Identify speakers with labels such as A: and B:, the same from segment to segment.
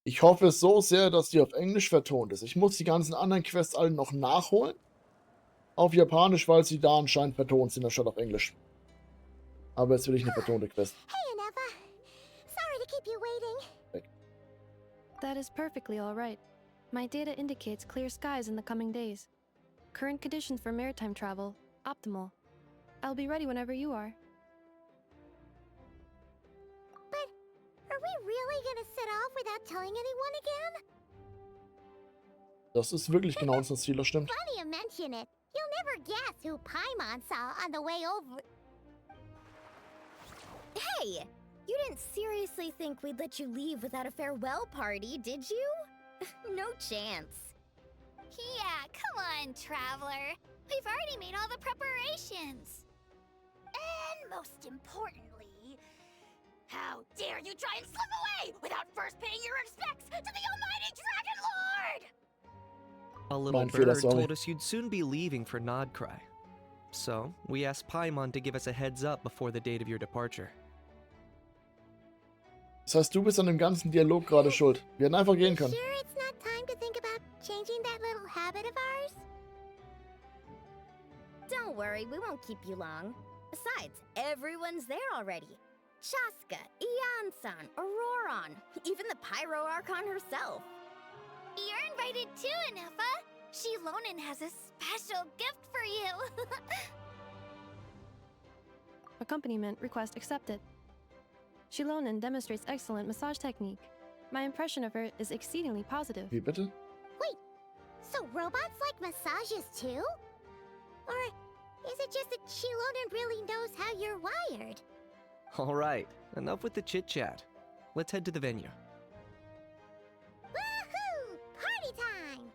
A: Ich hoffe so sehr, dass die auf Englisch vertont ist. Ich muss die ganzen anderen Quests alle noch nachholen. Auf Japanisch, weil sie da anscheinend vertont sind, anstatt auf Englisch. Aber jetzt will ich eine vertonte Quest.
B: Hey, Anefa. Sorry to keep you waiting.
A: Weg.
C: That is perfectly all right. My data indicates clear skies in the coming days. Current conditions for maritime travel, optimal. I'll be ready whenever you are.
B: But are we really gonna set off without telling anyone again?
A: Das ist wirklich genau unser Ziel, das stimmt.
B: Funny you mention it. You'll never guess who Paimon saw on the way over.
D: Hey! You didn't seriously think we'd let you leave without a farewell party, did you? No chance.
E: Yeah, come on, Traveler. We've already made all the preparations. And most importantly, how dare you try and slip away without first paying your respects to the almighty Dragon Lord!
F: A little
A: Mein Fehler,
F: bird
A: sorry.
F: told us you'd soon be leaving for Nodcry. So, we asked Paimon to give us a heads up before the date of your departure.
A: Das heißt, du bist an dem ganzen Dialog gerade schuld. Wir hätten einfach gehen können.
B: Sure it's not time to think about changing that little habit of ours?
D: Don't worry, we won't keep you long. Besides, everyone's there already. Chaska, Ian-san, Auroron, even the Pyro Archon herself.
E: You're invited too, Anefa. Shilonen has a special gift for you.
C: Accompaniment request accepted. Shilonen demonstrates excellent massage technique. My impression of her is exceedingly positive.
A: Wie bitte?
B: Wait, so robots like massages too? Or is it just that Shilonen really knows how you're wired?
F: Alright, enough with the chit-chat. Let's head to the venue.
B: Woohoo! Party time!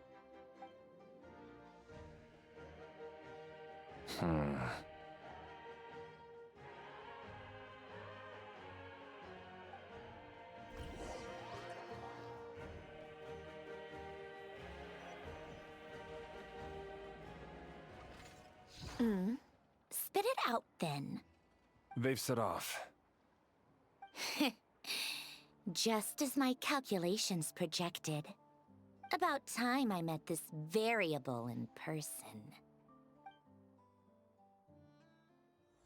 D: Spit it out then.
G: They've set off.
D: Just as my calculations projected. About time I met this variable in person.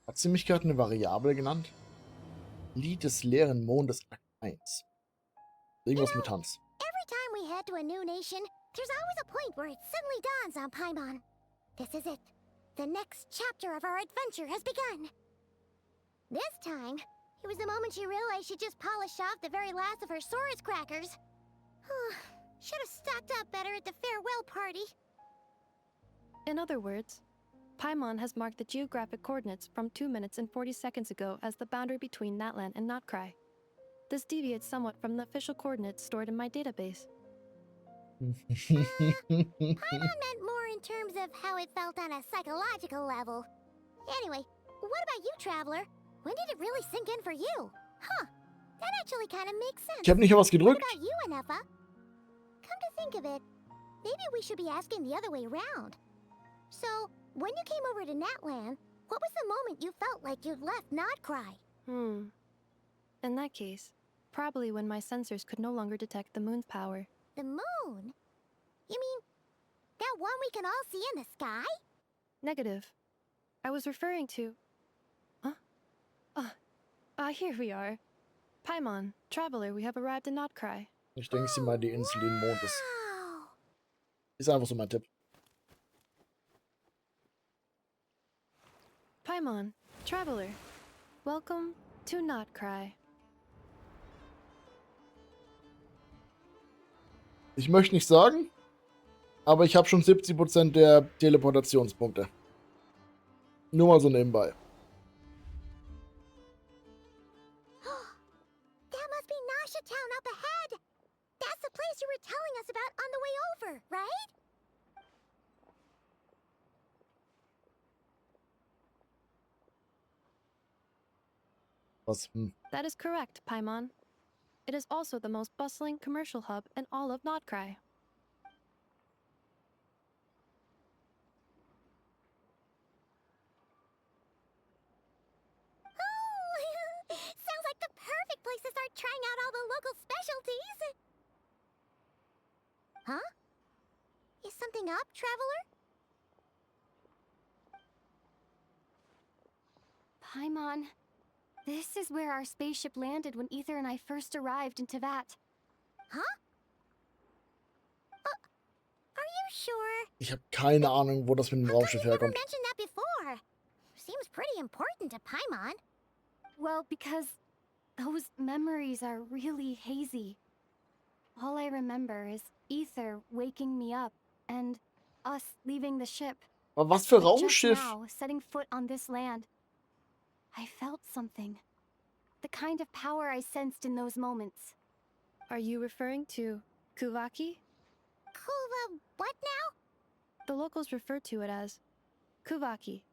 A: Hat sie mich gerade eine Variable genannt? Lied des leeren Mondes Akt 1. Irgendwas mit Tanz.
B: Every time we head to a new nation, there's always a point where it suddenly dawns on Paimon. This is it. The next chapter of our adventure has begun. This time, it was the moment she realized she just polished off the very last of her Saurus crackers. Should have stocked up better at the farewell party.
C: In other words, Paimon has marked the geographic coordinates from 2 minutes and 40 seconds ago as the boundary between Natlan and Notcry. This deviates somewhat from the official coordinates stored in my database.
B: Paimon meant more in terms of how it felt on a psychological level. Anyway, what about you, Traveler? When did it really sink in for you? Huh, that actually kind of makes sense.
A: Ich habe nicht auf was
B: What
A: gedrückt.
B: about you, Anefa? Come to think of it, maybe we should be asking the other way around. So, when you came over to Natlan, what was the moment you felt like you'd left Nodcry?
C: In that case, probably when my sensors could no longer detect the moon's power.
B: The moon? You mean that one we can all see in the sky?
C: Negative. I was referring to... Here we are. Paimon, Traveler, we have arrived in Notcry.
A: Ich denke, sie meint die Insel, die im Mond ist.
B: Wow.
A: Ist einfach so mein Tipp.
C: Paimon, Traveler, welcome to Notcry.
A: Ich möchte nicht sagen, aber ich habe schon 70% der Teleportationspunkte. Nur mal so nebenbei.
B: That must be Nasha Town up ahead. That's the place you were telling us about on the way over, right?
A: Was?
C: That is correct, Paimon. It is also the most bustling commercial hub in all of Notcry.
B: Oh, sounds like the perfect place to start trying out all the local specialties. Huh? Is something up, traveler?
H: Paimon, this is where our spaceship landed when Ether and I first arrived in Tevat.
B: Huh? Are you sure?
A: Ich habe keine Ahnung, wo das mit dem
B: How come
A: Raumschiff
B: you never
A: herkommt.
B: mentioned that before? Seems pretty important to Paimon.
H: Well, because those memories are really hazy. All I remember is Ether waking me up and us leaving the ship.
A: Aber was für
H: But just
A: Raumschiff?
H: now, setting foot on this land, I felt something. The kind of power I sensed in those moments.
C: Are you referring to Kuvaki?
B: Kuva, what now?
C: The locals refer to it as Kuvaki.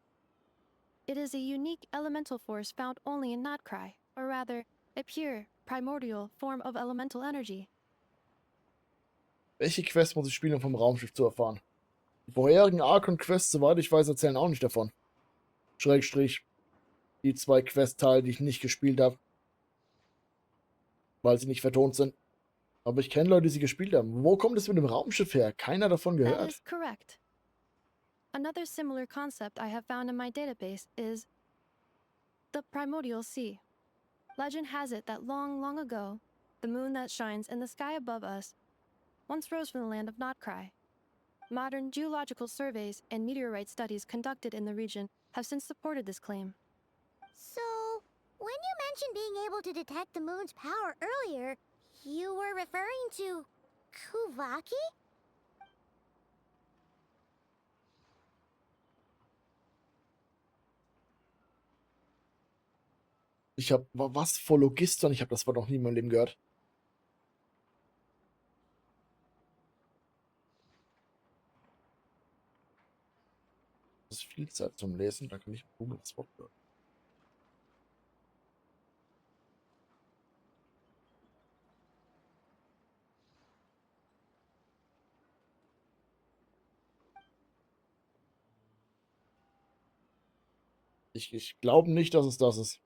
C: It is a unique elemental force found only in Notcry, or rather, a pure, primordial form of elemental energy.
A: Welche Quest muss ich spielen, um vom Raumschiff zu erfahren? Die vorherigen Archon-Quests, soweit ich weiß, erzählen auch nicht davon. Schrägstrich. Die 2 Quest-Teile, die ich nicht gespielt habe. Weil sie nicht vertont sind. Aber ich kenne Leute, die sie gespielt haben. Wo kommt es mit dem Raumschiff her? Keiner davon
C: That
A: gehört.
C: is correct. Another similar concept I have found in my database is the primordial sea. Legend has it that long, long ago, the moon that shines in the sky above us once rose from the land of Notcry. Modern geological surveys and meteorite studies conducted in the region have since supported this claim.
B: So, when you mentioned being able to detect the moon's power earlier, you were referring to Kuvaki?
A: Ich habe was vor Logiston? Ich habe das Wort noch nie in meinem Leben gehört. Das ist viel Zeit zum Lesen, da kann ich googeln, das Wort hören. Ich glaube nicht, dass es das ist.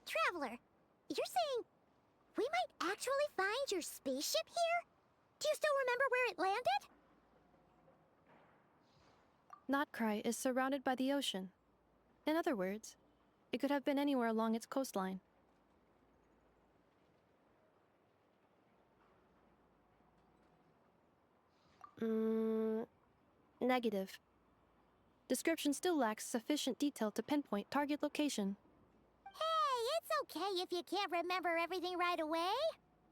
B: Traveler, you're saying we might actually find your spaceship here? Do you still remember where it landed?
C: Notcry is surrounded by the ocean. In other words, it could have been anywhere along its coastline. Negative. Description still lacks sufficient detail to pinpoint target location.
B: Hey, it's okay if you can't remember everything right away.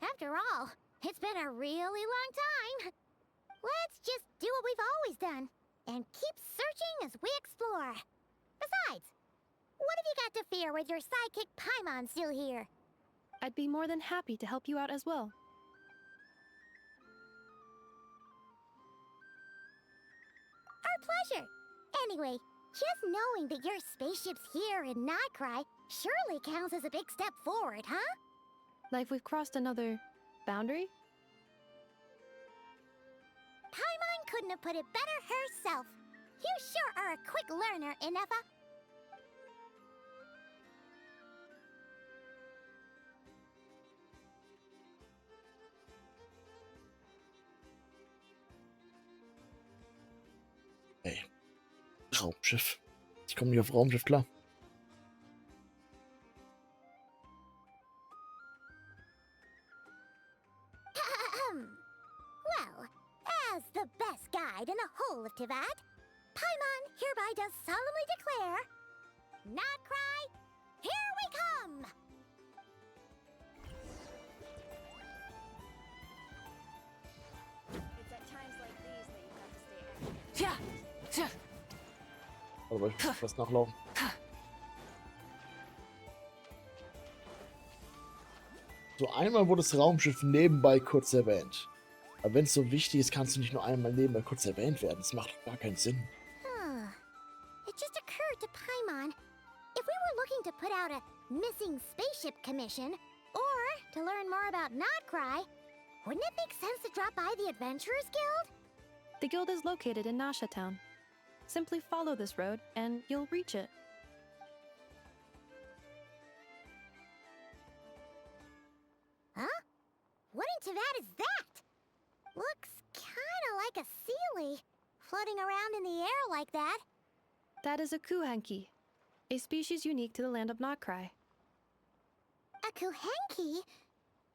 B: After all, it's been a really long time. Let's just do what we've always done and keep searching as we explore. Besides, what have you got to fear with your sidekick Paimon still here?
C: I'd be more than happy to help you out as well.
B: Our pleasure. Anyway, just knowing that your spaceship's here in Notcry surely counts as a big step forward, huh?
C: Like we've crossed another boundary?
B: Paimon couldn't have put it better herself. You sure are a quick learner, Inefa.
A: Ey. Raumschiff. Ich komme nicht auf Raumschiff klar.
B: Well, as the best guide in the whole of Tevat, Paimon hereby does solemnly declare, Notcry, here we come!
D: It's at times like these that you've got to stay active.
A: Aber ich muss was nachlaufen. So, einmal wurde das Raumschiff nebenbei kurz erwähnt. Aber wenn es so wichtig ist, kannst du nicht nur einmal nebenbei kurz erwähnt werden. Das macht doch gar keinen Sinn.
B: It just occurred to Paimon, if we were looking to put out a missing spaceship commission, or to learn more about Notcry, wouldn't it make sense to drop by the Adventurers Guild?
C: The guild is located in Nasha Town. Simply follow this road and you'll reach it.
B: to that is that? Looks kinda like a sealy, floating around in the air like that.
C: That is a kuhenki, a species unique to the land of Notcry.
B: A kuhenki?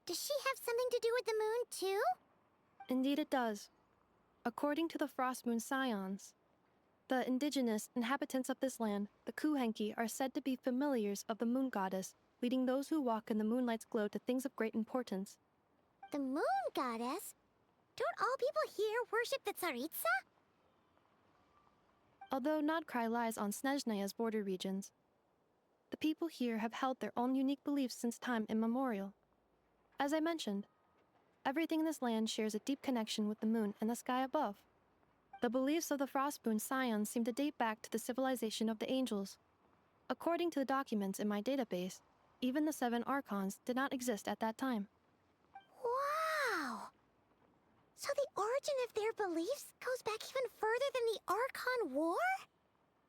B: Does she have something to do with the moon, too?
C: Indeed it does. According to the Frost Moon Scions, the indigenous inhabitants of this land, the kuhenki, are said to be familiars of the moon goddess, leading those who walk in the moonlight's glow to things of great importance.
B: The moon goddess? Don't all people here worship the Tsaritsa?
C: Although Notcry lies on Snezhnaya's border regions, the people here have held their own unique beliefs since time immemorial. As I mentioned, everything in this land shares a deep connection with the moon and the sky above. The beliefs of the Frostmoon Scions seem to date back to the civilization of the angels. According to the documents in my database, even the 7 Archons did not exist at that time.
B: Wow! So the origin of their beliefs goes back even further than the Archon War?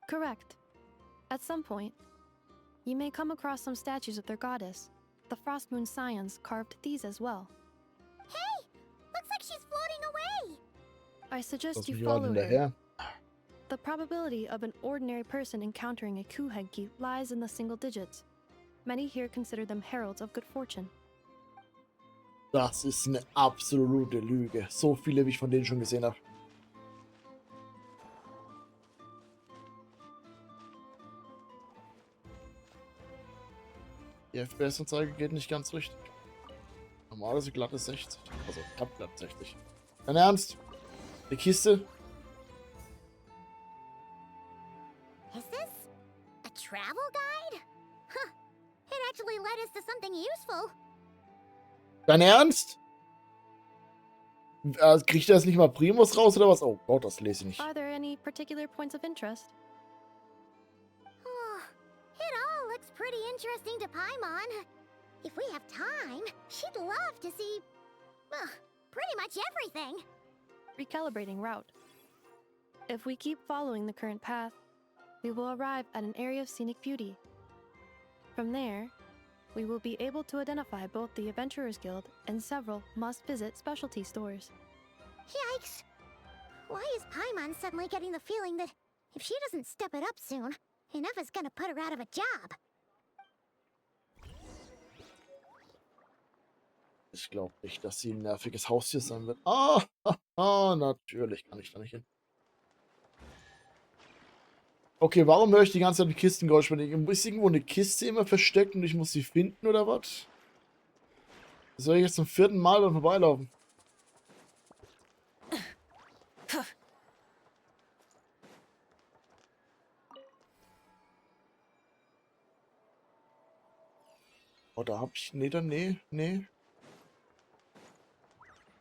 C: Correct. At some point, you may come across some statues of their goddess. The Frostmoon Scions carved these as well.
B: Hey! Looks like she's floating away!
C: I suggest
A: Lass
C: you
A: mich mal
C: follow her.
A: hinterher.
C: The probability of an ordinary person encountering a kuhenki lies in the single digits. Many here consider them heralds of good fortune.
A: Das ist eine absolute Lüge. So viele, wie ich von denen schon gesehen habe. Die FPS-Anzeige geht nicht ganz richtig. Normalerweise glatte 60. Also, ich hab glatt 60. Dein Ernst? Die Kiste?
B: Is this a travel guide? Huh. It actually led us to something useful.
A: Dein Ernst? Kriegt er das nicht mal Primus raus oder was? Oh Gott, das lese ich nicht.
C: Are there any particular points of interest?
B: Oh, it all looks pretty interesting to Paimon. If we have time, she'd love to see, pretty much everything.
C: Recalibrating route. If we keep following the current path, we will arrive at an area of scenic beauty. From there, we will be able to identify both the Adventurers Guild and several must-visit specialty stores.
B: Yikes! Why is Paimon suddenly getting the feeling that if she doesn't step it up soon, enough is gonna put her out of a job?
A: Ich glaube nicht, dass sie ein nerviges Haustier sein wird. Natürlich kann ich da nicht hin. Okay, warum höre ich die ganze Zeit die Kistengeräusch? Ist irgendwo eine Kiste immer versteckt und ich muss sie finden oder was? Soll ich jetzt zum 4. Mal beim Vorbeilaufen? Oh, da hab ich... Nee.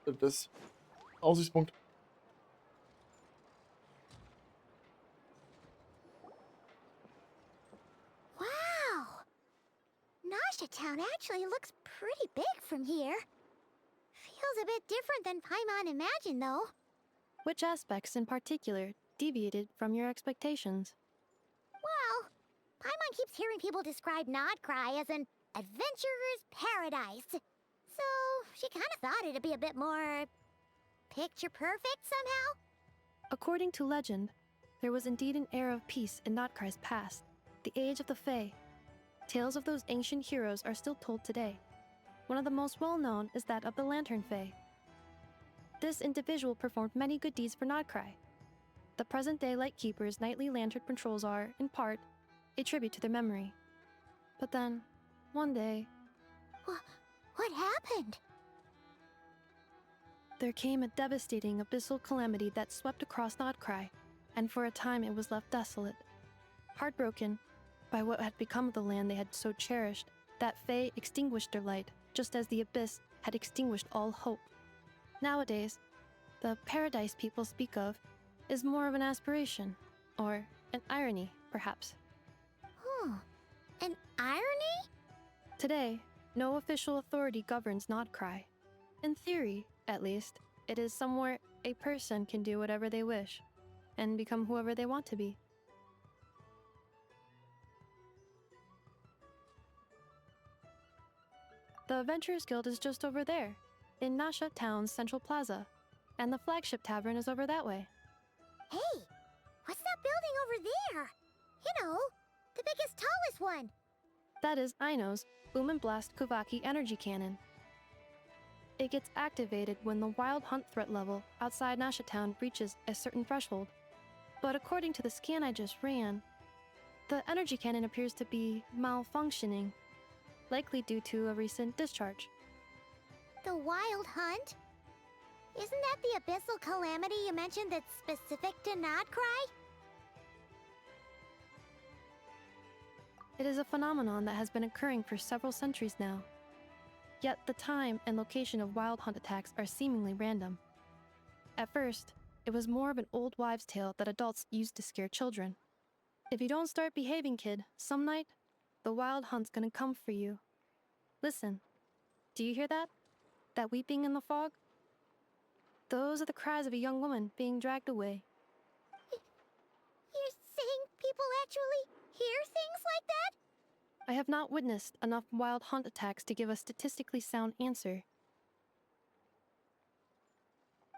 A: Das... Aussichtspunkt.
B: Wow! Nasha Town actually looks pretty big from here. Feels a bit different than Paimon imagined, though.
C: Which aspects in particular deviated from your expectations?
B: Well, Paimon keeps hearing people describe Notcry as an adventurer's paradise. So, she kind of thought it'd be a bit more... picture-perfect somehow?
C: According to legend, there was indeed an era of peace in Notcry's past, the age of the Fae. Tales of those ancient heroes are still told today. One of the most well-known is that of the Lantern Fae. This individual performed many good deeds for Notcry. The present-day Lightkeeper's nightly lantern patrols are, in part, a tribute to their memory. But then, one day...
B: What happened?
C: There came a devastating abyssal calamity that swept across Notcry, and for a time it was left desolate. Heartbroken by what had become of the land they had so cherished, that Fae extinguished their light, just as the abyss had extinguished all hope. Nowadays, the paradise people speak of is more of an aspiration, or an irony, perhaps.
B: An irony?
C: Today, no official authority governs Notcry. In theory, at least, it is somewhere a person can do whatever they wish, and become whoever they want to be. The Adventurers Guild is just over there. in Nasha Town's Central Plaza, and the flagship tavern is over that way.
B: Hey, what's that building over there? You know, the biggest, tallest one.
C: That is Aino's Boom and Blast Kuvaki energy cannon. It gets activated when the wild hunt threat level outside Nasha Town reaches a certain threshold. But according to the scan I just ran, the energy cannon appears to be malfunctioning, likely due to a recent discharge.
B: The wild hunt? Isn't that the abyssal calamity you mentioned that's specific to Nodcry?
C: It is a phenomenon that has been occurring for several centuries now. Yet the time and location of wild hunt attacks are seemingly random. At first, it was more of an old wives' tale that adults used to scare children. If you don't start behaving, kid, some night, the wild hunt's gonna come for you. Listen, do you hear that? That weeping in the fog? Those are the cries of a young woman being dragged away.
B: You're saying people actually hear things like that?
C: I have not witnessed enough wild hunt attacks to give a statistically sound answer.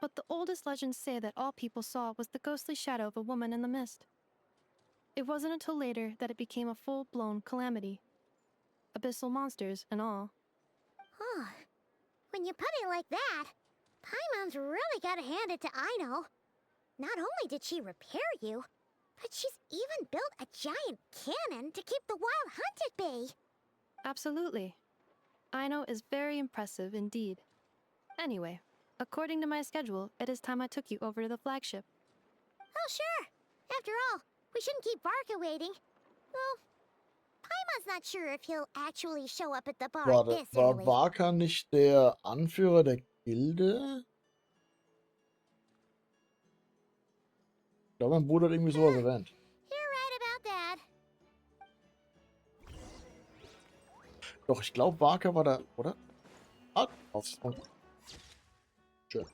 C: But the oldest legends say that all people saw was the ghostly shadow of a woman in the mist. It wasn't until later that it became a full-blown calamity. Abyssal monsters and all.
B: Oh, when you put it like that, Paimon's really gotta hand it to Aino. Not only did she repair you, but she's even built a giant cannon to keep the wild hunt at bay.
C: Absolutely. Aino is very impressive indeed. Anyway, according to my schedule, it is time I took you over to the flagship.
B: Oh, sure. After all, we shouldn't keep Varka waiting. Well, Paimon's not sure if he'll actually show up at the bar
A: Warte,
B: this
A: war
B: early.
A: Varka nicht der Anführer der Gilde? Ich glaube, mein Bruder hat irgendwie sowas erwähnt.
B: You're right about that.
A: Doch, ich glaube, Varka war da, oder? Ah, Aufsicht. Schön.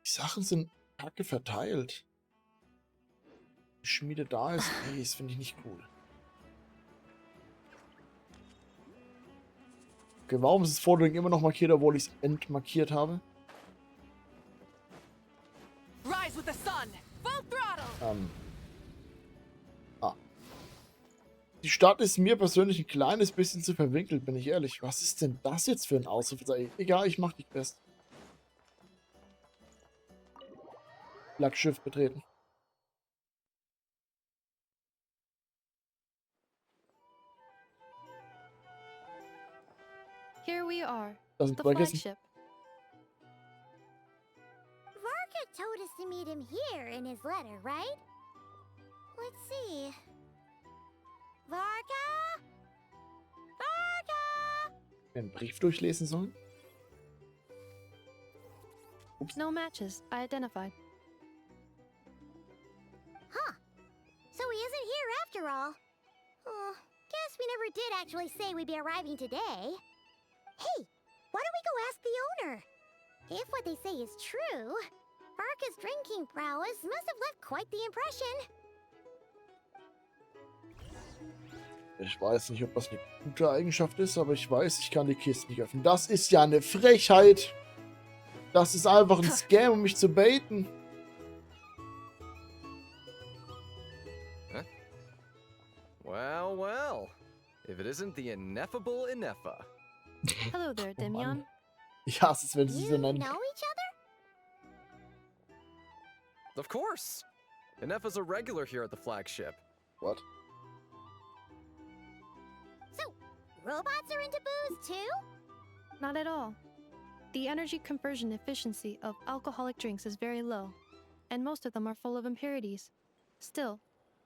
A: Die Sachen sind kacke verteilt. Die Schmiede da ist, nee, das finde ich nicht cool. Okay, warum ist das Vordring immer noch markiert, obwohl ich es entmarkiert habe?
I: Rise with the sun. Full throttle.
A: Die Stadt ist mir persönlich ein kleines bisschen zu verwinkelt, bin ich ehrlich. Was ist denn das jetzt für ein Ausrufezeichen? Egal, ich mach dich fest. Flaggschiff betreten.
C: Here we are,
A: Das sind
C: the
A: vergessen.
C: flagship.
B: Varka told us to meet him here in his letter, right? Let's see. Varka? Varka?
A: Den Brief durchlesen sollen?
C: No matches, I identified.
B: Huh. So he isn't here after all. Oh, guess we never did actually say we'd be arriving today. Hey, why don't we go ask the owner? If what they say is true, Varka's drinking prowess must have left quite the impression.
A: Ich weiß nicht, ob das eine gute Eigenschaft ist, aber ich weiß, ich kann die Kiste nicht öffnen. Das ist ja eine Frechheit. Das ist einfach ein Scam, um mich zu baiten.
G: Huh? Well, well. If it isn't the ineffable Ineffa.
C: Hello there,
A: Oh Mann.
C: Dimyon.
A: Ich hasse es, wenn sie
B: You
A: so nennen.
B: know each other?
G: Of course. Ineffa's a regular here at the flagship.
A: What?
B: So, robots are into booze too?
C: Not at all. The energy conversion efficiency of alcoholic drinks is very low, and most of them are full of impurities. Still,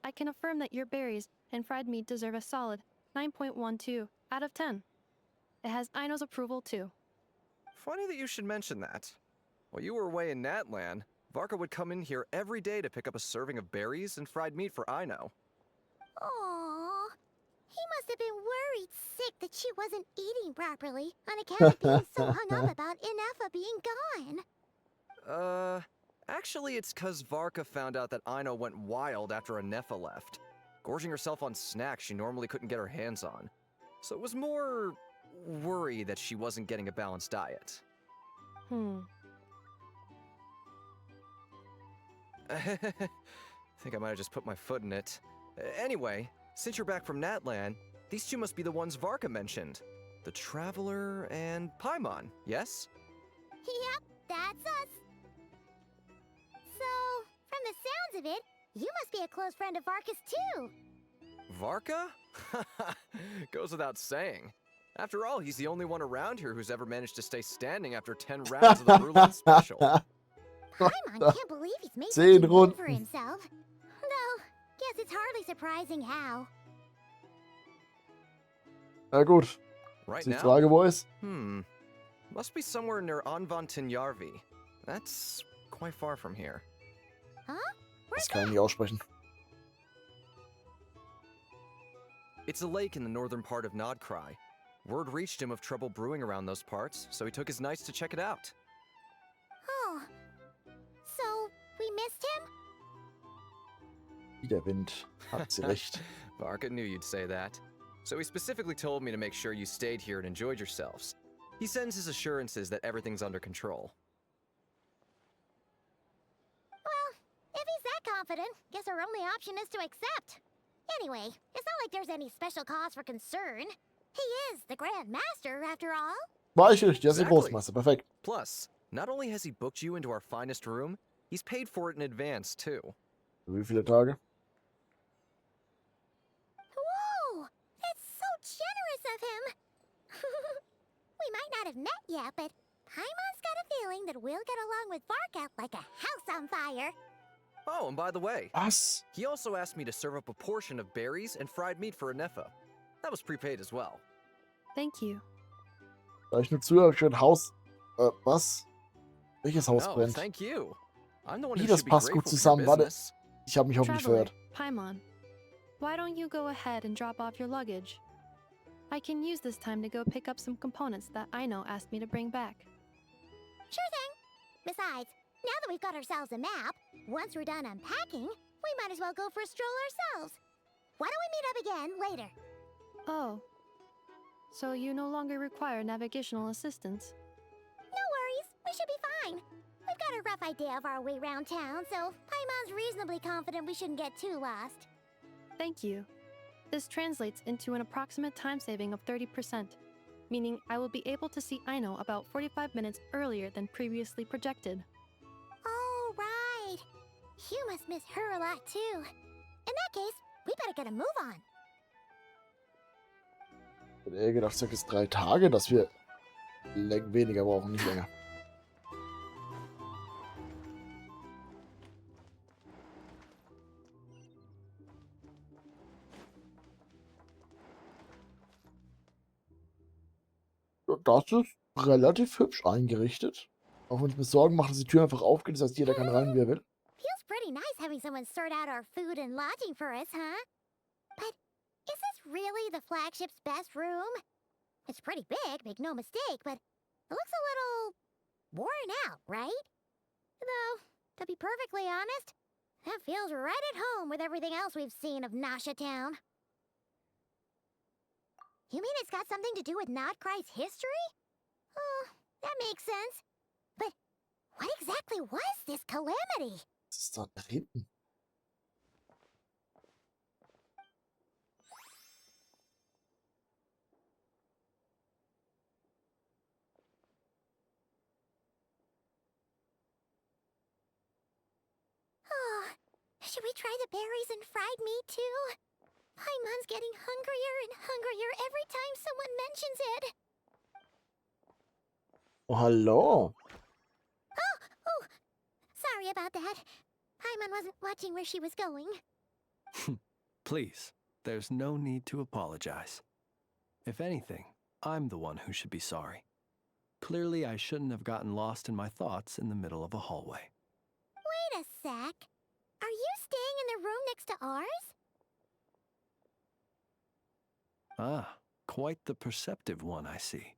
C: I can affirm that your berries and fried meat deserve a solid 9.12 out of 10. It has Aino's approval too.
G: Funny that you should mention that. While you were away in Natlan, Varka would come in here every day to pick up a serving of berries and fried meat for Aino.
B: Aww. He must have been worried sick that she wasn't eating properly on account of being so hung up about Ineffa being gone.
G: Actually, it's cause Varka found out that Aino went wild after Anefa left, gorging herself on snacks she normally couldn't get her hands on. So it was more worry that she wasn't getting a balanced diet. Think I might have just put my foot in it. Anyway, since you're back from Natlan, these two must be the ones Varka mentioned. The Traveler and Paimon, yes?
B: Yep, that's us. So, from the sounds of it, you must be a close friend of Varka's too.
G: Varka? Goes without saying. After all, he's the only one around here who's ever managed to stay standing after 10 rounds of the Roulette Special.
B: Paimon can't believe he's made such a
A: 10
B: name
A: Runden.
B: for himself. Though, guess it's hardly surprising how.
A: Na gut.
G: Right
A: Die
G: now?
A: Frage, wo ist?
G: Must be somewhere near Anvantinjarvi. That's quite far from here.
B: Huh?
A: Das kann ich nicht aussprechen.
G: It's a lake in the northern part of Nodcry. Word reached him of trouble brewing around those parts, so he took his knights to check it out.
B: Oh. So, we missed him?
A: Wie der Wind. Hat sie recht.
G: Varka knew you'd say that. So he specifically told me to make sure you stayed here and enjoyed yourselves. He sends his assurances that everything's under control.
B: Well, if he's that confident, guess our only option is to accept. Anyway, it's not like there's any special cause for concern. He is the Grand Master, after all.
A: War ich richtig, der ist der
G: Exactly.
A: Großmeister. Perfekt.
G: Plus, not only has he booked you into our finest room, he's paid for it in advance, too.
A: Wie viele Tage?
B: Whoa! That's so generous of him! We might not have met yet, but Paimon's got a feeling that we'll get along with Varka like a house on fire.
G: Oh, and by the way,
A: Was?
G: he also asked me to serve up a portion of berries and fried meat for Anefa. That was prepaid as well.
C: Thank you.
A: Da ich nur zuhöre, schon Haus. Was? Welches Haus
G: No,
A: brennt?
G: thank you. I'm the one
A: Wie,
G: who
A: das
G: should be
A: passt
G: grateful
A: gut
G: for your
A: zusammen. Warte,
G: business.
A: ich habe mich hoffentlich
C: Traveler,
A: verhört.
C: Paimon, why don't you go ahead and drop off your luggage? I can use this time to go pick up some components that Aino asked me to bring back.
B: Sure thing. Besides, now that we've got ourselves a map, once we're done unpacking, we might as well go for a stroll ourselves. Why don't we meet up again later?
C: Oh. So you no longer require navigational assistance?
B: No worries, we should be fine. We've got a rough idea of our way around town, so Paimon's reasonably confident we shouldn't get too lost.
C: Thank you. This translates into an approximate time saving of 30%, meaning I will be able to see Aino about 45 minutes earlier than previously projected.
B: Oh, right. You must miss her a lot, too. In that case, we better get a move on.
A: Ich hätte eher gedacht, es ist 3 Tage, dass wir weniger brauchen, nicht länger. Das ist relativ hübsch eingerichtet. Auch wenn es mir Sorgen macht, dass die Tür einfach aufgeht, das heißt, jeder kann rein, wie er will.
B: Feels pretty nice having someone sort out our food and lodging for us, huh? But is this really the flagship's best room? It's pretty big, make no mistake, but it looks a little worn out, right? Though, to be perfectly honest, that feels right at home with everything else we've seen of Nasha Town. You mean it's got something to do with Nodcry's history? Oh, that makes sense. But what exactly was this calamity?
A: Was ist da hinten?
B: Oh, should we try the berries and fried meat too? Paimon's getting hungrier and hungrier every time someone mentions it.
A: Oh, hallo.
B: Oh, sorry about that. Paimon wasn't watching where she was going.
J: Please, there's no need to apologize. If anything, I'm the one who should be sorry. Clearly, I shouldn't have gotten lost in my thoughts in the middle of a hallway.
B: Wait a sec. Are you staying in the room next to ours?
J: Ah, quite the perceptive one, I see.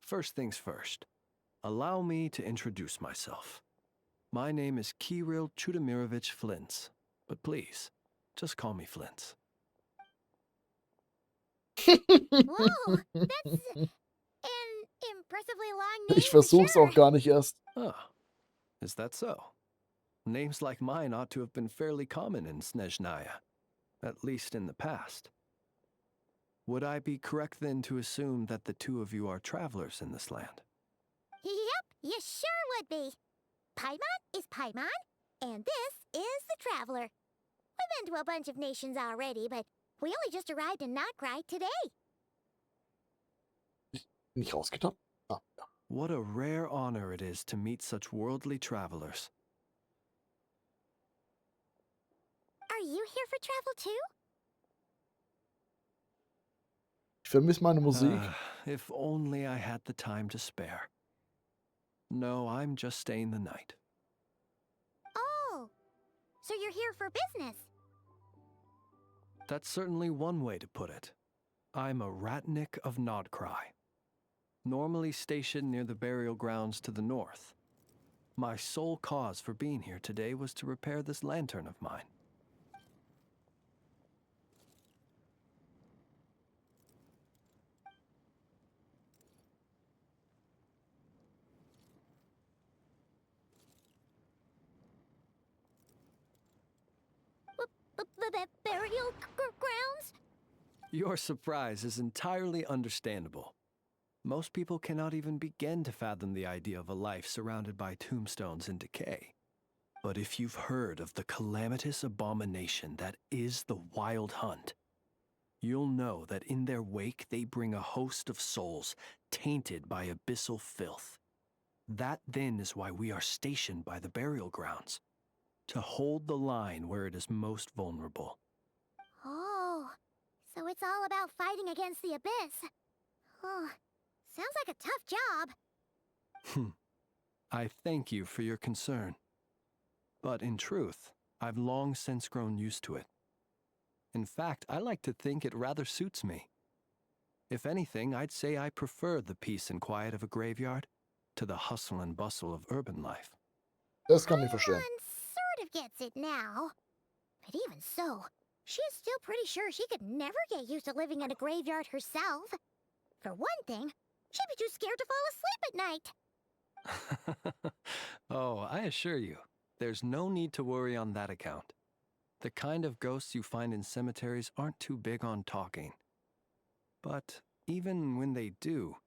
J: First things first, allow me to introduce myself. My name is Kirill Chudamirovich Flintz, but please, just call me Flintz.
B: Whoa, that's an impressively long name.
A: Ich versuch's
B: for sure.
A: auch gar nicht erst.
J: Ah, is that so? Names like mine ought to have been fairly common in Snezhnaya, at least in the past. Would I be correct then to assume that the two of you are travelers in this land?
B: Yep, you sure would be. Paimon is Paimon, and this is the Traveler. We've been to a bunch of nations already, but we only just arrived in Notcry today.
A: Nicht rausgetappt? Ah, ja.
J: What a rare honor it is to meet such worldly travelers.
B: Are you here for travel too?
A: Ich vermisse meine Musik.
J: If only I had the time to spare. No, I'm just staying the night.
B: Oh, so you're here for business?
J: That's certainly one way to put it. I'm a ratnik of Nodcry, normally stationed near the burial grounds to the north. My sole cause for being here today was to repair this lantern of mine.
B: Burial grounds?
J: Your surprise is entirely understandable. Most people cannot even begin to fathom the idea of a life surrounded by tombstones and decay. But if you've heard of the calamitous abomination that is the Wild Hunt, you'll know that in their wake they bring a host of souls tainted by abyssal filth. That then is why we are stationed by the burial grounds, to hold the line where it is most vulnerable.
B: Oh, so it's all about fighting against the abyss. Oh, sounds like a tough job.
J: I thank you for your concern. But in truth, I've long since grown used to it. In fact, I like to think it rather suits me. If anything, I'd say I prefer the peace and quiet of a graveyard to the hustle and bustle of urban life.
A: Das kann ich verstehen.
B: Sort of gets it now. But even so, she is still pretty sure she could never get used to living in a graveyard herself. For one thing, she'd be too scared to fall asleep at night.
J: Oh, I assure you, there's no need to worry on that account. The kind of ghosts you find in cemeteries aren't too big on talking. But even when they do,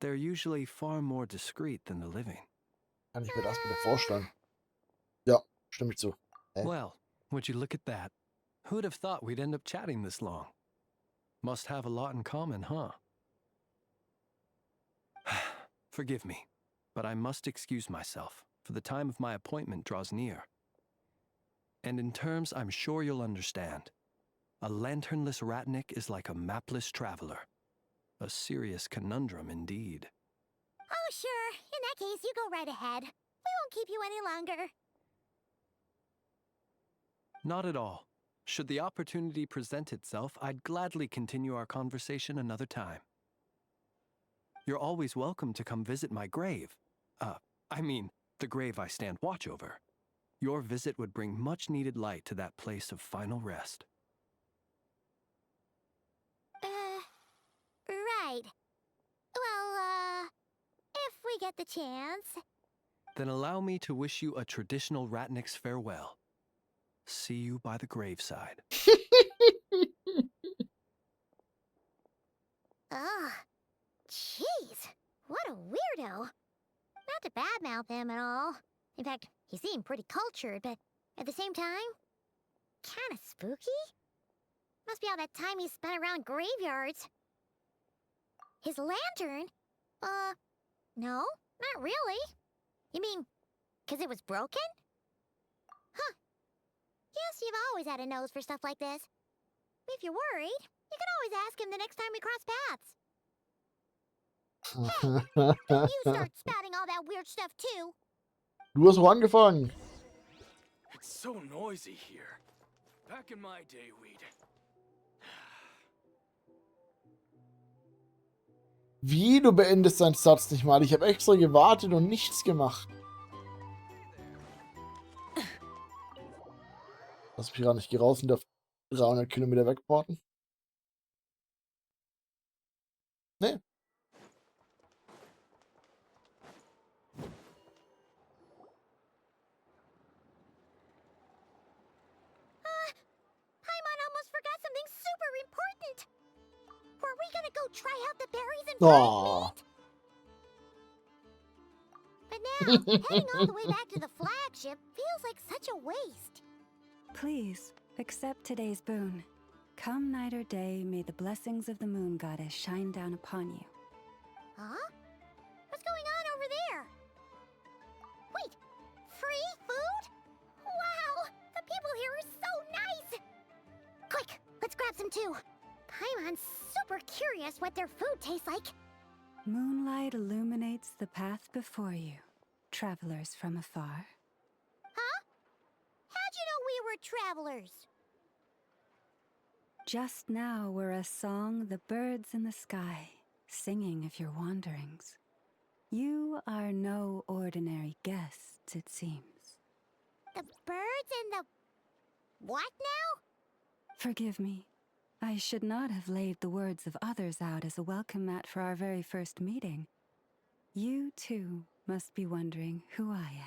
J: they're usually far more discreet than the living.
A: Kann ich mir das bitte vorstellen? Ja, stimme ich zu.
J: Well, would you look at that? Who'd have thought we'd end up chatting this long? Must have a lot in common, huh? Forgive me, but I must excuse myself, for the time of my appointment draws near. And in terms I'm sure you'll understand, a lanternless ratnik is like a mapless traveler. A serious conundrum indeed.
B: Oh, sure. In that case, you go right ahead. We won't keep you any longer.
J: Not at all. Should the opportunity present itself, I'd gladly continue our conversation another time. You're always welcome to come visit my grave. I mean, the grave I stand watch over. Your visit would bring much-needed light to that place of final rest.
B: Right. Well, if we get the chance.
J: Then allow me to wish you a traditional ratnik's farewell. See you by the graveside.
B: Ugh. Jeez. What a weirdo. Not to badmouth him at all. In fact, he seemed pretty cultured, but at the same time, kinda spooky? Must be all that time he spent around graveyards. His lantern? No, not really. You mean, 'cause it was broken? Huh. Guess you've always had a nose for stuff like this. If you're worried, you can always ask him the next time we cross paths. Hey, don't you start spouting all that weird stuff too.
A: Du hast auch angefangen.
K: It's so noisy here. Back in my day, we'd...
A: Wie, du beendest deinen Satz nicht mal? Ich habe extra gewartet und nichts gemacht. Lass mich ran, ich gehe raus und darf 300 Kilometer wegporten. Nee.
B: Paimon almost forgot something super important. Were we gonna go try out the berries and
A: Oh.
B: meat? But now, heading all the way back to the flagship feels like such a waste.
L: Please, accept today's boon. Come night or day, may the blessings of the moon goddess shine down upon you.
B: Huh? What's going on over there? Wait, free food? Wow, the people here are so nice! Quick, let's grab some too. Paimon's super curious what their food tastes like.
L: Moonlight illuminates the path before you, travelers from afar.
B: Huh? How'd you know we were travelers?
L: Just now were a song the birds in the sky, singing of your wanderings. You are no ordinary guests, it seems.
B: The birds and the... what now?
L: Forgive me. I should not have laid the words of others out as a welcome mat for our very first meeting. You, too, must be wondering who I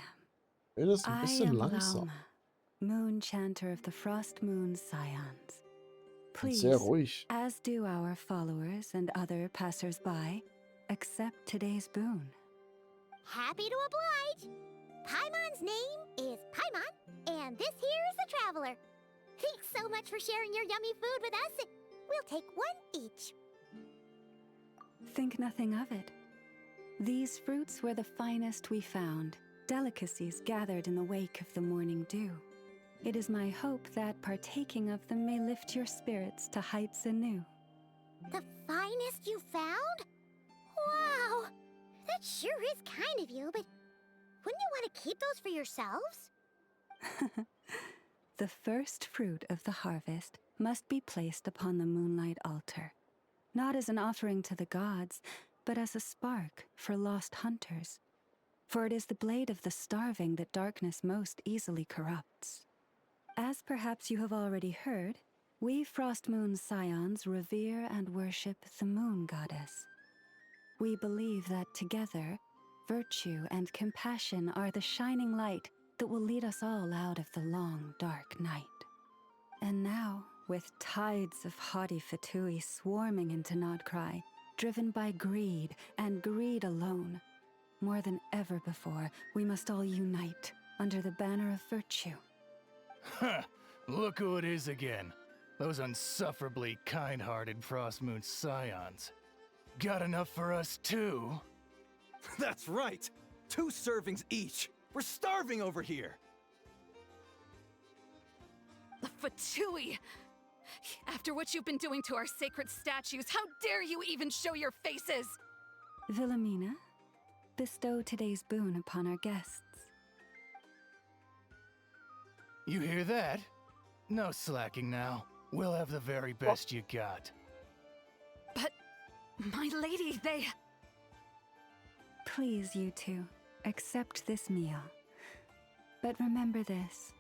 L: am. I am Lauma, moon chanter of the Frost Moon's Scions. Please, as do our followers and other passers-by, accept today's boon.
B: Happy to oblige. Paimon's name is Paimon, and this here is the traveler. Thanks so much for sharing your yummy food with us. We'll take one each.
L: Think nothing of it. These fruits were the finest we found, delicacies gathered in the wake of the morning dew. It is my hope that partaking of them may lift your spirits to heights anew.
B: The finest you found? Wow! That sure is kind of you, but wouldn't you want to keep those for yourselves?
L: The first fruit of the harvest must be placed upon the moonlight altar, not as an offering to the gods, but as a spark for lost hunters. For it is the blade of the starving that darkness most easily corrupts. As perhaps you have already heard, we Frost Moon's Scions revere and worship the moon goddess. We believe that together, virtue and compassion are the shining light that will lead us all out of the long, dark night. And now, with tides of haughty Fatui swarming into Nodcry, driven by greed and greed alone, more than ever before, we must all unite under the banner of virtue.
K: Huh, look who it is again. Those unsufferably kind-hearted Frost Moon Scions. Got enough for us too?
J: That's right! 2 servings each! We're starving over here!
I: Fatui! After what you've been doing to our sacred statues, how dare you even show your faces?
L: Wilhelmina, bestow today's boon upon our guests.
K: You hear that? No slacking now. We'll have the very best you got.
I: But, my lady, they...
L: Please, you two, accept this meal. But remember this.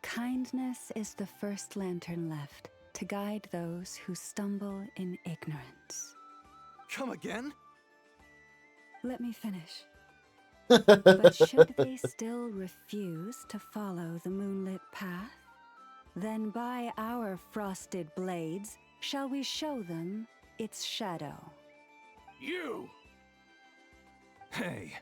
L: Kindness is the first lantern left to guide those who stumble in ignorance.
J: Come again?
L: Let me finish. But should they still refuse to follow the moonlit path, then by our frosted blades shall we show them its shadow.
K: You!
J: Hey,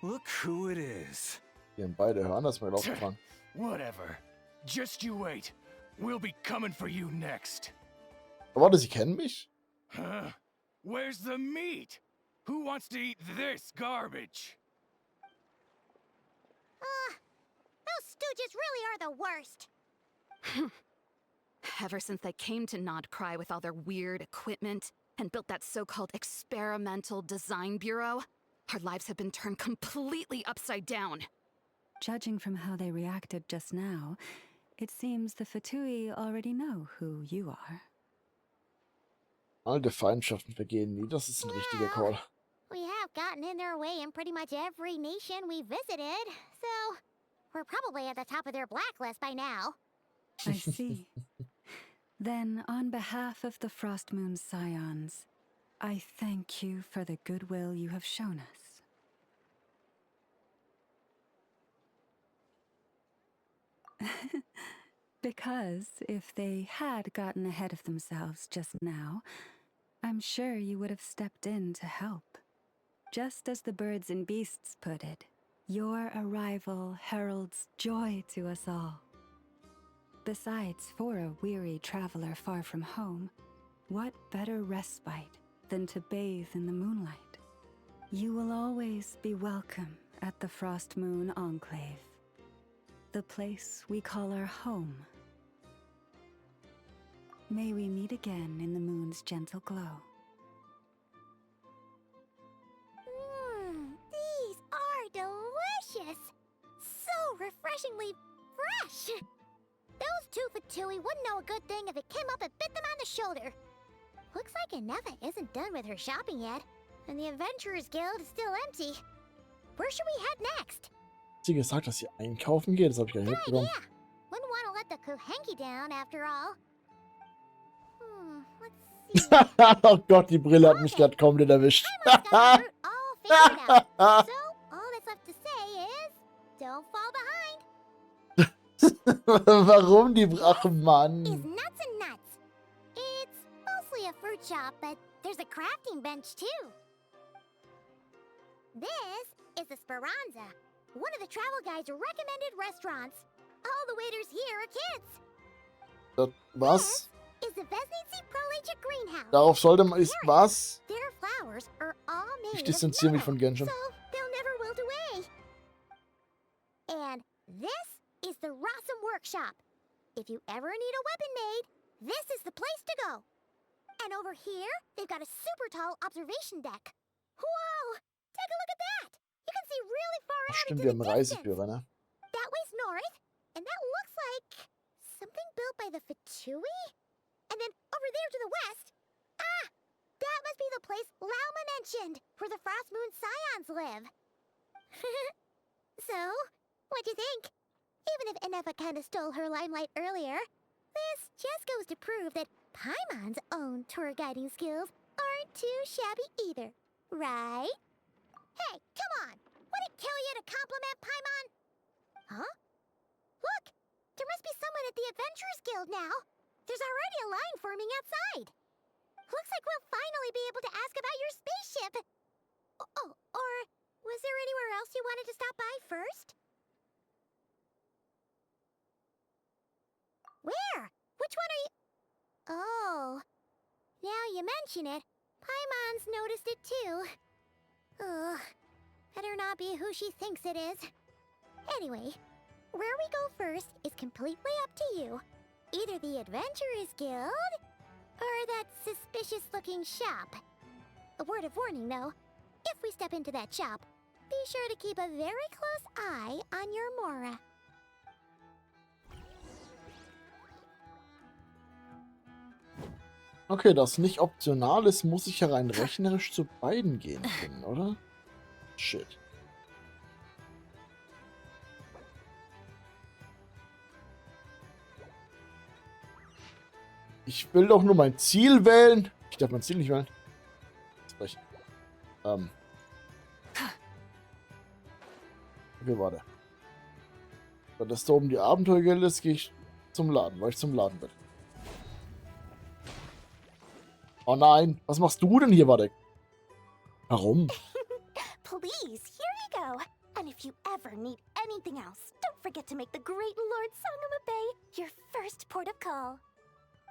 J: look who it is.
A: Die haben beide Hörner, das ist mir aufgefallen.
K: Whatever. Just you wait. We'll be coming for you next.
A: Warte, sie kennen mich?
K: Huh? Where's the meat? Who wants to eat this garbage?
B: Those stooges really are the worst.
I: Ever since they came to Nodcry with all their weird equipment and built that so-called experimental design bureau, our lives have been turned completely upside down.
L: Judging from how they reacted just now, it seems the Fatui already know who you are.
A: Alte Feindschaften vergehen nie, das ist ein richtiger Call.
B: We have gotten in their way in pretty much every nation we visited, so we're probably at the top of their blacklist by now.
L: I see. Then, on behalf of the Frost Moon Scions, I thank you for the goodwill you have shown us. Because if they had gotten ahead of themselves just now, I'm sure you would have stepped in to help. Just as the birds and beasts put it, your arrival heralds joy to us all. Besides, for a weary traveler far from home, what better respite than to bathe in the moonlight? You will always be welcome at the Frost Moon Enclave, the place we call our home. May we meet again in the moon's gentle glow.
B: These are delicious! So refreshingly fresh! Those two-for-twoey wouldn't know a good thing if it came up and bit them on the shoulder. Looks like Anefa isn't done with her shopping yet, and the Adventurers Guild is still empty. Where should we head next?
A: Hat sie gesagt, dass sie einkaufen geht? Das habe ich gar nicht
B: Good
A: mitbekommen.
B: idea. Wouldn't want to let the Kuhenki down after all. Let's see.
A: Oh Gott, die Brille hat mich gerade komplett erwischt.
B: Paimon's got her route all figured out. So, all that's left to say is, don't fall behind.
A: Warum die Ach
B: Is
A: Mann.
B: nuts and nuts. It's mostly a fruit shop, but there's a crafting bench too. This is the Speranza, one of the travel guide's recommended restaurants. All the waiters here are kids.
A: Was?
B: Is the Vesnici Prolicha greenhouse.
A: Darauf sollte man... Ist was?
B: Their flowers are all made
A: Ich
B: of
A: distanziere mich von
B: yellow,
A: Genshin.
B: so they'll never wilt away. And this is the Rossum Workshop. If you ever need a weapon made, this is the place to go. And over here, they've got a super tall observation deck. Whoa! Take a look at that! You can see really far out
A: Stimmt,
B: into
A: wir
B: the
A: haben
B: distance.
A: Reiseführer, ne?
B: That way's north, and that looks like something built by the Fatui? And then over there to the west, that must be the place Lauma mentioned, where the Frost Moon Scions live. So, what'd you think? Even if Anefa kinda stole her limelight earlier, this just goes to prove that Paimon's own tour guiding skills aren't too shabby either, right? Hey, come on! Would it kill you to compliment Paimon? Huh? Look! There must be someone at the Adventurers Guild now! There's already a line forming outside! Looks like we'll finally be able to ask about your spaceship! Oh, or was there anywhere else you wanted to stop by first? Where? Which one are you... Oh. Now you mention it, Paimon's noticed it too. Ugh. Better not be who she thinks it is. Anyway, where we go first is completely up to you. Either the Adventurers Guild, or that suspicious-looking shop. A word of warning, though. If we step into that shop, be sure to keep a very close eye on your Mora.
A: Okay, das nicht optional ist, muss ich ja rein rechnerisch zu beiden gehen können, oder? Shit. Ich will doch nur mein Ziel wählen. Ich darf mein Ziel nicht wählen. Okay, warte. Wenn das da oben die Abenteuergilde ist, gehe ich zum Laden, weil ich zum Laden bin. Oh nein, was machst du denn hier, Wadek? Warum?
B: Please, here you go. And if you ever need anything else, don't forget to make the great Lord Sangama Bay your first port of call.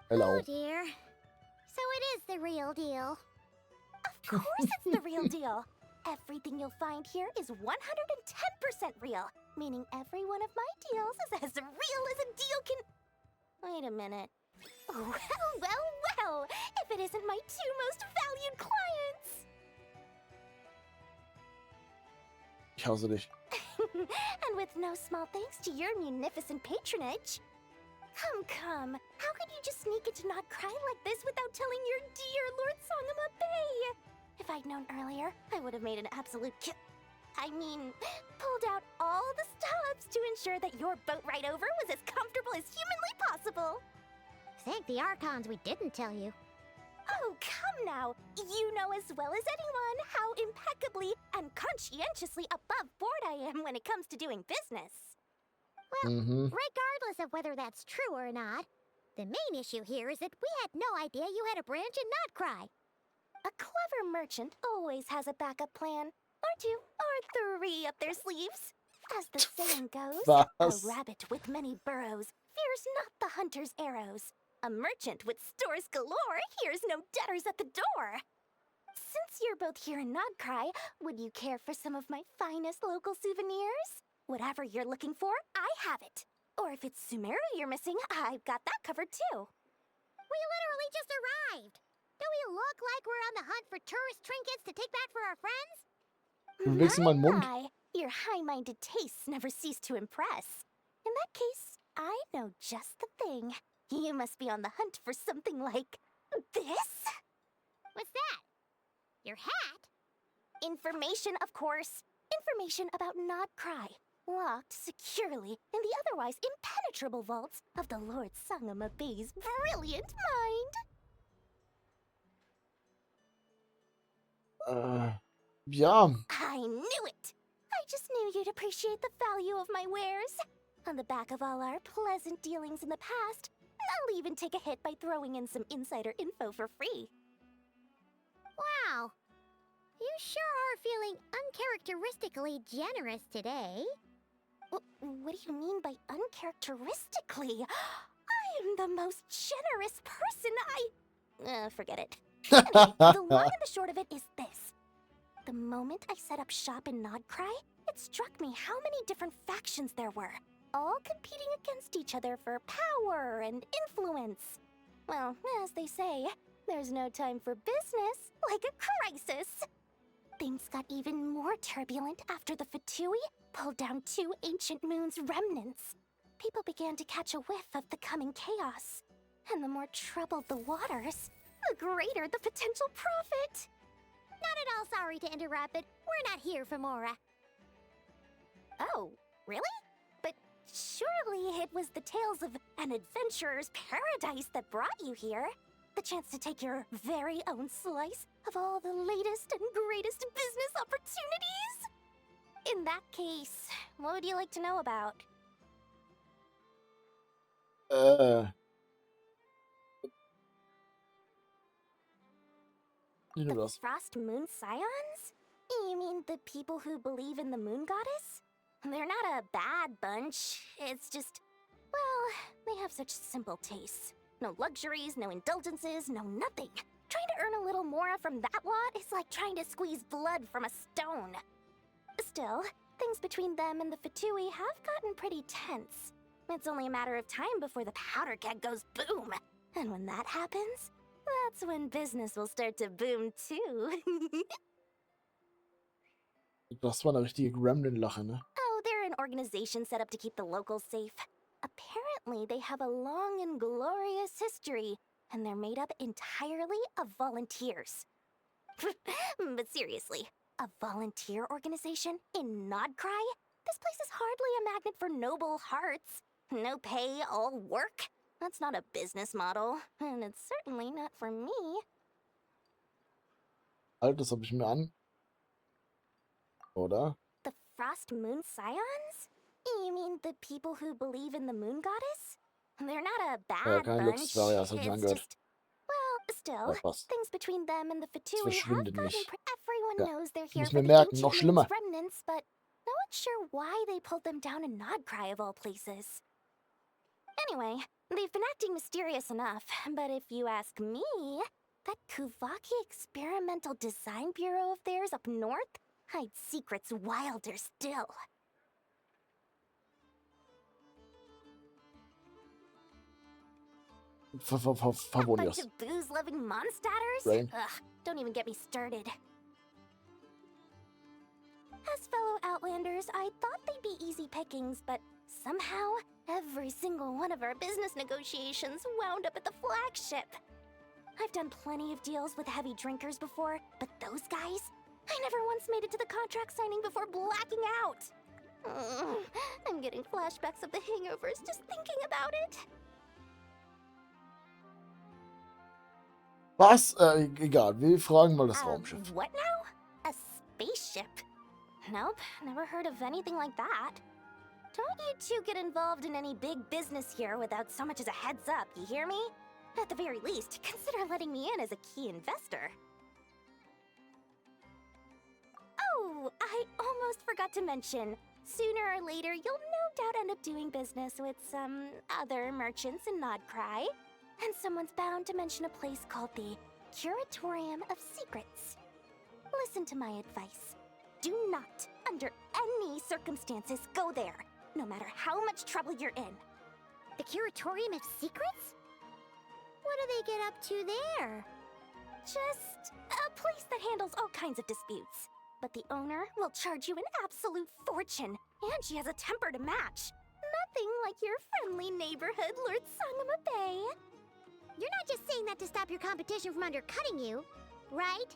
A: Hello.
B: Oh dear. So it is the real deal. Of course it's the real deal. Everything you'll find here is 110% real, meaning every one of my deals is as real as a deal can... Wait a minute. Well, if it isn't my two most valued clients.
A: Ich hasse dich.
B: And with no small thanks to your munificent patronage. Come. How could you just sneak into Not Cry like this without telling your dear Lord Sangama Bay? If I'd known earlier, I would have made an absolute pulled out all the stops to
D: sure that your boat ride over was as comfortable as humanly possible.
B: Thank the Archons we didn't tell you.
D: Oh, come now. You know as well as anyone how impeccably and conscientiously above board I am when it comes to doing business.
B: Well, regardless of whether that's true or not, the main issue here is that we had no idea you had a branch in Notcry.
D: A clever merchant always has a backup plan, or two, or three up their sleeves. As the saying goes, a rabbit with many burrows fears not the hunter's arrows. A merchant with stores galore hears no debtors at the door. Since you're both here in Nodcry, would you care for some of my finest local souvenirs? Whatever you're looking for, I have it. Or if it's Sumeru you're missing, I've got that covered too.
B: We literally just arrived. Do we look like we're on the hunt for tourist trinkets to take back for our friends?
D: My, your high-minded tastes never cease to impress. In that case, I know just the thing. You must be on the hunt for something like this?
B: What's that? Your hat?
D: Information, of course. Information about Nodcry, locked securely in the otherwise impenetrable vaults of the Lord Sangama Bay's brilliant mind.
A: Ja.
D: I knew it! I just knew you'd appreciate the value of my wares. On the back of all our pleasant dealings in the past, I'll even take a hit by throwing in some insider info for free.
B: Wow. You sure are feeling uncharacteristically generous today.
D: What do you mean by uncharacteristically? I am the most generous person forget it. Anyway, the long and the short of it is this. The moment I set up shop in Nodcry, it struck me how many different factions there were, all competing against each other for power and influence. Well, as they say, there's no time for business like a crisis. Things got even more turbulent after the Fatui pulled down 2 ancient moon's remnants. People began to catch a whiff of the coming chaos. And the more troubled the waters, the greater the potential profit.
B: Not at all sorry to interrupt, but we're not here for Mora.
D: Oh, really? But surely it was the tales of an adventurer's paradise that brought you here. The chance to take your very own slice of all the latest and greatest business opportunities? In that case, what would you like to know about? The Frost Moon Scions? You mean the people who believe in the moon goddess? They're not a bad bunch, it's just, well, they have such simple tastes. No luxuries, no indulgences, no nothing. Trying to earn a little more from that lot is like trying to squeeze blood from a stone. Still, things between them and the Fatui have gotten pretty tense. It's only a matter of time before the powder keg goes boom. And when that happens, that's when business will start to boom too.
A: Das war eine richtige Gremlin-Lache, ne?
D: Oh, they're an organization set up to keep the locals safe. Apparently, they have a long and glorious history, and they're made up entirely of volunteers. But seriously, a volunteer organization in Nodcry? This place is hardly a magnet for noble hearts. No pay, all work. That's not a business model, and it's certainly not for me.
A: Halt, das habe ich mir an. Oder?
D: The Frost Moon Scions? You mean the people who believe in the moon goddess? They're not a bad bunch. It's just, well, still, things between them and the Fatui have gotten everyone knows they're here for the ancient moon's remnants, but no one's sure why they pulled them down in Nodcry of all places. Anyway, they've been acting mysterious enough, but if you ask me, that Kuvaki Experimental Design Bureau of theirs up north hides secrets wilder still. A bunch of booze-loving monstatters?
A: Right.
D: Ugh, don't even get me started. As fellow Outlanders, I thought they'd be easy pickings, but somehow, every single one of our business negotiations wound up at the flagship. I've done plenty of deals with heavy drinkers before, but those guys? I never once made it to the contract signing before blacking out. I'm I'm getting flashbacks of the hangovers just thinking about it.
A: Was? Egal, wir fragen mal das Raumschiff.
D: What now? A spaceship? Nope, never heard of anything like that. Don't you two get involved in any big business here without so much as a heads up, you hear me? At the very least, consider letting me in as a key investor. Oh, I almost forgot to mention. Sooner or later, you'll no doubt end up doing business with some other merchants in Nodcry. And someone's bound to mention a place called the Curatorium of Secrets. Listen to my advice. Do not, under any circumstances, go there, no matter how much trouble you're in.
B: The Curatorium of Secrets? What do they get up to there?
D: Just a place that handles all kinds of disputes. But the owner will charge you an absolute fortune, and she has a temper to match. Nothing like your friendly neighborhood Lord Sangama Bay.
B: You're not just saying that to stop your competition from undercutting you, right?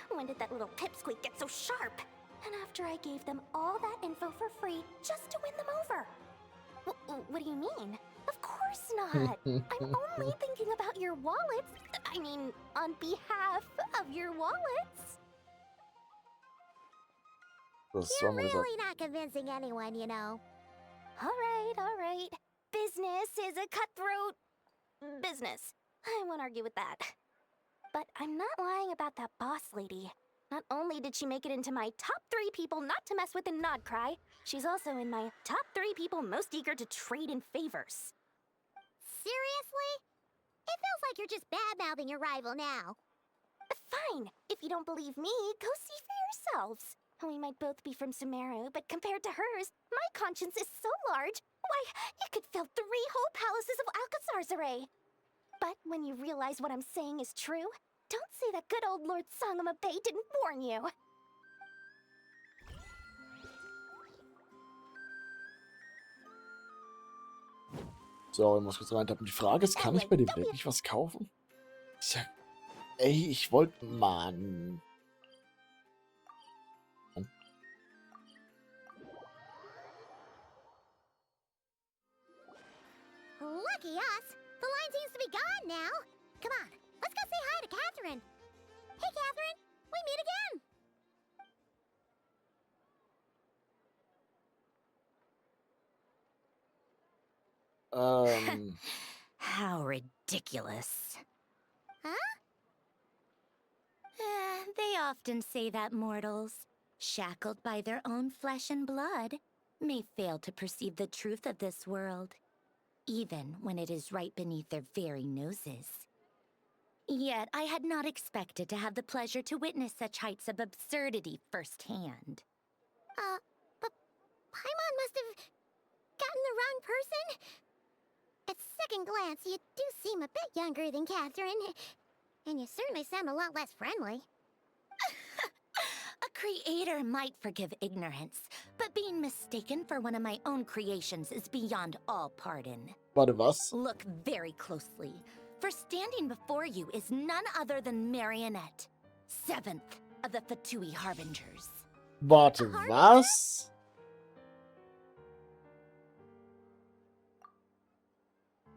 D: When did that little pipsqueak get so sharp? And after I gave them all that info for free just to win them over. What do you mean? Of course not. I'm only thinking about your wallets. I mean, on behalf of your wallets.
B: You're really not convincing anyone, you know.
D: All right. Business is a cutthroat business. I won't argue with that. But I'm not lying about that boss lady. Not only did she make it into my top 3 people not to mess with in Nodcry, she's also in my top 3 people most eager to trade in favors.
B: Seriously? It feels like you're just bad-mouthing your rival now.
D: Fine. If you don't believe me, go see for yourselves. We might both be from Sumeru, but compared to hers, my conscience is so large, why, it could fill 3 whole palaces of Alcazar's array. But when you realize what I'm saying is true, don't say that good old Lord Sangama Bay didn't warn you.
A: So, ich muss kurz reintappen. Die Frage ist, kann ich bei dem wirklich was kaufen? Tja, ey, ich wollte... Mann.
B: Lucky us! The line seems to be gone now. Come on, let's go say hi to Catherine. Hey, Catherine, we meet again.
M: How ridiculous.
B: Huh?
M: They often say that mortals, shackled by their own flesh and blood, may fail to perceive the truth of this world, even when it is right beneath their very noses. Yet I had not expected to have the pleasure to witness such heights of absurdity firsthand.
B: But Paimon must have gotten the wrong person? At second glance, you do seem a bit younger than Catherine, and you certainly sound a lot less friendly.
M: A creator might forgive ignorance, but being mistaken for one of my own creations is beyond all pardon.
A: Warte, was?
M: Look very closely, for standing before you is none other than Marionette, 7th of the Fatui Harbingers.
A: Warte, was?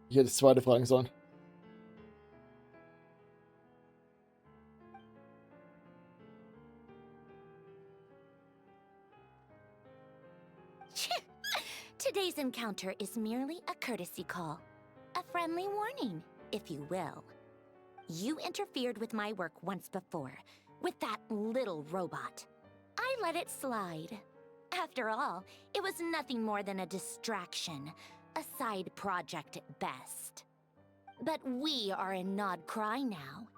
A: Ich hätte das zweite fragen sollen.
M: Today's encounter is merely a courtesy call. A friendly warning, if you will. You interfered with my work once before, with that little robot. I let it slide. After all, it was nothing more than a distraction, a side project at best. But we are in Nodcry now,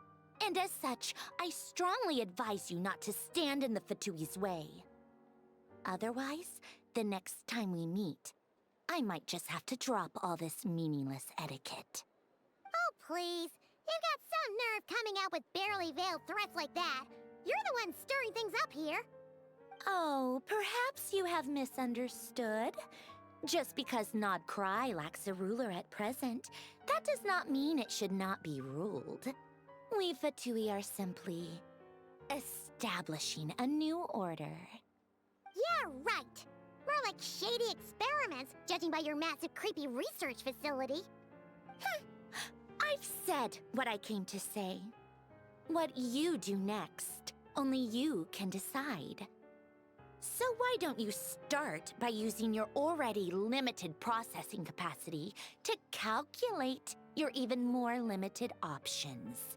M: and as such, I strongly advise you not to stand in the Fatui's way. Otherwise, the next time we meet, I might just have to drop all this meaningless etiquette.
B: Oh, please. You've got some nerve coming out with barely veiled threats like that. You're the one stirring things up here.
M: Oh, perhaps you have misunderstood. Just because Nodcry lacks a ruler at present, that does not mean it should not be ruled. We Fatui are simply establishing a new order.
B: Yeah, right. More like shady experiments, judging by your massive, creepy research facility.
M: I've said what I came to say. What you do next, only you can decide. So why don't you start by using your already limited processing capacity to calculate your even more limited options?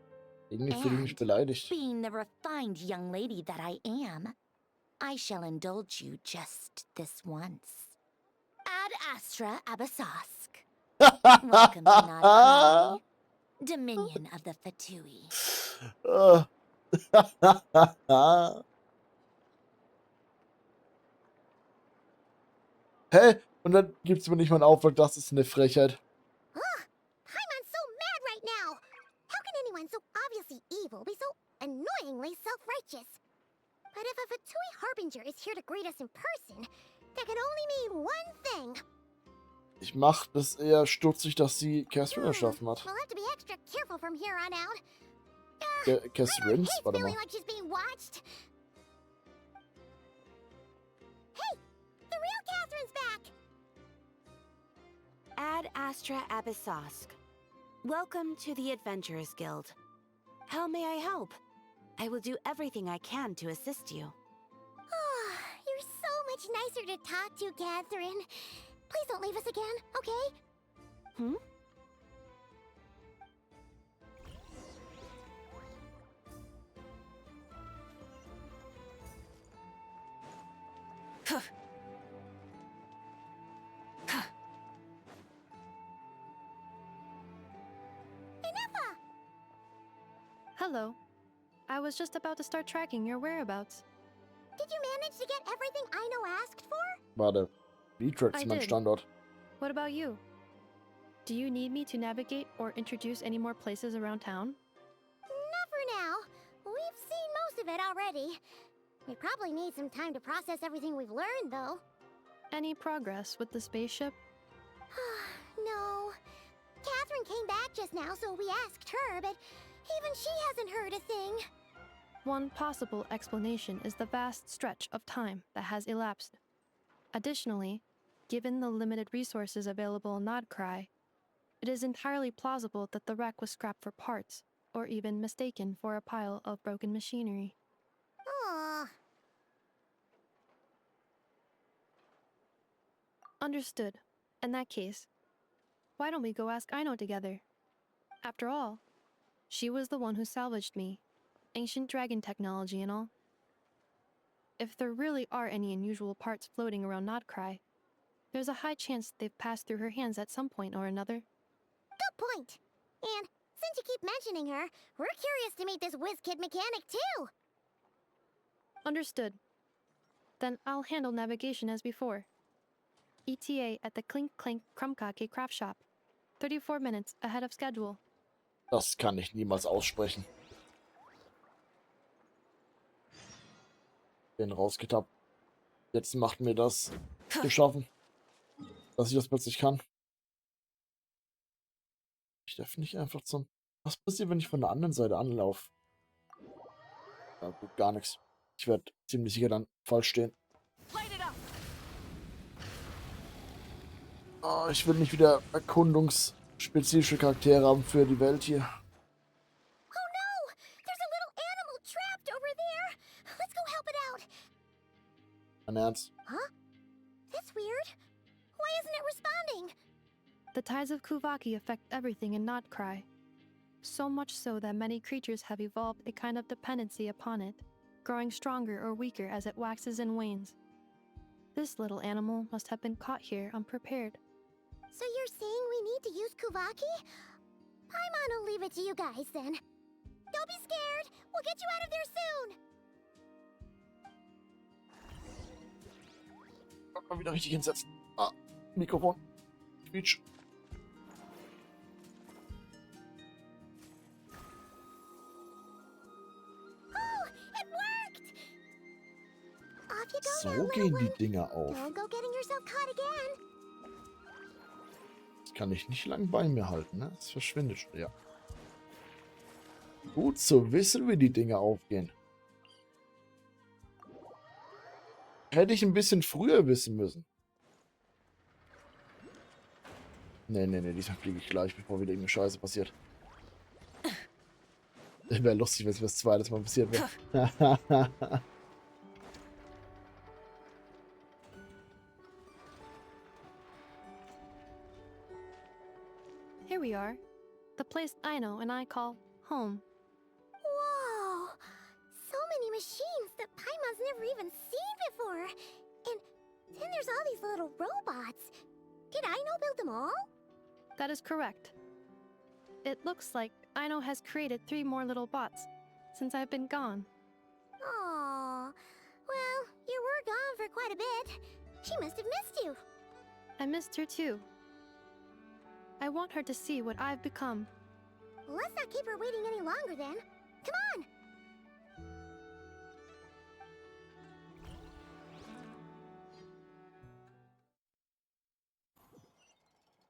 A: Irgendwie fühle ich mich beleidigt.
M: Being the refined young lady that I am, I shall indulge you just this once. Ad Astra Abasask. Welcome to Nod, Dominion of the Fatui.
A: Hä? Und dann gibt's mir nicht mal einen Auftrag, das ist eine Frechheit.
B: Paimon's so mad right now! How can anyone so obviously evil be so annoyingly self-righteous? But if a Fatui Harbinger is here to greet us in person, that can only mean one thing.
A: Ich mach das eher stutzig, dass sie Catherine erschaffen hat.
B: We'll have to be extra careful from here on out.
A: Catherine? Warte mal.
B: Like she's being watched. Hey! The real Catherine's back!
N: Ad Astra Abyssosque. Welcome to the Adventurers Guild. How may I help? I will do everything I can to assist you.
B: Oh, you're so much nicer to talk to, Catherine. Please don't leave us again, okay?
N: Hmm?
C: Hello. I was just about to start tracking your whereabouts.
B: Did you manage to get everything Aino asked for?
A: Warte. Wie trackt's
C: I
A: mein
C: did.
A: Standort?
C: What about you? Do you need me to navigate or introduce any more places around town?
B: Not for now. We've seen most of it already. We probably need some time to process everything we've learned, though.
C: Any progress with the spaceship?
B: No. Catherine came back just now, so we asked her, but even she hasn't heard a thing.
C: One possible explanation is the vast stretch of time that has elapsed. Additionally, given the limited resources available in Nodcry, it is entirely plausible that the wreck was scrapped for parts, or even mistaken for a pile of broken machinery.
B: Aw.
C: Understood. In that case, why don't we go ask Aino together? After all, she was the one who salvaged me, ancient dragon technology and all. If there really are any unusual parts floating around Nodcry, there's a high chance they've passed through her hands at some point or another.
B: Good point. And since you keep mentioning her, we're curious to meet this whiz-kid mechanic, too.
C: Understood. Then I'll handle navigation as before. ETA at the Clink Clank Krumkake craft shop. 34 minutes ahead of schedule.
A: Das kann ich niemals aussprechen. Bin rausgetappt. Jetzt macht mir das zu schaffen, dass ich das plötzlich kann. Ich darf nicht einfach zum... Was passiert, wenn ich von der anderen Seite anlaufe? Ja, gut, gar nichts. Ich werde ziemlich sicher dann falsch stehen. Oh, ich will nicht wieder erkundungsspezifische Charaktere haben für die Welt hier.
B: Oh no! There's a little animal trapped over there! Let's go help it out!
A: Mein Ernst?
B: Huh? That's weird. Why isn't it responding?
C: The tides of Kuvaki affect everything in Nodcry. So much so that many creatures have evolved a kind of dependency upon it, growing stronger or weaker as it waxes and wanes. This little animal must have been caught here unprepared.
B: So you're saying we need to use Kuvaki? Paimon will leave it to you guys then. Don't be scared! We'll get you out of there soon!
A: Mal wieder richtig hinsetzen. Ah, Mikrofon. Quietsch.
B: Oh, it worked! Off you go
A: So
B: now,
A: gehen
B: little
A: die Dinger
B: one.
A: auf.
B: Don't go getting yourself caught again.
A: Das kann ich nicht lang bei mir halten, ne? Es verschwindet schon, ja. Gut zu wissen, wie die Dinger aufgehen. Hätte ich ein bisschen früher wissen müssen. Nee, diesmal fliege ich gleich, bevor wieder irgendeine Scheiße passiert. Wäre lustig, wenn es mir das zweites Mal passiert wäre.
C: Here we are. The place I know and I call home.
B: Whoa! So many machines that Paimon's never even seen before. And then there's all these little robots. Did Aino build them all?
C: That is correct. It looks like Aino has created 3 more little bots since I've been gone.
B: Aww. Well, you were gone for quite a bit. She must have missed you.
C: I missed her too. I want her to see what I've become.
B: Let's not keep her waiting any longer then. Come on!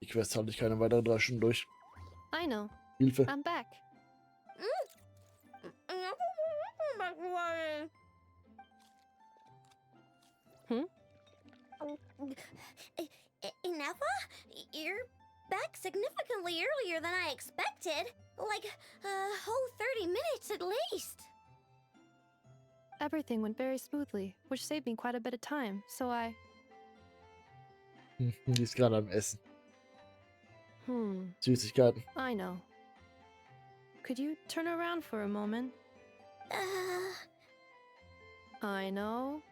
A: Die Quest halte ich keine weiteren 3 Stunden durch.
C: I know.
A: Hilfe.
C: I'm back. Hmm?
D: Ineffa? You're back significantly earlier than I expected. Like a whole 30 minutes at least.
C: Everything went very smoothly, which saved me quite a bit of time, so I...
A: Die ist gerade am Essen. Süßigkeiten.
C: I know. Could you turn around for a moment? I know.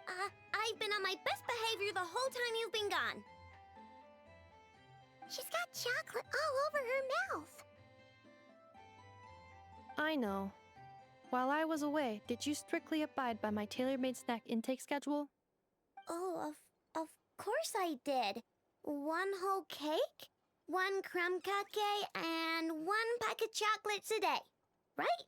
D: I've been on my best behavior the whole time you've been gone.
B: She's got chocolate all over her mouth.
C: I know. While I was away, did you strictly abide by my tailor-made snack intake schedule?
D: Oh, of course I did. 1 whole cake, 1 crumb cupcake, and 1 pack of chocolates a day, right?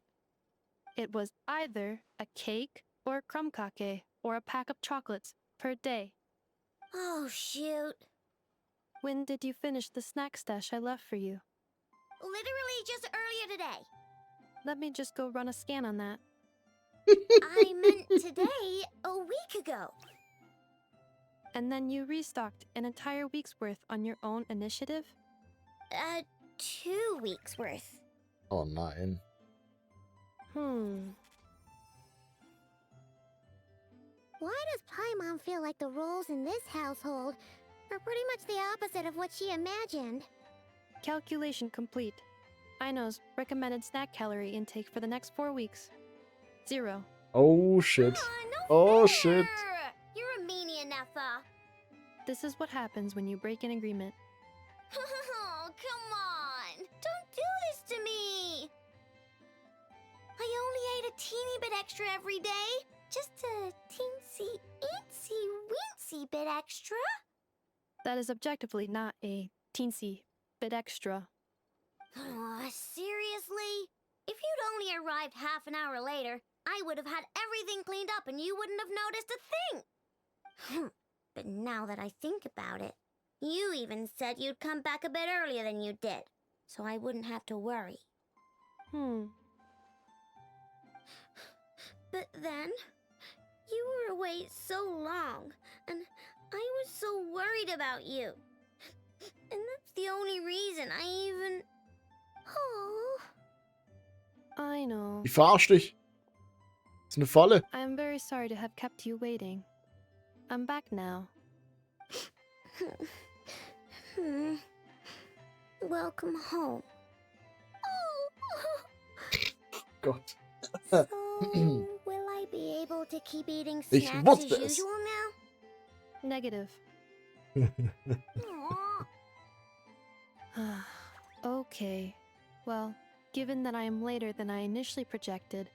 C: It was either a cake or a crumb cake or a pack of chocolates per day.
D: Oh, shoot.
C: When did you finish the snack stash I left for you?
D: Literally just earlier today.
C: Let me just go run a scan on that.
D: I meant today, a week ago.
C: And then you restocked an entire week's worth on your own initiative?
D: 2 weeks worth.
A: Oh nein.
B: Why does Paimon feel like the roles in this household are pretty much the opposite of what she imagined?
C: Calculation complete. Aino's recommended snack calorie intake for the next 4 weeks. 0.
A: Oh shit.
D: No
A: oh
D: fair.
A: shit.
D: You're a meanie, Ineffa.
C: This is what happens when you break an agreement.
D: Oh, come on. Don't do this to me. I only ate a teeny bit extra every day. Just a teensy, eensy, weensy bit extra.
C: That is objectively not a teensy bit extra.
D: Oh, seriously? If you'd only arrived half an hour later, I would have had everything cleaned up and you wouldn't have noticed a thing. But now that I think about it, you even said you'd come back a bit earlier than you did, so I wouldn't have to worry. But then, you were away so long, and I was so worried about you. And that's the only reason I even... Oh.
C: I know.
A: Die verarscht dich. Das ist eine Falle.
C: I am very sorry to have kept you waiting. I'm back now.
D: Welcome home.
A: Gott.
D: So, will I be able to keep eating
A: Ich
D: snacks
A: wusste
D: as
A: es.
D: usual now?
C: Negative.
D: Aw.
C: Okay. Well, given that I am later than I initially projected,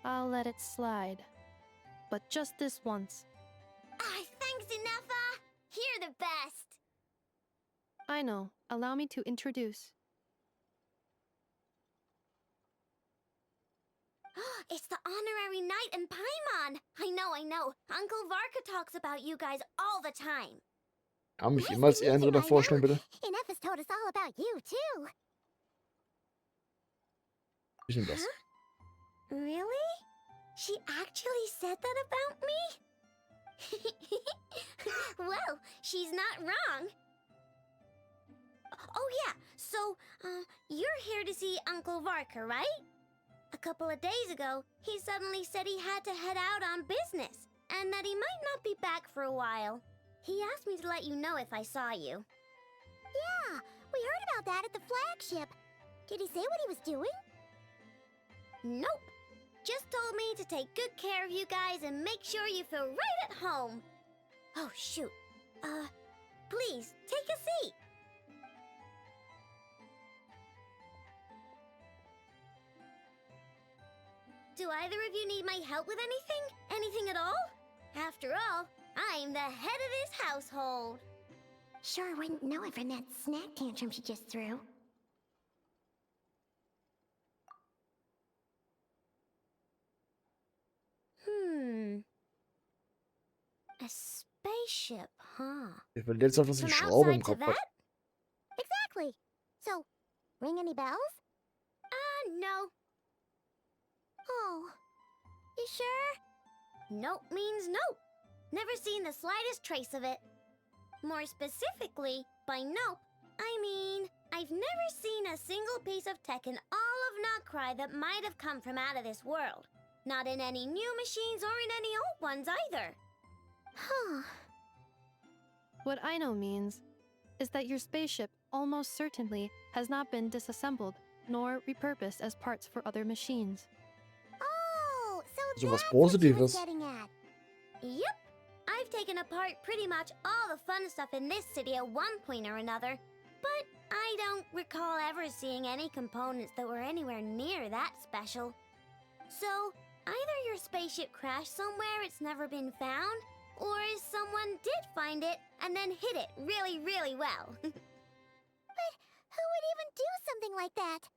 C: I'll let it slide. But just this once.
D: Thanks, Ineffa. You're the best.
C: I know. Allow me to introduce.
D: It's the honorary knight and Paimon. I know. Uncle Varka talks about you guys all the time.
A: Kann mich jemals ihr andere da vorstellen, bitte?
B: Ineffa's told us all about you, too.
A: Ich nehme das.
D: Really?
B: She actually said that about me? Well, she's not wrong. Oh yeah, so, you're here to see Uncle Varka, right? A couple of days ago, he suddenly said he had to head out on business, and that he might not be back for a while. He asked me to let you know if I saw you.
D: Yeah, we heard about that at the flagship. Did he say what he was doing?
B: Nope. Just told me to take good care of you guys and make sure you feel right at home. Oh, shoot. Please, take a seat. Do either of you need my help with anything? Anything at all? After all, I'm the head of this household.
D: Sure wouldn't know it from that snack tantrum she just threw.
B: A spaceship, huh?
A: Ich will jetzt auf, dass die
B: From
A: Schraube im
B: outside to
A: Kopf hat.
B: that?
D: Exactly. So, ring any bells?
B: No.
D: Oh, you sure?
B: Nope means nope. Never seen the slightest trace of it. More specifically, by nope, I mean, I've never seen a single piece of tech in all of Notcry that might have come from out of this world. Not in any new machines or in any old ones either.
D: Huh.
C: What I know means is that your spaceship almost certainly has not been disassembled nor repurposed as parts for other machines.
D: Oh, so
A: So was
D: that's what she was
A: Positives.
D: getting at.
B: Yep. I've taken apart pretty much all the fun stuff in this city at one point or another, but I don't recall ever seeing any components that were anywhere near that special. So, either your spaceship crashed somewhere it's never been found, or someone did find it and then hid it really, really well.
D: But who would even do something like that?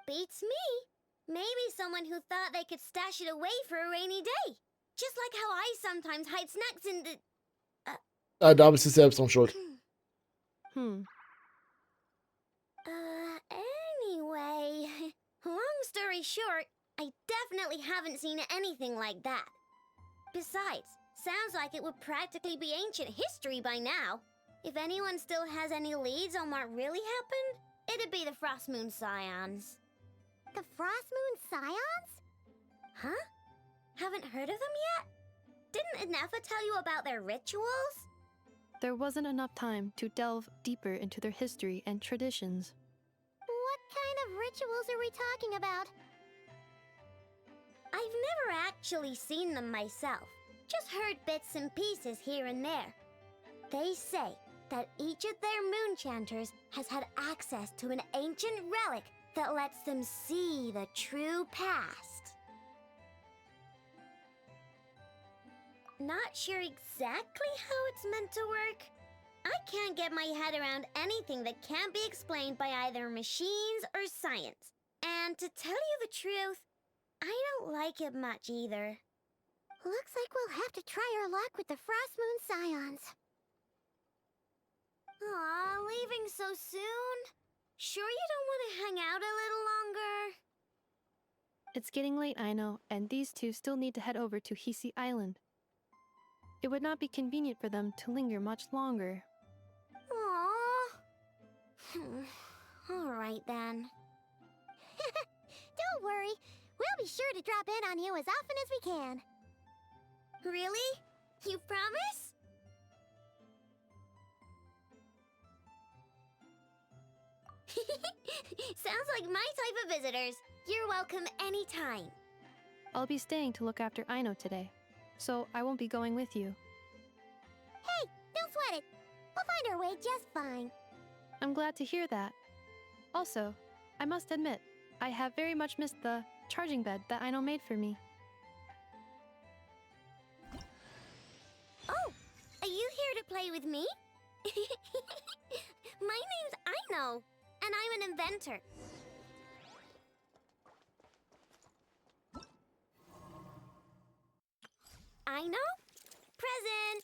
B: Beats me. Maybe someone who thought they could stash it away for a rainy day. Just like how I sometimes hide snacks in the...
A: Da bist du selbst dran schuld.
B: Anyway, long story short, I definitely haven't seen anything like that. Besides, sounds like it would practically be ancient history by now. If anyone still has any leads on what really happened, it'd be the Frost Moon Scions.
D: The Frost Moon Scions?
B: Huh? Haven't heard of them yet? Didn't Inefa tell you about their rituals?
C: There wasn't enough time to delve deeper into their history and traditions.
D: What kind of rituals are we talking about?
B: I've never actually seen them myself, just heard bits and pieces here and there. They say that each of their moon chanters has had access to an ancient relic that lets them see the true past. Not sure exactly how it's meant to work. I can't get my head around anything that can't be explained by either machines or science. And to tell you the truth, I don't like it much either.
D: Looks like we'll have to try our luck with the Frost Moon Scions.
B: Aw, leaving so soon? Sure you don't want to hang out a little longer?
C: It's getting late, I know, and these two still need to head over to Hisi Island. It would not be convenient for them to linger much longer.
B: Aww. Alright then.
D: Don't worry, we'll be sure to drop in on you as often as we can.
B: Really? You promise? Sounds like my type of visitors. You're welcome anytime.
C: I'll be staying to look after Aino today, so I won't be going with you.
D: Hey, don't sweat it. We'll find our way just fine.
C: I'm glad to hear that. Also, I must admit, I have very much missed the charging bed that Aino made for me.
B: Oh, are you here to play with me? My name's Aino, and I'm an inventor. Aino? Present!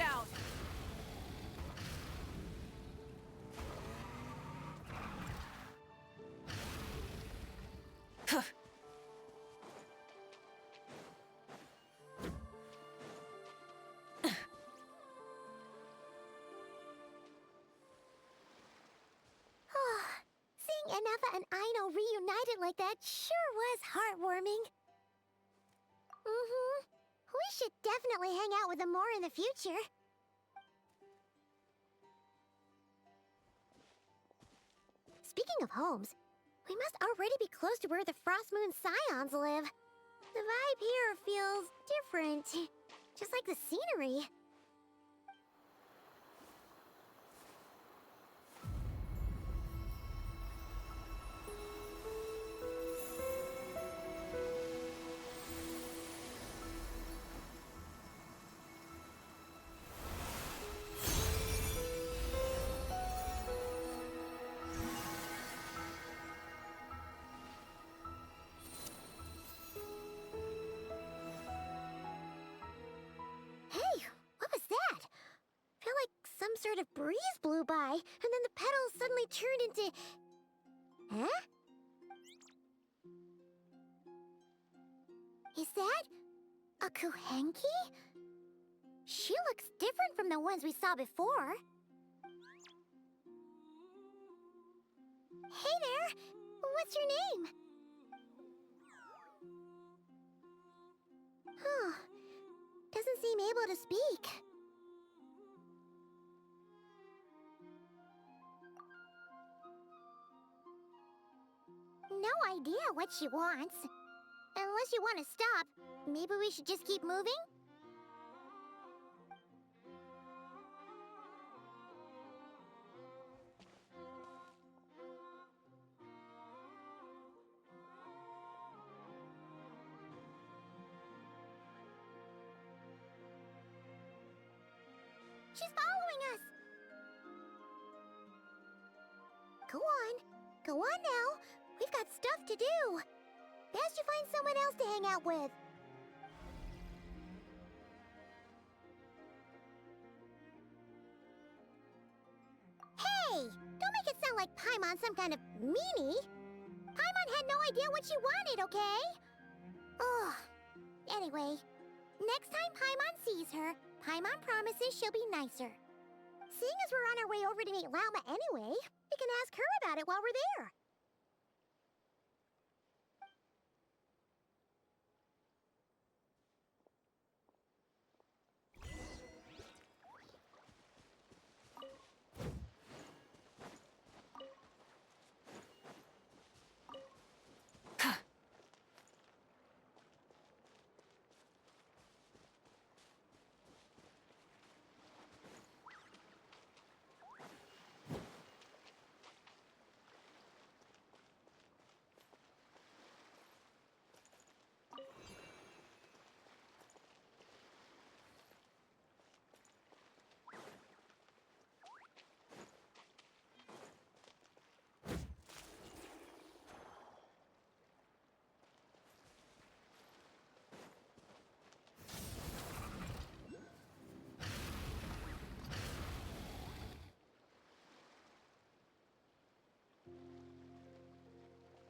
I: down!
B: Seeing Anafa and Aino reunited like that sure was heartwarming. Mm-hmm. We should definitely hang out with them more in the future. Speaking of homes, we must already be close to where the Frost Moon Scions live. The vibe here feels different, just like the scenery. Hey, what was that? Felt like some sort of breeze blew by, and then the petals suddenly turned into... Huh? Is that a Kuhenki? She looks different from the ones we saw before. Hey there! What's your name? Huh. Doesn't seem able to speak. No idea what she wants. Unless you want to stop, maybe we should just keep moving? She's following us! Go on. Go on now. We've got stuff to do. Best you find someone else to hang out with. Hey! Don't make it sound like Paimon's some kind of meanie. Paimon had no idea what she wanted, okay? Oh. Anyway, next time Paimon sees her, Paimon promises she'll be nicer. Seeing as we're on our way over to meet Lauma anyway, we can ask her about it while we're there.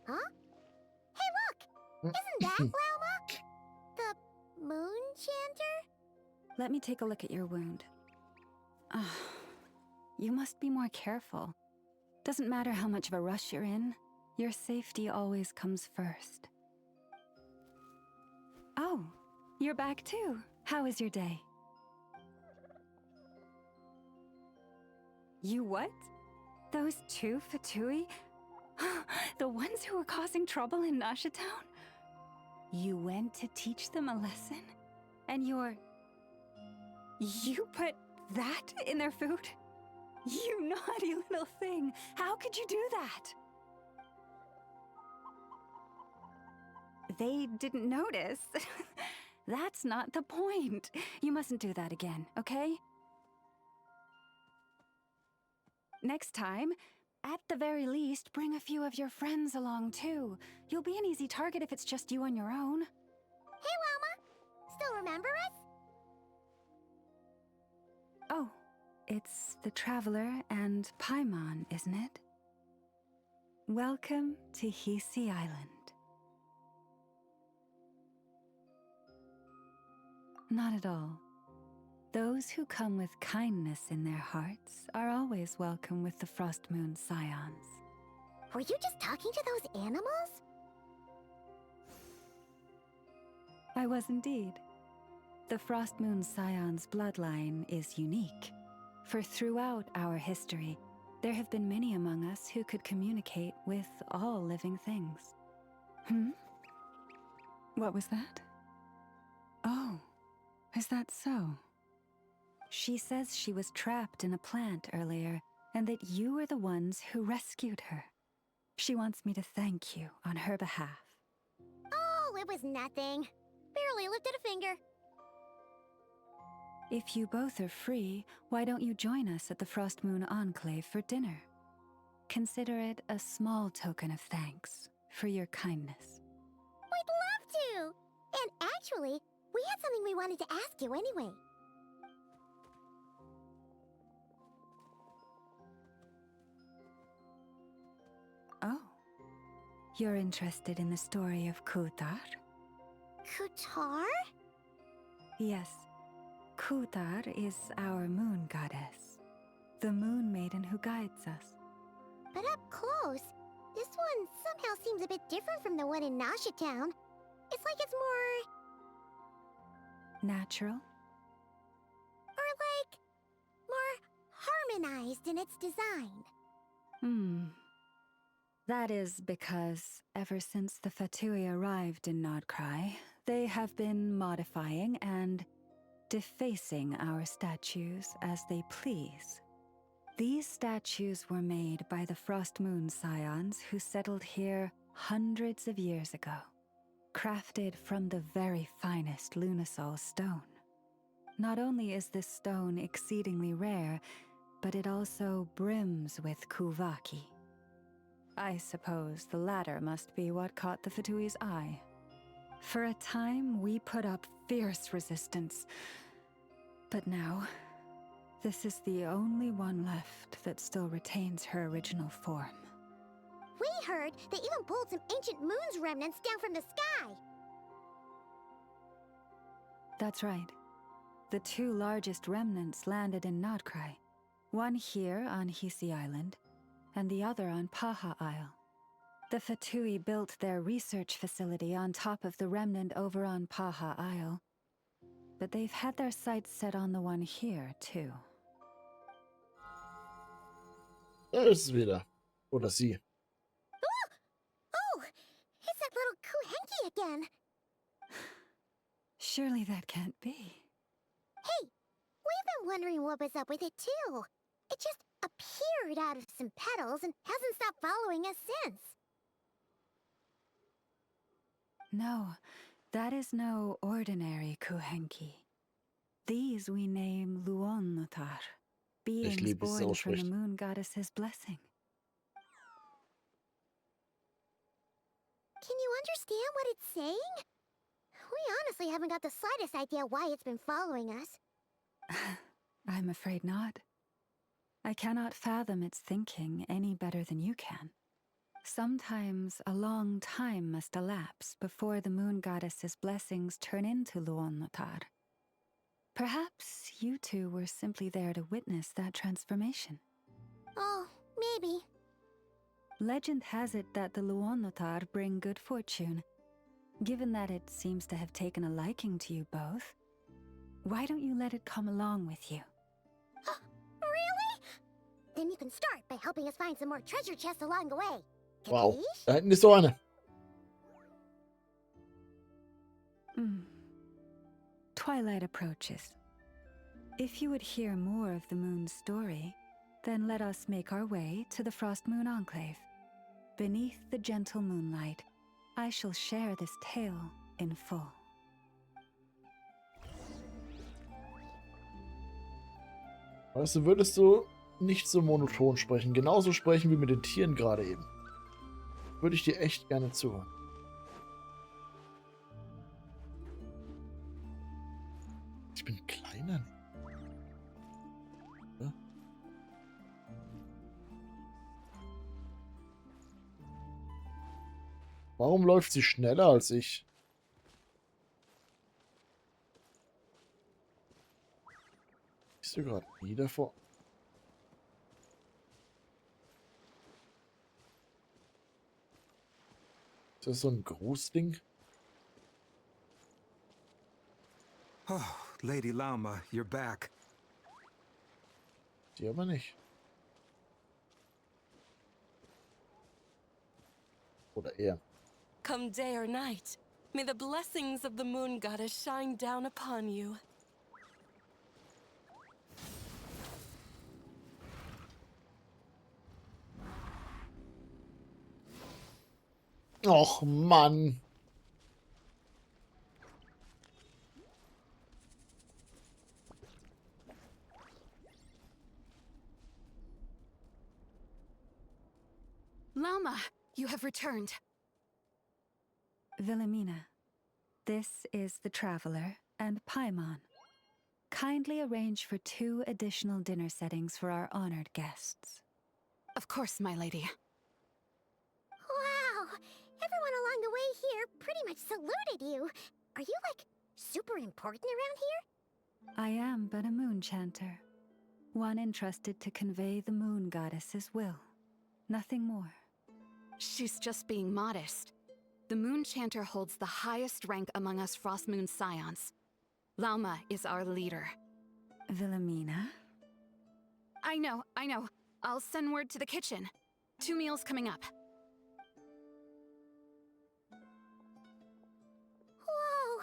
B: Huh? Hey, look! Isn't that Lauma? The moon chanter?
L: Let me take a look at your wound. You must be more careful. Doesn't matter how much of a rush you're in, your safety always comes first. Oh, you're back too. How was your day? You what? Those two Fatui? The ones who were causing trouble in Nasha Town? You went to teach them a lesson? And you put that in their food? You naughty little thing! How could you do that? They didn't notice. That's not the point. You mustn't do that again, okay? Next time, at the very least, bring a few of your friends along too. You'll be an easy target if it's just you on your own.
B: Hey, Lauma! Still remember us?
L: It's the Traveler and Paimon, isn't it? Welcome to Hisi Island. Not at all. Those who come with kindness in their hearts are always welcome with the Frost Moon Scions.
B: Were you just talking to those animals?
L: I was indeed. The Frost Moon Scions bloodline is unique, for throughout our history, there have been many among us who could communicate with all living things. What was that? Oh, is that so? She says she was trapped in a plant earlier, and that you were the ones who rescued her. She wants me to thank you on her behalf.
B: Oh, it was nothing. Barely lifted a finger.
L: If you both are free, why don't you join us at the Frost Moon Enclave for dinner? Consider it a small token of thanks for your kindness.
B: We'd love to! And actually, we had something we wanted to ask you anyway.
L: Oh, you're interested in the story of Kutar?
B: Kutar?
L: Yes, Kutar is our moon goddess, the moon maiden who guides us.
B: But up close, this one somehow seems a bit different from the one in Nasha Town. It's like it's more...
L: Natural?
B: Or like... more harmonized in its design.
L: That is because, ever since the Fatui arrived in Nordkrai, they have been modifying and defacing our statues as they please. These statues were made by the Frost Moon Scions who settled here hundreds of years ago, crafted from the very finest Lunasol stone. Not only is this stone exceedingly rare, but it also brims with Kuvaki. I suppose the latter must be what caught the Fatui's eye. For a time, we put up fierce resistance. But now, this is the only one left that still retains her original form.
B: We heard they even pulled some ancient moon's remnants down from the sky.
L: That's right. The two largest remnants landed in Nordkrai. One here on Hisi Island, and the other on Paha Isle. The Fatui built their research facility on top of the remnant over on Paha Isle, but they've had their sights set on the one here, too.
A: Da ist es wieder. Oder sie.
B: Oh! It's that little Kuhenki again!
L: Surely that can't be.
B: Hey! We've been wondering what was up with it, too. It just appeared out of some petals and hasn't stopped following us since.
L: No, that is no ordinary Kuhenki. These we name Luonnotar, beings born from the moon goddess's blessing.
B: Can you understand what it's saying? We honestly haven't got the slightest idea why it's been following us.
L: I'm afraid not. I cannot fathom its thinking any better than you can. Sometimes a long time must elapse before the moon goddess's blessings turn into Luonnotar. Perhaps you two were simply there to witness that transformation.
B: Oh, maybe.
L: Legend has it that the Luonnotar bring good fortune. Given that it seems to have taken a liking to you both, why don't you let it come along with you?
B: Really? Then you can start by helping us find some more treasure chests along the way.
A: Wow, da hinten ist so eine.
L: Twilight approaches. If you would hear more of the moon's story, then let us make our way to the Frost Moon Enclave. Beneath the gentle moonlight, I shall share this tale in full.
A: Weißt du, würdest du nicht so monoton sprechen, genauso sprechen wie mit den Tieren gerade eben, würde ich dir echt gerne zuhören. Ich bin kleiner. Ja? Warum läuft sie schneller als ich? Bist du gerade wieder vor? Ist das so ein Grußding?
O: Oh, Lady Lauma, you're back.
A: Die aber nicht. Oder er.
P: Come day or night, may the blessings of the moon goddess shine down upon you.
A: Och, Mann.
I: Lauma, you have returned.
L: Wilhelmina, this is the Traveler and Paimon. Kindly arrange for 2 additional dinner settings for our honored guests.
I: Of course, my lady.
B: Wow! Everyone along the way here pretty much saluted you. Are you, like, super important around here?
L: I am but a moon chanter, one entrusted to convey the moon goddess's will. Nothing more.
I: She's just being modest. The Moon Chanter holds the highest rank among us Frost Moon Scions. Lauma is our leader.
L: Wilhelmina?
I: I know. I'll send word to the kitchen. 2 meals coming up.
B: Whoa!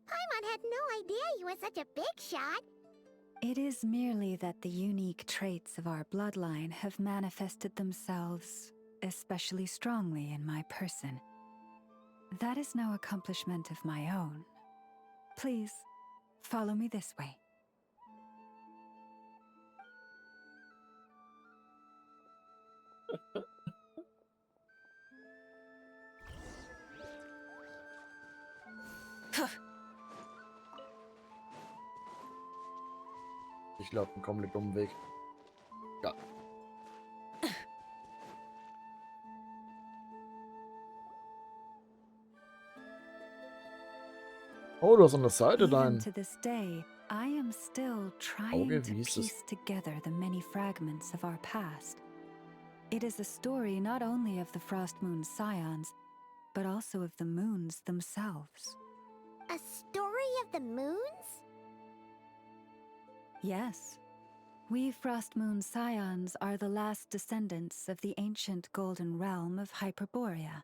B: Paimon had no idea you were such a big shot.
L: It is merely that the unique traits of our bloodline have manifested themselves especially strongly in my person. That is no accomplishment of my own. Please, follow me this way.
A: Ich glaube, einen komplett dummen Weg. Ja. Oh, du hast an der Seite
L: Even
A: dein
L: to this day, I am still trying
A: Auge.
L: to
A: Wie hieß es?
L: piece together the many fragments of our past. It is a story not only of the Frost Moon Scions, but also of the moons themselves.
B: A story of the moons?
L: Yes. We Frost Moon Scions are the last descendants of the ancient golden realm of Hyperborea.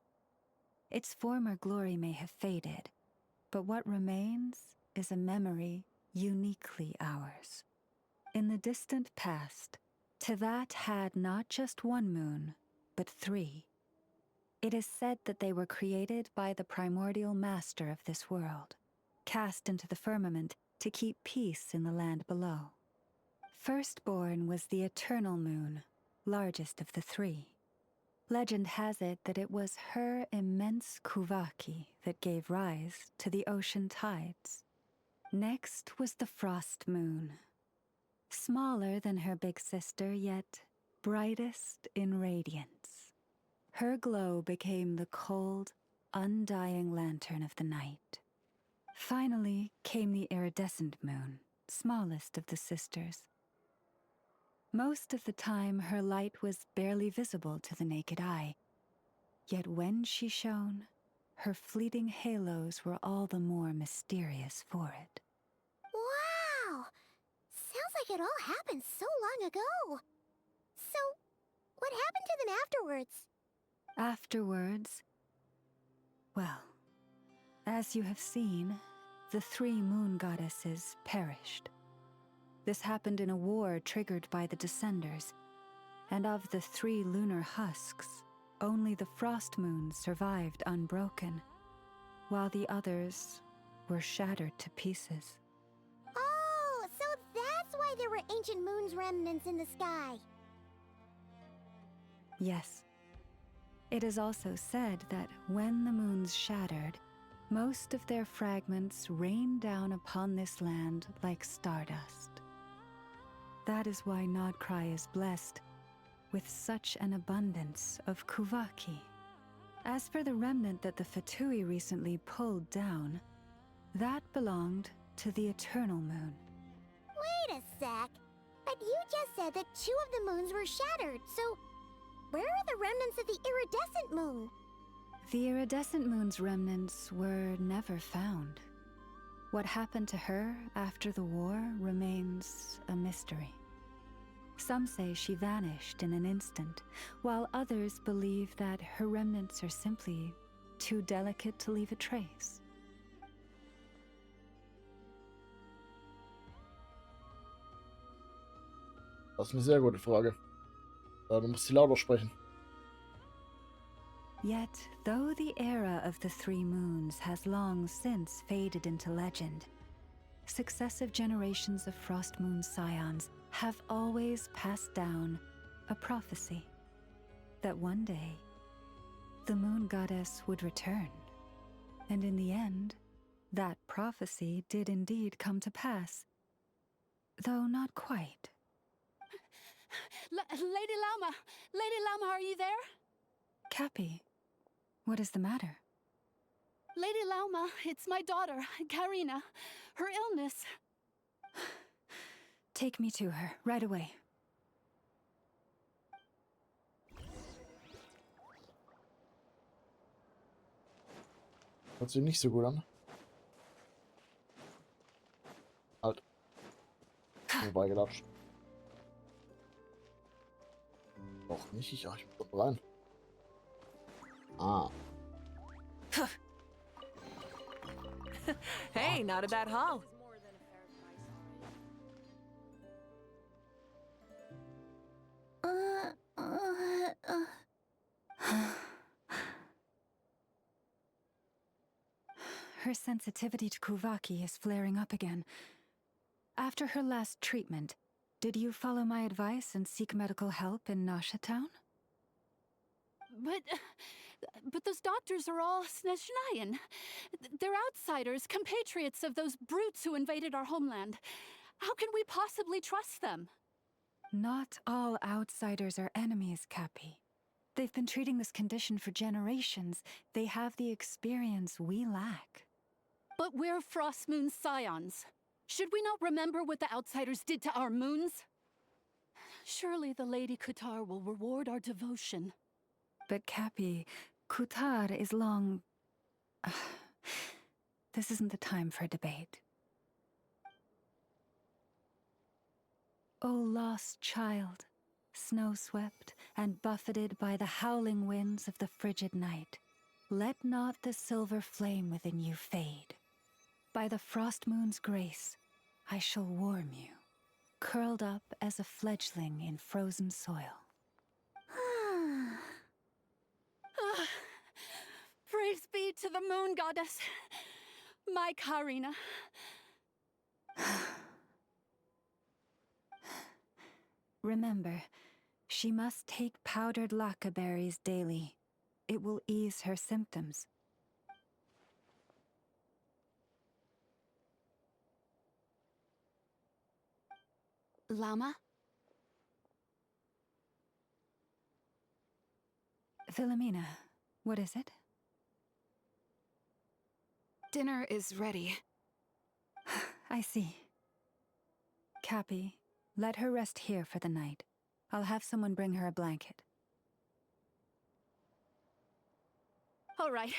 L: Its former glory may have faded, but what remains is a memory uniquely ours. In the distant past, Tevat had not just 1 moon, but 3. It is said that they were created by the primordial master of this world, cast into the firmament to keep peace in the land below. Firstborn was the eternal moon, largest of the 3. Legend has it that it was her immense kuvaki that gave rise to the ocean tides. Next was the frost moon. Smaller than her big sister, yet brightest in radiance. Her glow became the cold, undying lantern of the night. Finally came the iridescent moon, smallest of the sisters. Most of the time, her light was barely visible to the naked eye. Yet when she shone, her fleeting halos were all the more mysterious for it.
B: Wow! Sounds like it all happened so long ago. So, what happened to them afterwards?
L: Afterwards, well, as you have seen, the 3 moon goddesses perished. This happened in a war triggered by the Descenders, and of the 3 lunar husks, only the frost moons survived unbroken, while the others were shattered to pieces.
B: Oh, so that's why there were ancient moon's remnants in the sky.
L: Yes. It is also said that when the moons shattered, most of their fragments rained down upon this land like stardust. That is why Nodcry is blessed with such an abundance of kuvaki. As for the remnant that the Fatui recently pulled down, that belonged to the Eternal Moon.
B: Wait a sec. But you just said that 2 of the moons were shattered, so where are the remnants of the iridescent moon?
L: The iridescent moon's remnants were never found. What happened to her after the war remains a mystery. Some say she vanished in an instant, while others believe that her remnants are simply too delicate to leave a trace.
A: Das ist eine sehr gute Frage. Du musst sie lauter sprechen.
L: Yet, though the era of the 3 moons has long since faded into legend, successive generations of Frost Moon scions have always passed down a prophecy that one day the moon goddess would return. And in the end, that prophecy did indeed come to pass, though not quite.
I: Lady Lauma! Lady Lauma, are you there?
L: Cappy, what is the matter?
I: Lady Lauma, it's my daughter, Karina. Her illness.
L: Take me to her, right away.
A: Hört sich nicht so gut an. Halt. Vorbeigelatscht. Doch nicht, ja, ich muss rein. Ah.
P: Hey, not a bad haul.
L: Her sensitivity to Kuvaki is flaring up again. After her last treatment, did you follow my advice and seek medical help in Nasha Town?
I: But those doctors are all Snezhnayan. They're outsiders, compatriots of those brutes who invaded our homeland. How can we possibly trust them?
L: Not all outsiders are enemies, Cappy. They've been treating this condition for generations. They have the experience we lack.
I: But we're Frost Moon scions. Should we not remember what the outsiders did to our moons? Surely the Lady Kutar will reward our devotion.
L: But Cappy, Kutar is long... This isn't the time for a debate. O lost child, snow-swept and buffeted by the howling winds of the frigid night, let not the silver flame within you fade. By the frost moon's grace, I shall warm you, curled up as a fledgling in frozen soil.
I: Praise be to the moon goddess, my Karina.
L: Remember, she must take powdered laka berries daily. It will ease her symptoms.
I: Lama?
L: Philomena, what is it?
I: Dinner is ready.
L: I see. Cappy, let her rest here for the night. I'll have someone bring her a blanket.
I: All right.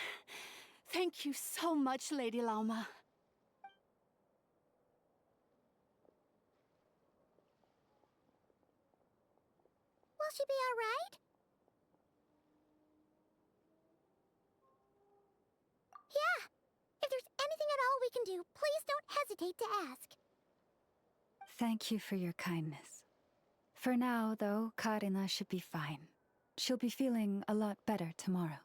I: Thank you so much, Lady Lauma.
B: Will she be all right? Yeah. If there's anything at all we can do, please don't hesitate to ask.
L: Thank you for your kindness. For now, though, Karina should be fine. She'll be feeling a lot better tomorrow.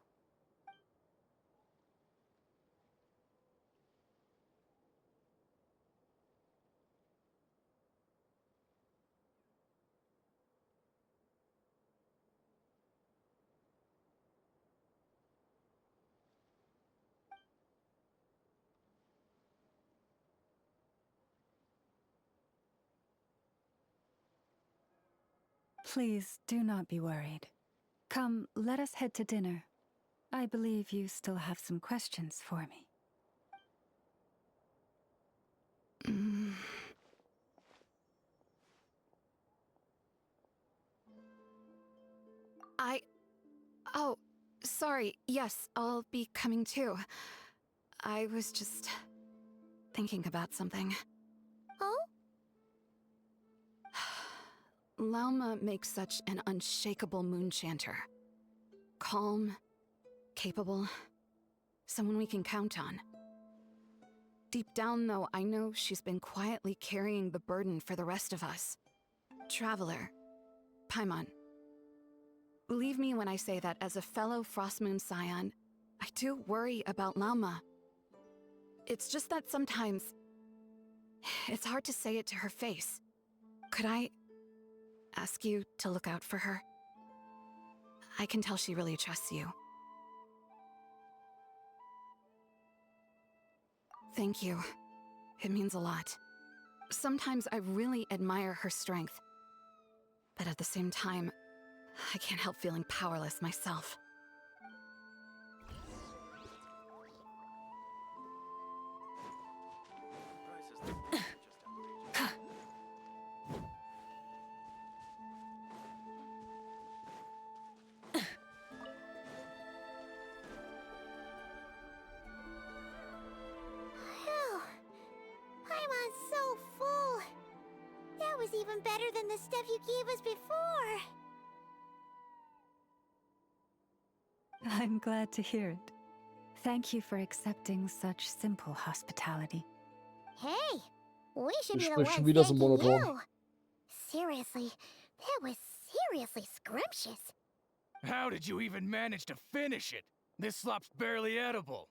L: Please do not be worried. Come, let us head to dinner. I believe you still have some questions for me.
I: Oh, sorry. Yes, I'll be coming too. I was just thinking about something.
B: Oh?
I: Lauma makes such an unshakable moonchanter. Calm, capable, someone we can count on. Deep down, though, I know she's been quietly carrying the burden for the rest of us. Traveler, Paimon, believe me when I say that as a fellow Frostmoon Scion, I do worry about Lauma. It's just that sometimes it's hard to say it to her face. Could I ask you to look out for her? I can tell she really trusts you. Thank you. It means a lot. Sometimes I really admire her strength. But at the same time, I can't help feeling powerless myself.
B: Phew. Paimon's so full. That was even better than the stuff you gave us before.
L: I'm glad to hear it. Thank you for accepting such simple hospitality.
B: Hey, we should be
A: Ich
B: the
A: sprich
B: ones
A: schon wieder so
B: thanking
A: monoton.
B: you. Seriously, that was seriously scrumptious.
K: How did you even manage to finish it? This slop's barely edible.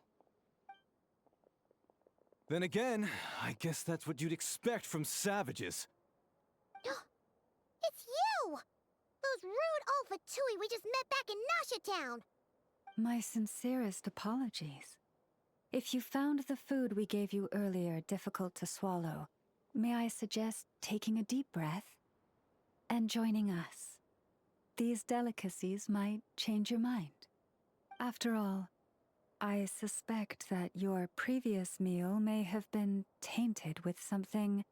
J: Then again, I guess that's what you'd expect from savages.
B: It's you! Those rude old Fatui we just met back in Nasha Town.
L: My sincerest apologies. If you found the food we gave you earlier difficult to swallow, may I suggest taking a deep breath and joining us? These delicacies might change your mind. After all, I suspect that your previous meal may have been tainted with something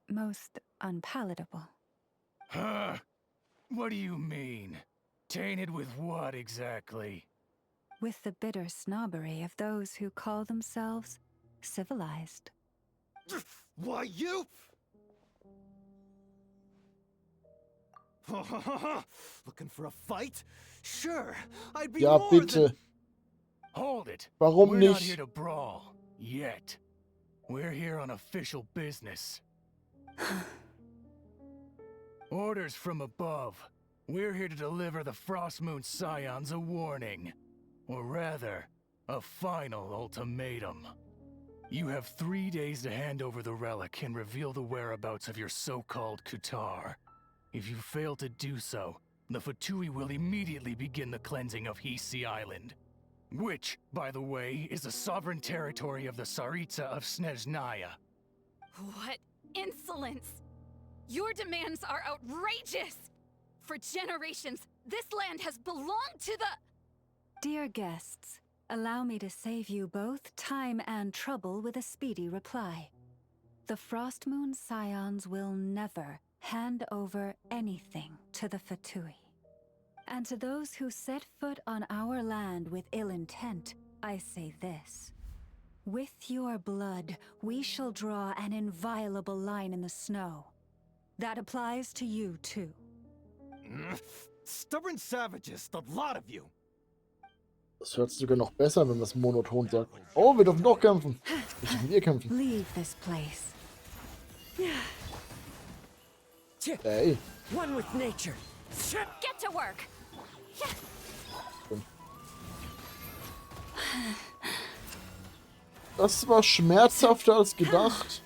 L: most unpalatable.
K: Huh? What do you mean? Tainted with what exactly?
L: With the bitter snobbery of those who call themselves civilized.
J: Why, you? Looking for a fight? Sure, I'd be
A: Ja,
J: more
A: bitte.
J: than...
K: Hold it.
A: Warum
K: We're not
A: nicht?
K: here to brawl. Yet. We're here on official business. Orders from above. We're here to deliver the Frostmoon Scions a warning. Or rather, a final ultimatum. You have 3 days to hand over the relic and reveal the whereabouts of your so-called Kutar. If you fail to do so, the Fatui will immediately begin the cleansing of Hisi Island. Which, by the way, is the sovereign territory of the Tsaritsa of Snezhnaya.
I: What insolence! Your demands are outrageous! For generations, this land has belonged to the...
L: Dear guests, allow me to save you both time and trouble with a speedy reply. The Frostmoon Scions will never hand over anything to the Fatui. And to those who set foot on our land with ill intent, I say this. With your blood, we shall draw an inviolable line in the snow. That applies to you, too.
J: Stubborn savages, the lot of you.
A: Das hört sich sogar noch besser, wenn man es monoton sagt. Oh, wir dürfen doch kämpfen. Wir dürfen wir kämpfen.
L: Leave this place.
A: Ey.
P: One with nature.
I: Get to work!
A: Das war schmerzhafter als gedacht.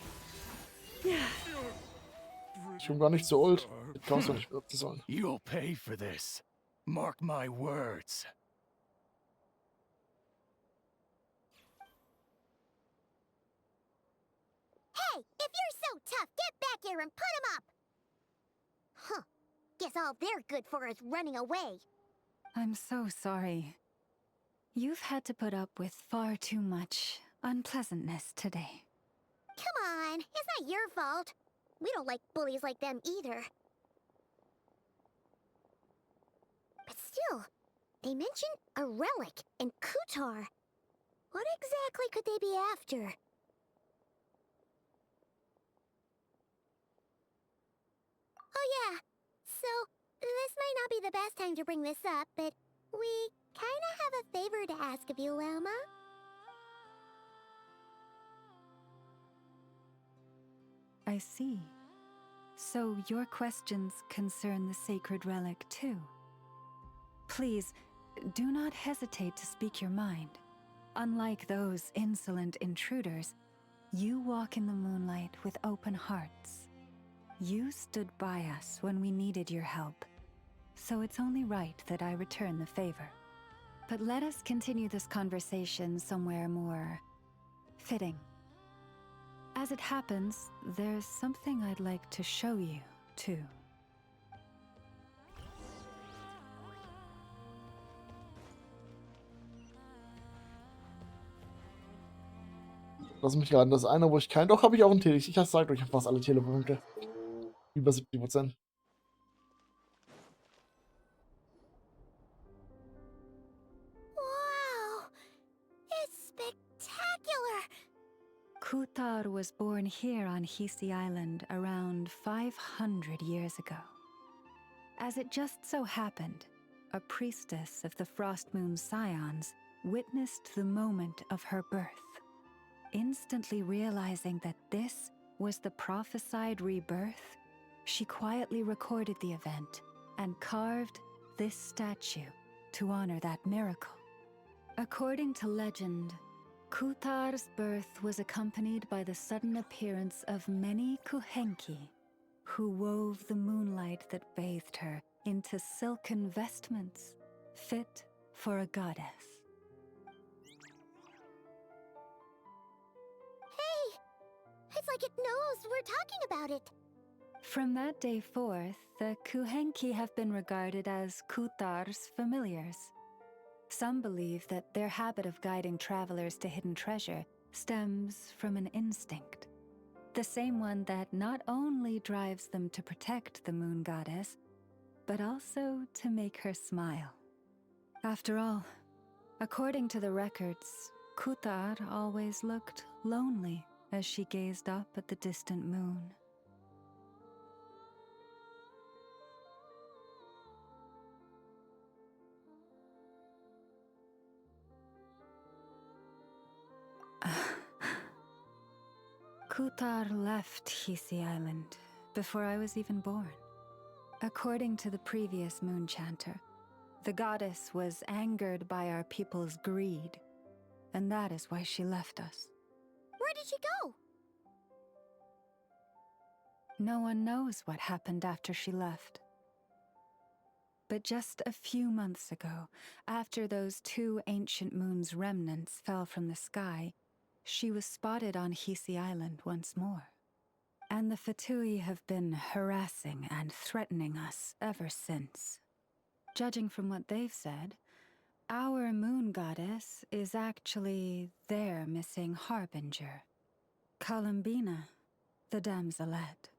A: Ich bin gar nicht so alt. Das kannst du nicht wirklich sein.
K: You'll pay for this. Mark my words.
B: Hey, if you're so tough, get back here and put him up! Huh. Guess all they're good for is running away.
L: I'm so sorry. You've had to put up with far too much unpleasantness today.
B: Come on, it's not your fault. We don't like bullies like them either. But still, they mentioned a relic and Kutar. What exactly could they be after? Oh yeah, so this might not be the best time to bring this up, but we kinda have a favor to ask of you, Lama.
L: I see. So your questions concern the sacred relic too. Please, do not hesitate to speak your mind. Unlike those insolent intruders, you walk in the moonlight with open hearts. You stood by us when we needed your help, so it's only right that I return the favor. But let us continue this conversation somewhere more fitting. As it happens, there's something I'd like to show you, too.
A: Lass mich raten, das eine, wo ich kein... Doch, habe ich auch ein Tele. Ich sage euch, ich habe fast alle Telepunkte. Über 70%.
B: Wow! It's spectacular!
L: Kutar was born here on Hisi Island around 500 years ago. As it just so happened, a priestess of the Frost Moon Scions witnessed the moment of her birth. Instantly realizing that this was the prophesied rebirth, she quietly recorded the event and carved this statue to honor that miracle. According to legend, Kutar's birth was accompanied by the sudden appearance of many Kuhenki, who wove the moonlight that bathed her into silken vestments fit for a goddess.
B: It's like it knows we're talking about it.
L: From that day forth, the Kuhenki have been regarded as Kutar's familiars. Some believe that their habit of guiding travelers to hidden treasure stems from an instinct. The same one that not only drives them to protect the moon goddess, but also to make her smile. After all, according to the records, Kutar always looked lonely as she gazed up at the distant moon. Kutar left Hisi Island before I was even born. According to the previous moon chanter, the goddess was angered by our people's greed, and that is why she left us.
B: Where did she go?
L: No one knows what happened after she left. But just a few months ago, after those 2 ancient moons' remnants fell from the sky, she was spotted on Hisi Island once more. And the Fatui have been harassing and threatening us ever since. Judging from what they've said, our moon goddess is actually their missing harbinger, Columbina, the damselette.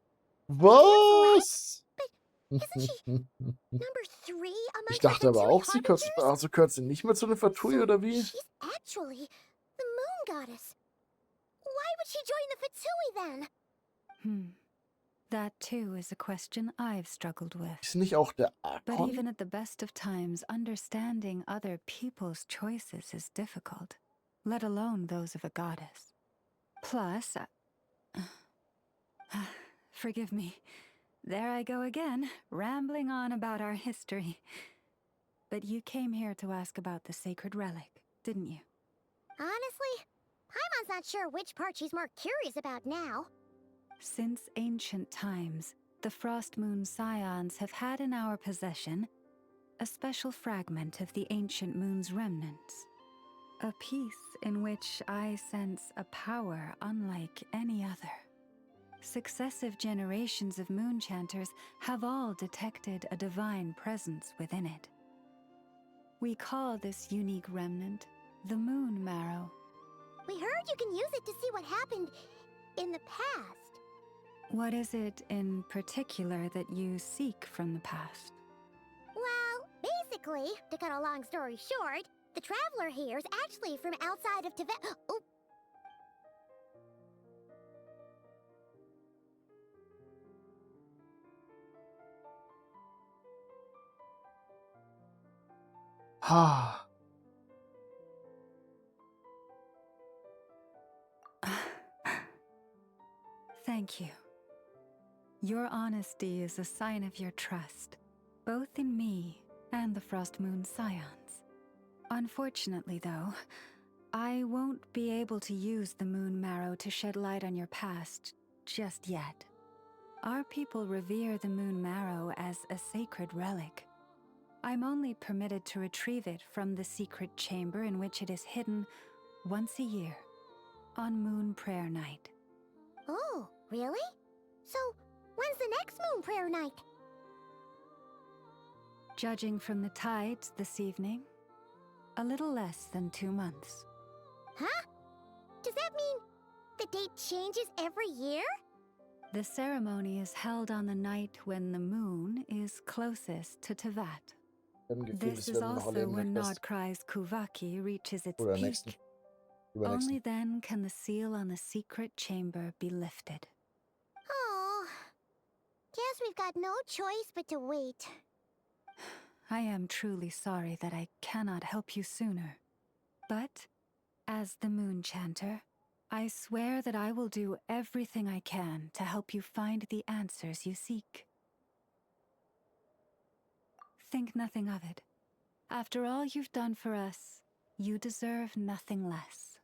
A: Was?
B: Isn't she number 3 among
A: Ich dachte aber auch, sie
B: harbingers?
A: gehört sie nicht mehr zu den Fatui, oder wie?
B: She's actually the moon goddess. Why would she join the Fatui then?
L: That too is a question I've struggled with.
A: Ist nicht auch der
L: But
A: Archon?
L: even at the best of times, understanding other people's choices is difficult, let alone those of a goddess. Plus, forgive me, there I go again, rambling on about our history. But you came here to ask about the sacred relic, didn't you?
B: Honestly, Paimon's not sure which part she's more curious about now.
L: Since ancient times, the Frost Moon Scions have had in our possession a special fragment of the ancient moon's remnants. A piece in which I sense a power unlike any other. Successive generations of moonchanters have all detected a divine presence within it. We call this unique remnant the moon marrow.
B: We heard you can use it to see what happened in the past.
L: What is it in particular that you seek from the past?
B: Well, basically, to cut a long story short, the traveler here is actually from outside of Tibet. Oh.
A: Ah.
L: Thank you. Your honesty is a sign of your trust, both in me and the Frost Moon Scions. Unfortunately, though, I won't be able to use the moon marrow to shed light on your past just yet. Our people revere the moon marrow as a sacred relic. I'm only permitted to retrieve it from the secret chamber in which it is hidden once a year, on Moon Prayer Night.
B: Oh, really? So, when's the next moon prayer night?
L: Judging from the tides this evening, a little less than 2 months.
B: Huh? Does that mean the date changes every year?
L: The ceremony is held on the night when the moon is closest to Tevat. This is also when Nordkrei's Kuvaki reaches its peak. Only then can the seal on the secret chamber be lifted.
B: Oh, guess we've got no choice but to wait.
L: I am truly sorry that I cannot help you sooner. But, as the Moon Chanter, I swear that I will do everything I can to help you find the answers you seek. Think nothing of it. After all you've done for us, you deserve nothing less.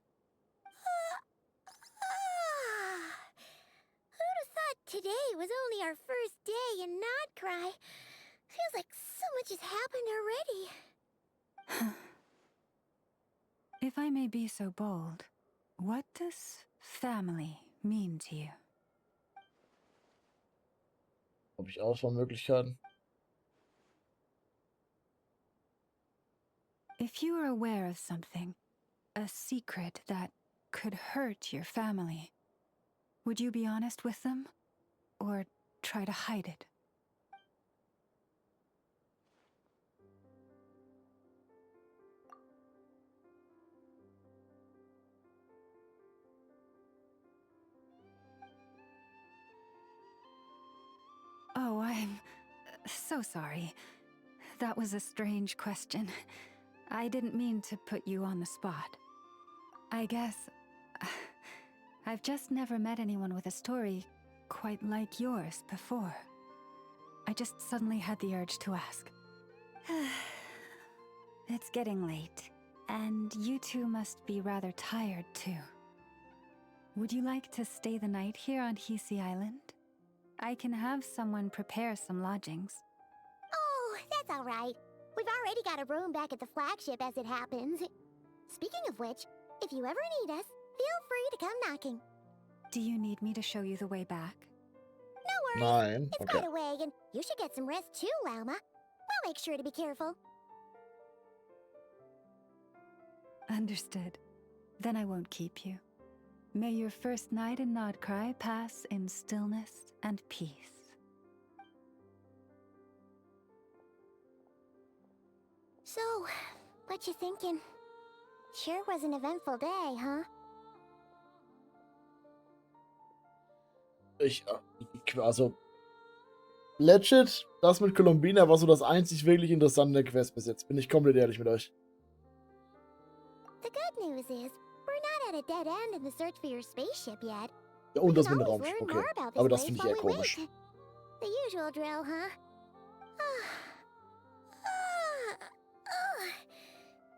B: Who'd have thought today was only our first day in Nordkrei? Feels like so much has happened already.
L: If I may be so bold, what does family mean to you?
A: Habe ich Auswahlmöglichkeiten?
L: If you are aware of something, a secret that could hurt your family, would you be honest with them, or try to hide it? Oh, I'm so sorry. That was a strange question. I didn't mean to put you on the spot. I guess I've just never met anyone with a story quite like yours before. I just suddenly had the urge to ask. It's getting late, and you two must be rather tired too. Would you like to stay the night here on Hisi Island? I can have someone prepare some lodgings.
B: Oh, that's all right. We've already got a room back at the flagship as it happens. Speaking of which, if you ever need us, feel free to come knocking.
L: Do you need me to show you the way back?
B: No worries. It's quite a way, and you should get some rest too, Lauma. I'll make sure to be careful.
L: Understood. Then I won't keep you. May your first night in Nordkrei pass in stillness and peace.
B: So, what you thinking? Sure was an eventful day, huh?
A: Also, legit, das mit Columbina war so das einzig wirklich interessante Quest bis jetzt. Bin ich komplett ehrlich mit euch.
B: The good news is, we're not at a dead end in the search for your spaceship yet.
A: Ja, und das mit dem Raumschiff, okay. Aber das finde ich eher komisch.
B: The usual drill, huh?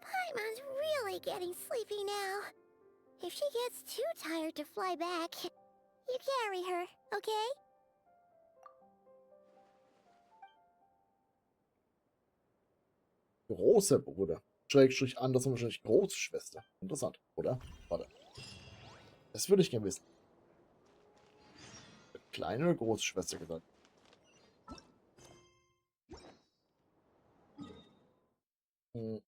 B: Paimon's really getting sleepy now. If she gets too tired to fly back, you carry her, okay?
A: Großer Bruder. Schrägstrich anders und wahrscheinlich große Schwester. Interessant, oder? Warte. Das würde ich gerne wissen. Kleine oder große Schwester gesagt? Hm.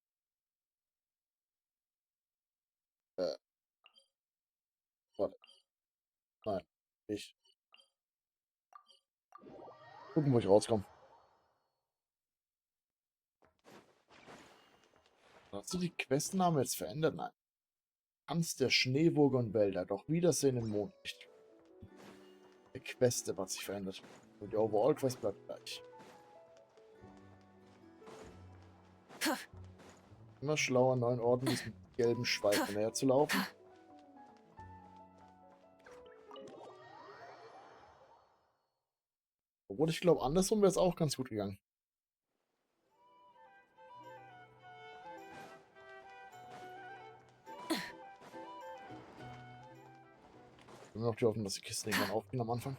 A: Warte. Nein. Ich. Gucken, wo ich rauskomme. Hast du die Questnamen jetzt verändert? Nein. Tanz der Schneewogen und Wälder. Doch Wiedersehen im Mondlicht. Die Queste hat sich verändert. Und die Overall-Quest bleibt gleich. Immer schlauer, an neuen Orten mit gelben Schweifen näher zu laufen. Obwohl ich glaube, andersrum wäre es auch ganz gut gegangen. Ich will noch die hoffen, dass die Kisten irgendwann aufgehen am Anfang.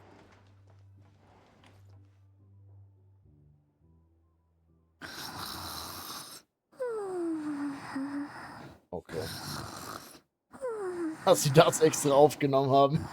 A: Okay. Dass sie das extra aufgenommen haben.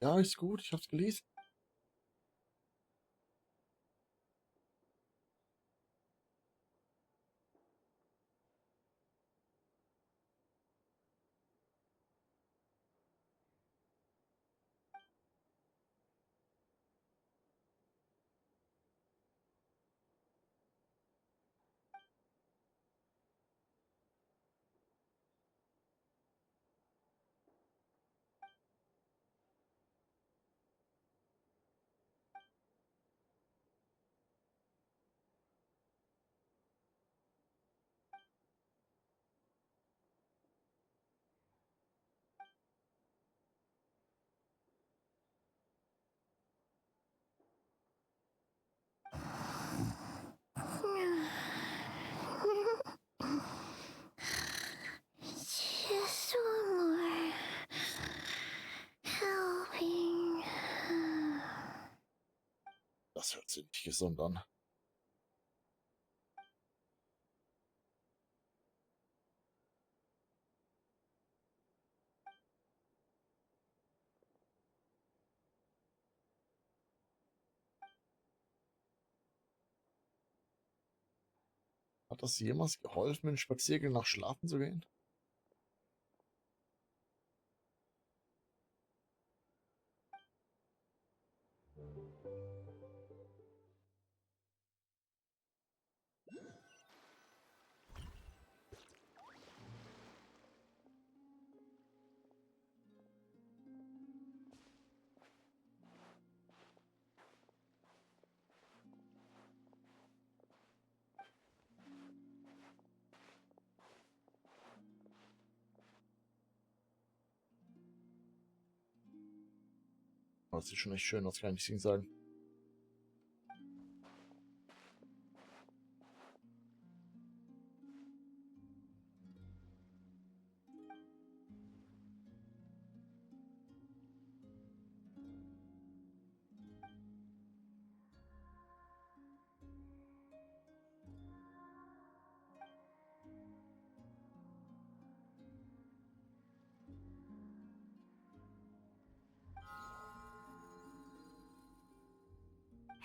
A: Ja, ist gut. Ich hab's gelesen.
B: Just one more helping.
A: Das hört sich nicht gesund an. Hat das jemals geholfen, mit dem Spaziergang nach Schlafen zu gehen? Das sieht schon echt schön aus, kann ich Ihnen sagen.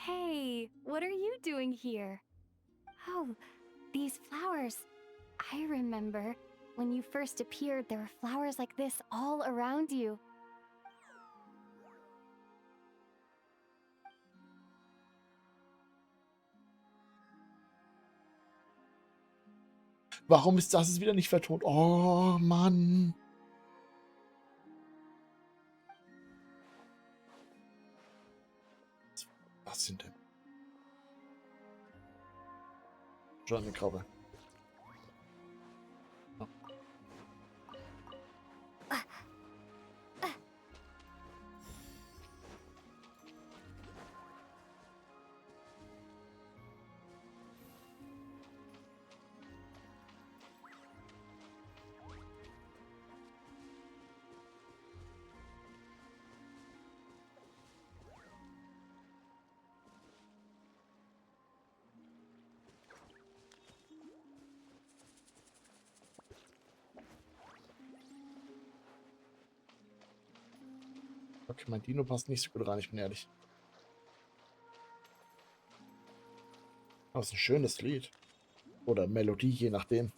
H: Hey, what are you doing here? Oh, these flowers. I remember when you first appeared, there were flowers like this all around you.
A: Warum ist das jetzt wieder nicht vertont? Oh, Mann. Was sind denn? Schon eine Krabbe. Ja. Okay, mein Dino passt nicht so gut rein, ich bin ehrlich. Aber es ist ein schönes Lied. Oder Melodie, je nachdem.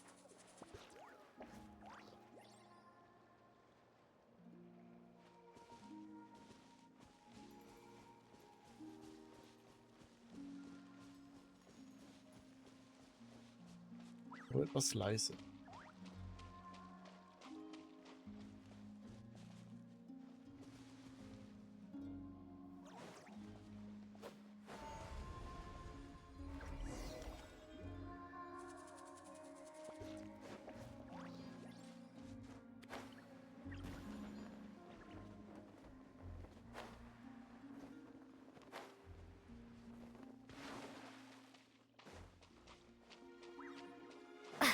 A: Nur etwas leise.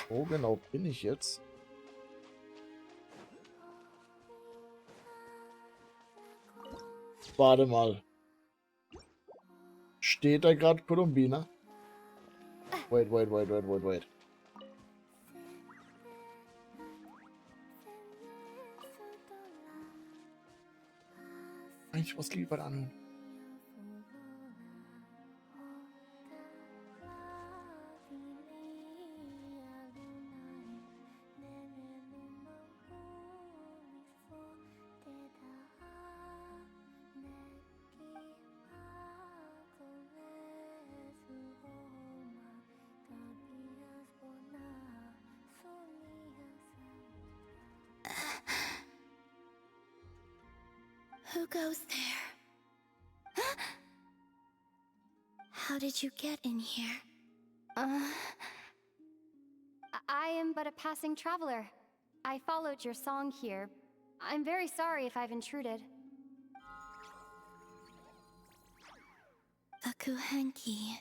A: Wo genau bin ich jetzt? Warte mal. Steht da gerade Columbina? Wait. Eigentlich was lieber an.
D: Who goes there? How did you get in here?
H: I am but a passing traveler. I followed your song here. I'm very sorry if I've intruded.
D: The Kuhenki.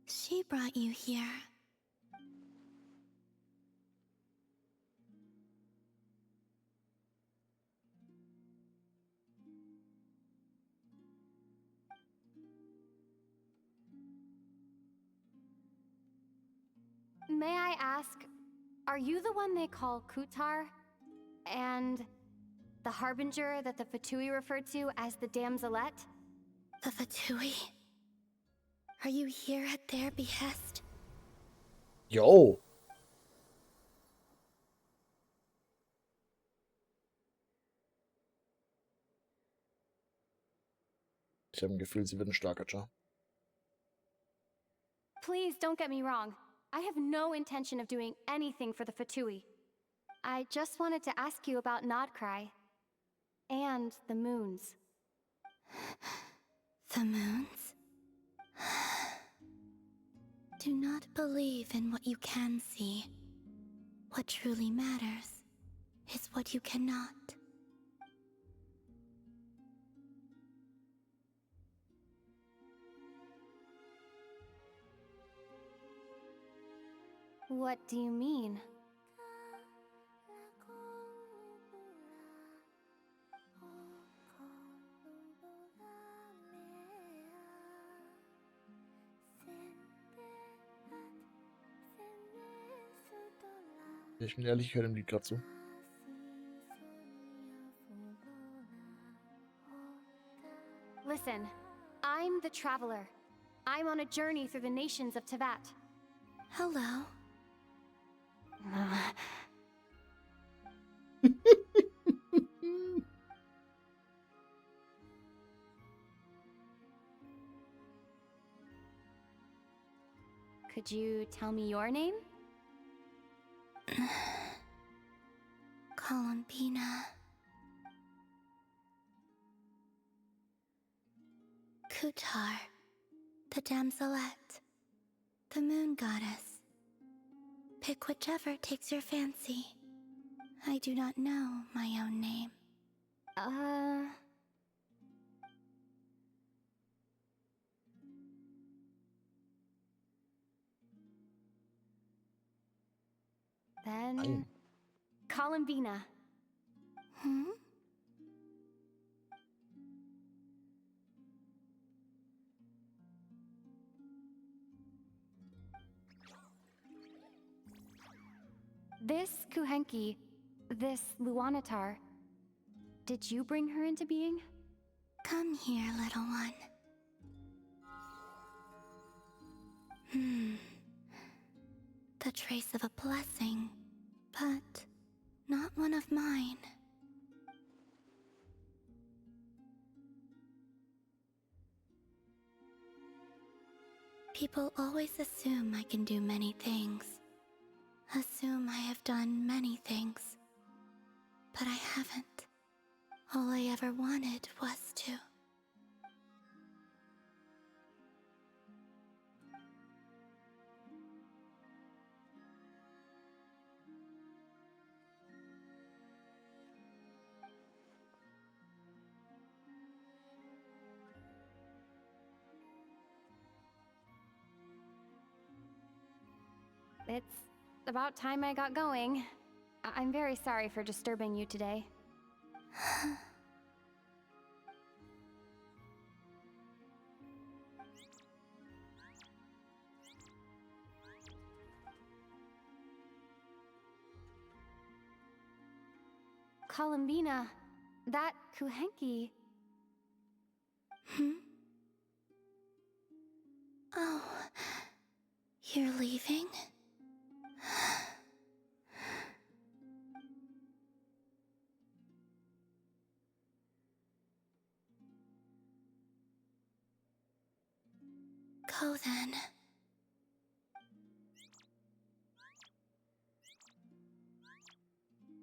D: She brought you here.
H: May I ask, are you the one they call Kutar? And the harbinger that the Fatui referred to as the Damselette?
D: The Fatui? Are you here at their behest?
A: Yo. Ich habe ein Gefühl, sie wird ein starker Char.
H: Please don't get me wrong. I have no intention of doing anything for the Fatui. I just wanted to ask you about Nodcry. And the moons.
D: The moons? Do not believe in what you can see. What truly matters is what you cannot.
H: What do you mean?
A: Ich bin ehrlich, ich höre dem Lied gerade zu.
H: Listen, I'm the Traveler. I'm on a journey through the nations of Teyvat.
D: Hello.
H: Could you tell me your name?
D: Columbina. Kutar, the Damselette, the moon goddess. Pick whichever takes your fancy. I do not know my own name.
H: Then... Columbina.
D: Hmm?
H: This Kuhenki, this Luanatar, did you bring her into being?
B: Come here, little one. The trace of a blessing, but not one of mine. People always assume I can do many things. Assume I have done many things. But I haven't. All I ever wanted was to.
H: It's about time I got going. I'm very sorry for disturbing you today. Columbina, that Kuhenki.
B: Oh, you're leaving? Go then.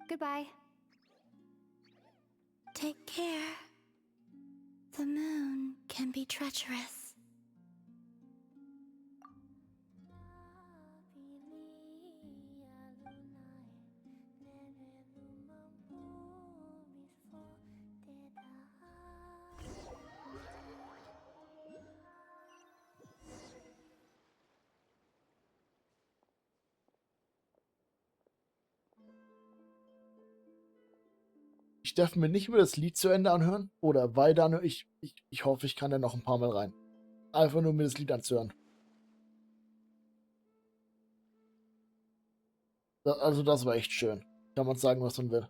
H: Goodbye.
B: Take care. The moon can be treacherous.
A: Ich darf mir nicht mehr das Lied zu Ende anhören. Oder weiter nur. Ich hoffe, ich kann da noch ein paar Mal rein. Einfach nur mir das Lied anzuhören. Also das war echt schön. Kann man sagen, was man will.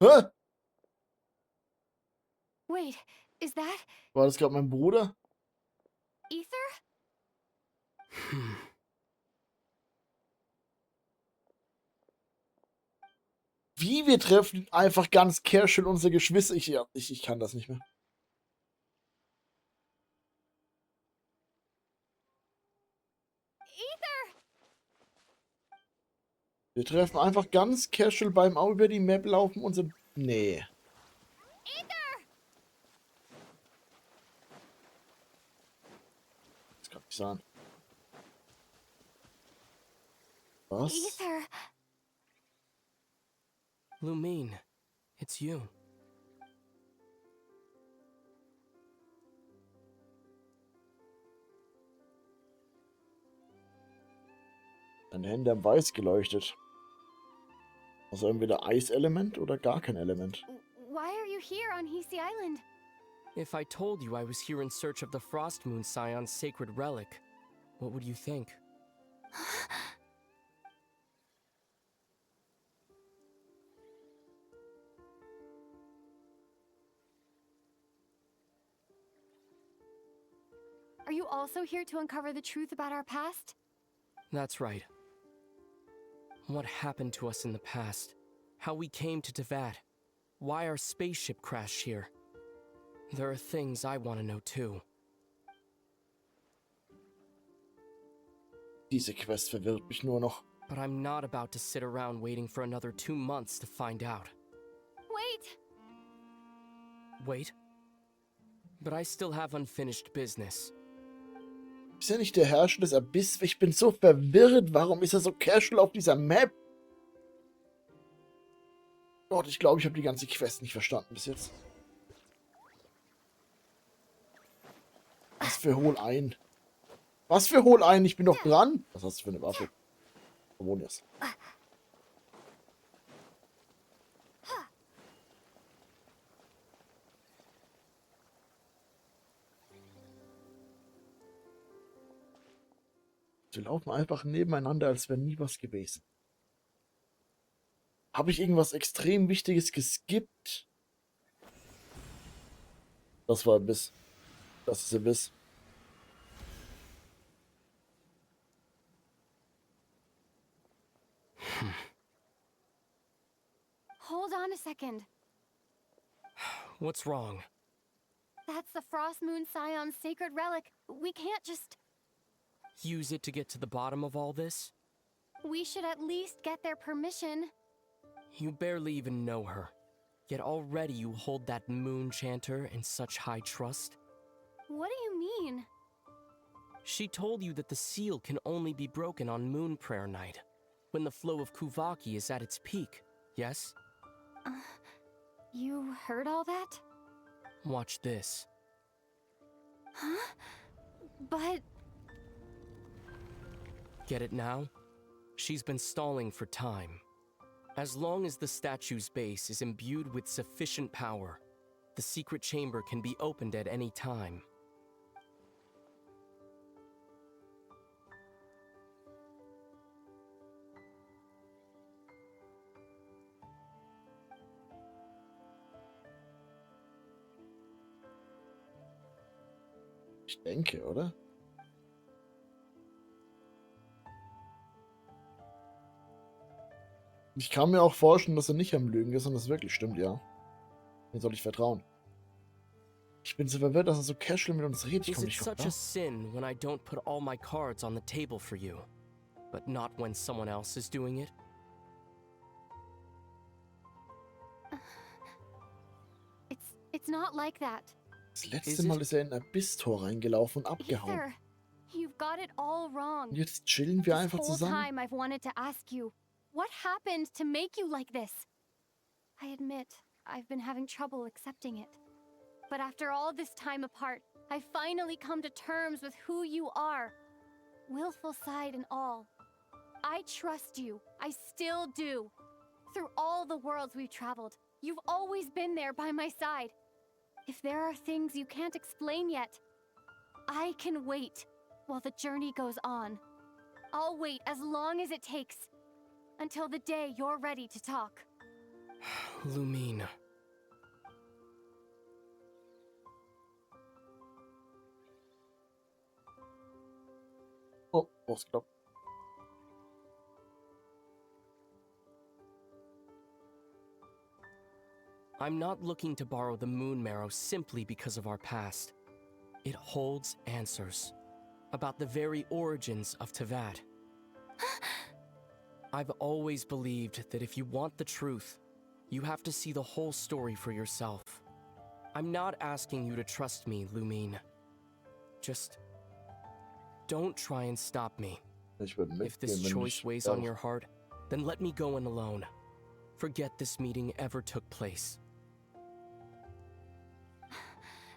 A: Hä?
H: Wait, is that
A: War das gerade mein Bruder?
H: Ether?
A: Wie wir treffen einfach ganz casual unsere Geschwister. Ich kann das nicht mehr.
H: Ether!
A: Wir treffen einfach ganz casual beim Au über die Map laufen und sind. Nee.
H: Ether!
A: Das kann nicht sein. Was?
H: Ether!
Q: Lumine, it's you.
A: Deine Hände haben weiß geleuchtet. Also entweder Eiselement oder gar kein Element.
H: Why are you here on Hisi Island?
Q: If I told you I was here in search of the Frost Moon Scion's sacred relic, what would you think?
H: Are you also here to uncover the truth about our past?
Q: That's right. What happened to us in the past? How we came to Tevat? Why our spaceship crashed here? There are things I want to know too.
A: Diese Quest verwirrt mich nur noch.
Q: But I'm not about to sit around waiting for another 2 months to find out.
H: Wait!
Q: Wait? But I still have unfinished business.
A: Ist ja nicht der Herrscher des Abysses? Ich bin so verwirrt. Warum ist er so casual auf dieser Map? Gott, ich glaube, ich habe die ganze Quest nicht verstanden bis jetzt. Was für hol ein? Was für hol ein? Ich bin doch dran. Was hast du für eine Waffe? Harmonious. Wir laufen einfach nebeneinander, als wäre nie was gewesen. Habe ich irgendwas extrem Wichtiges geskippt? Das war Abyss. Das ist Abyss.
H: Hold on a second.
Q: What's wrong?
H: That's the Frost Moon Scion's sacred relic. We can't just...
Q: Use it to get to the bottom of all this?
H: We should at least get their permission.
Q: You barely even know her. Yet already you hold that moon chanter in such high trust.
H: What do you mean?
Q: She told you that the seal can only be broken on Moon Prayer Night, when the flow of Kuvaki is at its peak, yes?
H: You heard all that?
Q: Watch this.
H: Huh? But...
Q: Get it now? She's been stalling for time. As long as the statue's base is imbued with sufficient power, the secret chamber can be opened at any time.
A: Ich denke, oder? Ich kann mir auch vorstellen, dass er nicht am Lügen ist und das wirklich stimmt, ja. Dem soll ich vertrauen. Ich bin so verwirrt, dass er so casual mit uns redet. Ich
Q: Is
A: komme
Q: it
A: nicht
Q: such
A: klar.
Q: a sin when I don't put all my cards on the table for you, but not when someone else is doing it?
H: It's not like that.
A: Das letzte Mal ist er in ein Abyss-Tor reingelaufen und abgehauen.
H: Ether, you've got it all wrong.
A: Und jetzt chillen wir
H: This
A: einfach
H: whole
A: zusammen.
H: time I've wanted to ask you, what happened to make you like this? I admit, I've been having trouble accepting it. But after all this time apart, I've finally come to terms with who you are. Willful side and all. I trust you. I still do. Through all the worlds we've traveled, you've always been there by my side. If there are things you can't explain yet, I can wait while the journey goes on. I'll wait as long as it takes, until the day you're ready to talk.
Q: Lumine.
A: Oh, ausgeklappt.
Q: I'm not looking to borrow the moon marrow simply because of our past. It holds answers about the very origins of Tevat. I've always believed that if you want the truth, you have to see the whole story for yourself. I'm not asking you to trust me, Lumine. Just don't try and stop me. If this choice weighs on your heart, then let me go in alone. Forget this meeting ever took place.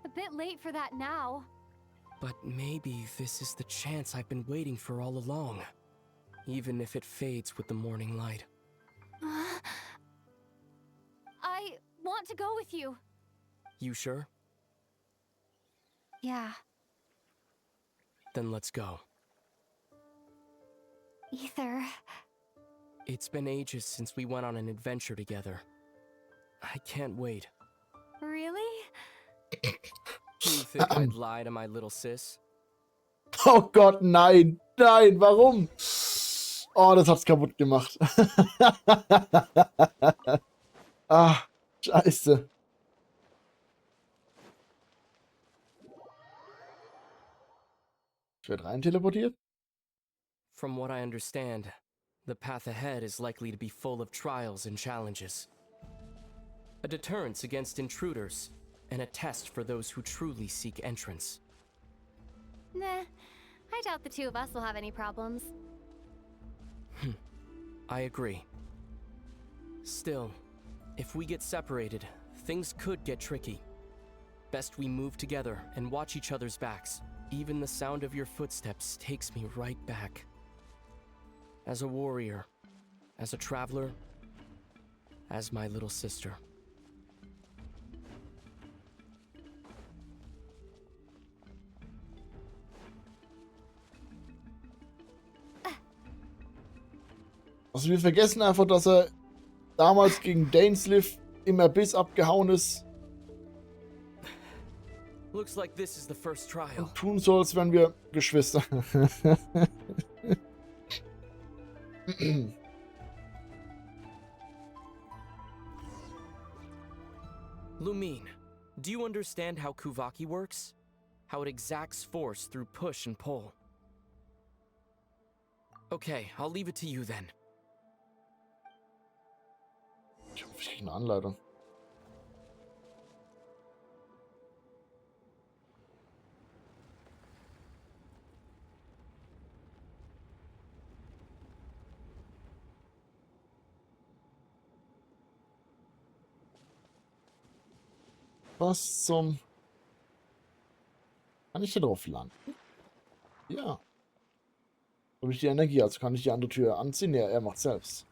H: A bit late for that now.
Q: But maybe this is the chance I've been waiting for all along. Even if it fades with the morning light.
H: I want to go with you.
Q: You sure?
H: Yeah.
Q: Then let's go.
H: Ether.
Q: It's been ages since we went on an adventure together. I can't wait.
H: Really?
Q: You think I'd lie to my little sis?
A: Oh Gott, nein. Nein, warum? Oh, das hat's kaputt gemacht. Ah, scheiße. Ich werde rein teleportiert.
Q: From what I understand, the path ahead is likely to be full of trials and challenges. A deterrence against intruders, and a test for those who truly seek entrance.
H: Nah, I doubt the two of us will have any problems.
Q: I agree. Still, if we get separated, things could get tricky. Best we move together and watch each other's backs. Even the sound of your footsteps takes me right back. As a warrior, as a traveler, as my little sister.
A: Also wir vergessen einfach, dass er damals gegen Dainsliff im Abyss abgehauen ist.
Q: Looks like this is the first trial.
A: Und tun so, als wären wir Geschwister.
Q: Lumine, do you understand how Kuvaki works? How it exacts force through push and pull? Okay, I'll leave it to you then.
A: Ich hoffe, ich kriege eine Anleitung. Was zum... Kann ich hier drauf landen? Ja. Habe ich die Energie, also kann ich die andere Tür anziehen? Ja, er macht selbst.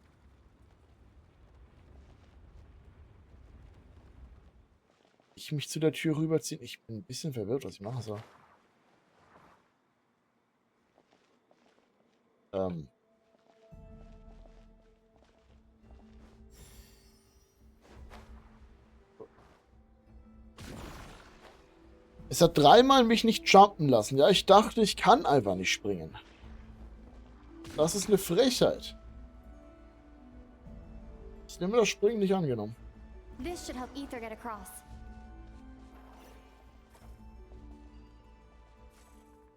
A: Ich mich zu der Tür rüberziehen? Ich bin ein bisschen verwirrt, was ich machen soll. Es hat dreimal mich nicht jumpen lassen. Ja, ich dachte, ich kann einfach nicht springen. Das ist eine Frechheit. Ich nehme das Springen nicht angenommen.
H: This should help Ether get across.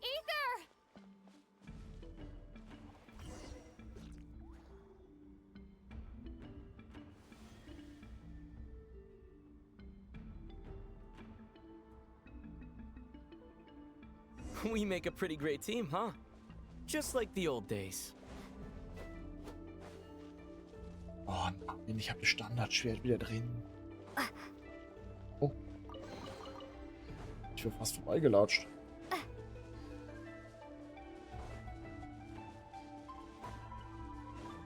E: Ether!
Q: We make a pretty great team, huh? Just like the old days.
A: Oh nein, ich habe das Standardschwert wieder drin. Oh. Ich bin fast vorbeigelatscht.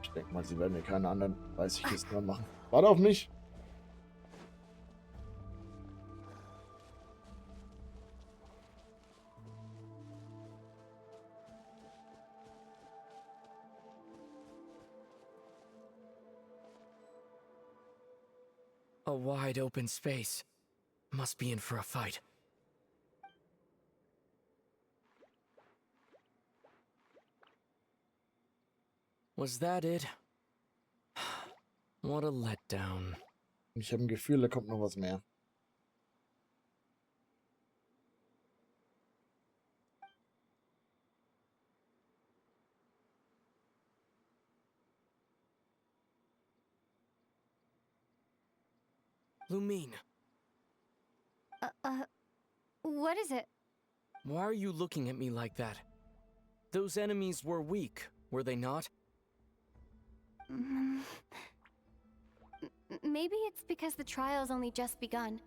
A: Ich denke mal, sie werden mir keine anderen 30 Kisten mehr machen. Warte auf mich!
Q: A wide open space. Must be in for a fight. Was that it? What a letdown.
A: Ich habe ein Gefühl, da kommt noch was mehr.
Q: Lumine,
H: What is it?
Q: why are you looking at me like that? Those enemies were weak, were they not?
H: Maybe it's because the trial's only just begun.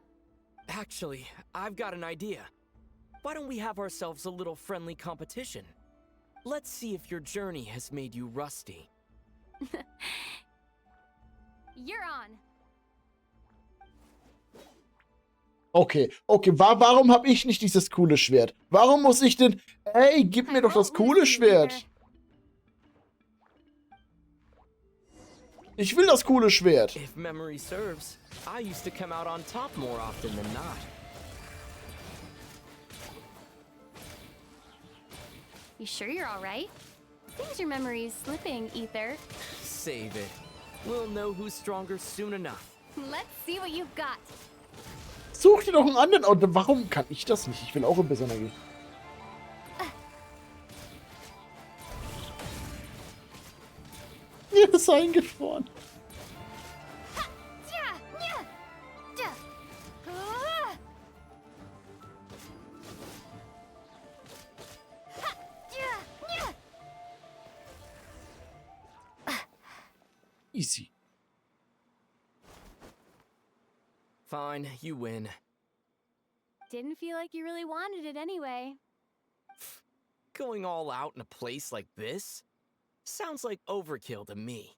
Q: Actually, I've got an idea. Why don't we have ourselves a little friendly competition? Let's see if your journey has made you rusty.
H: You're on.
A: Okay, warum habe ich nicht dieses coole Schwert? Warum muss ich denn... Ey, gib mir doch das coole Schwert. Ich will das coole Schwert.
Q: If memory serves, I used to come out on top more often than not.
H: You sure you're all right? Seems your memory's slipping, Ether.
Q: Save it. We'll know who's stronger soon enough.
H: Let's see what you've got.
A: Such dir doch einen anderen Ort. Warum kann ich das nicht? Ich will auch ein bisschen Energie. Mir ist eingefroren. Easy.
Q: Fine, you win.
H: Didn't feel like you really wanted it anyway.
Q: Going all out in a place like this? Sounds like overkill to me.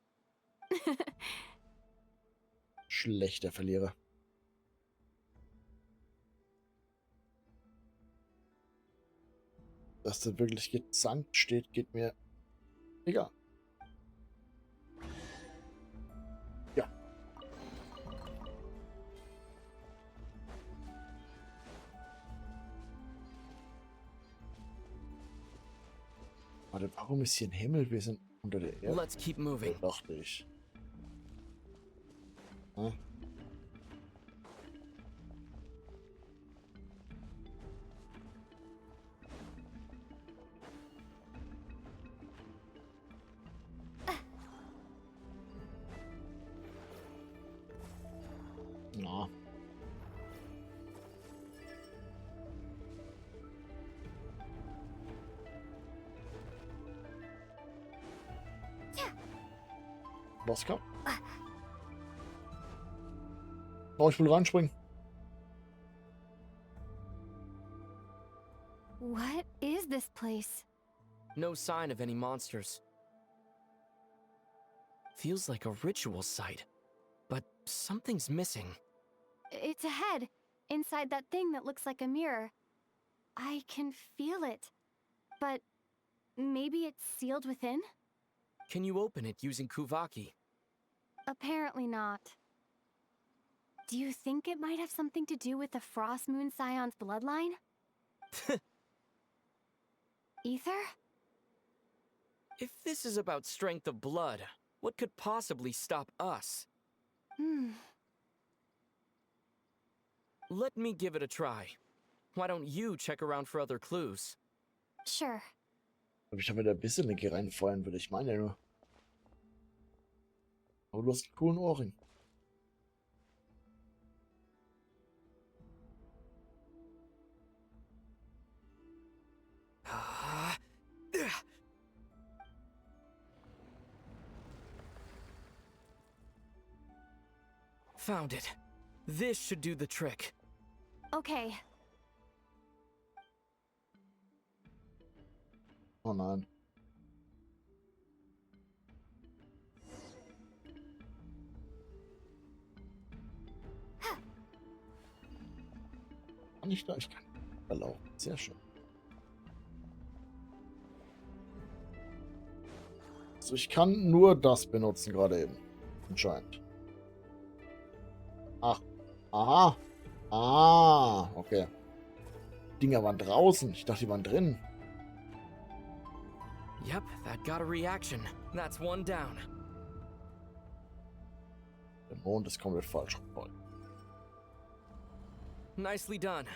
A: Schlechter Verlierer. Dass da wirklich gezankt steht, geht mir egal. Warte, warum ist hier ein Himmel? Wir sind unter der Erde.
Q: Let's keep moving.
A: Dachte ich. Hm? Na. Was kann? Oh, ich will reinspringen.
H: What is this place?
Q: No sign of any monsters. Feels like a ritual site, but something's missing.
H: It's a head inside that thing that looks like a mirror. I can feel it, but maybe it's sealed within?
Q: Can you open it using Kuvaki?
H: Apparently not. Do you think it might have something to do with the Frost Moon Scion's bloodline? Ether?
Q: If this is about strength of blood, what could possibly stop us? Let me give it a try. Why don't you check around for other clues?
H: Sure.
A: Ob ich da wieder ein bisschen Energie reinfeuern würde. Ich meine ja nur. Aber du hast einen coolen Ohrring.
Q: Found it. This should do the trick.
H: Okay.
A: Oh nein. Kann ich da? Ich kann erlauben. Sehr schön. Also ich kann nur das benutzen gerade eben. Anscheinend. Ach. Aha. Ah. Okay. Die Dinger waren draußen. Ich dachte, die waren drin.
Q: Yep, that got a reaction. That's one down.
A: Der Mond ist komplett falsch. Voll.
Q: Nicely done.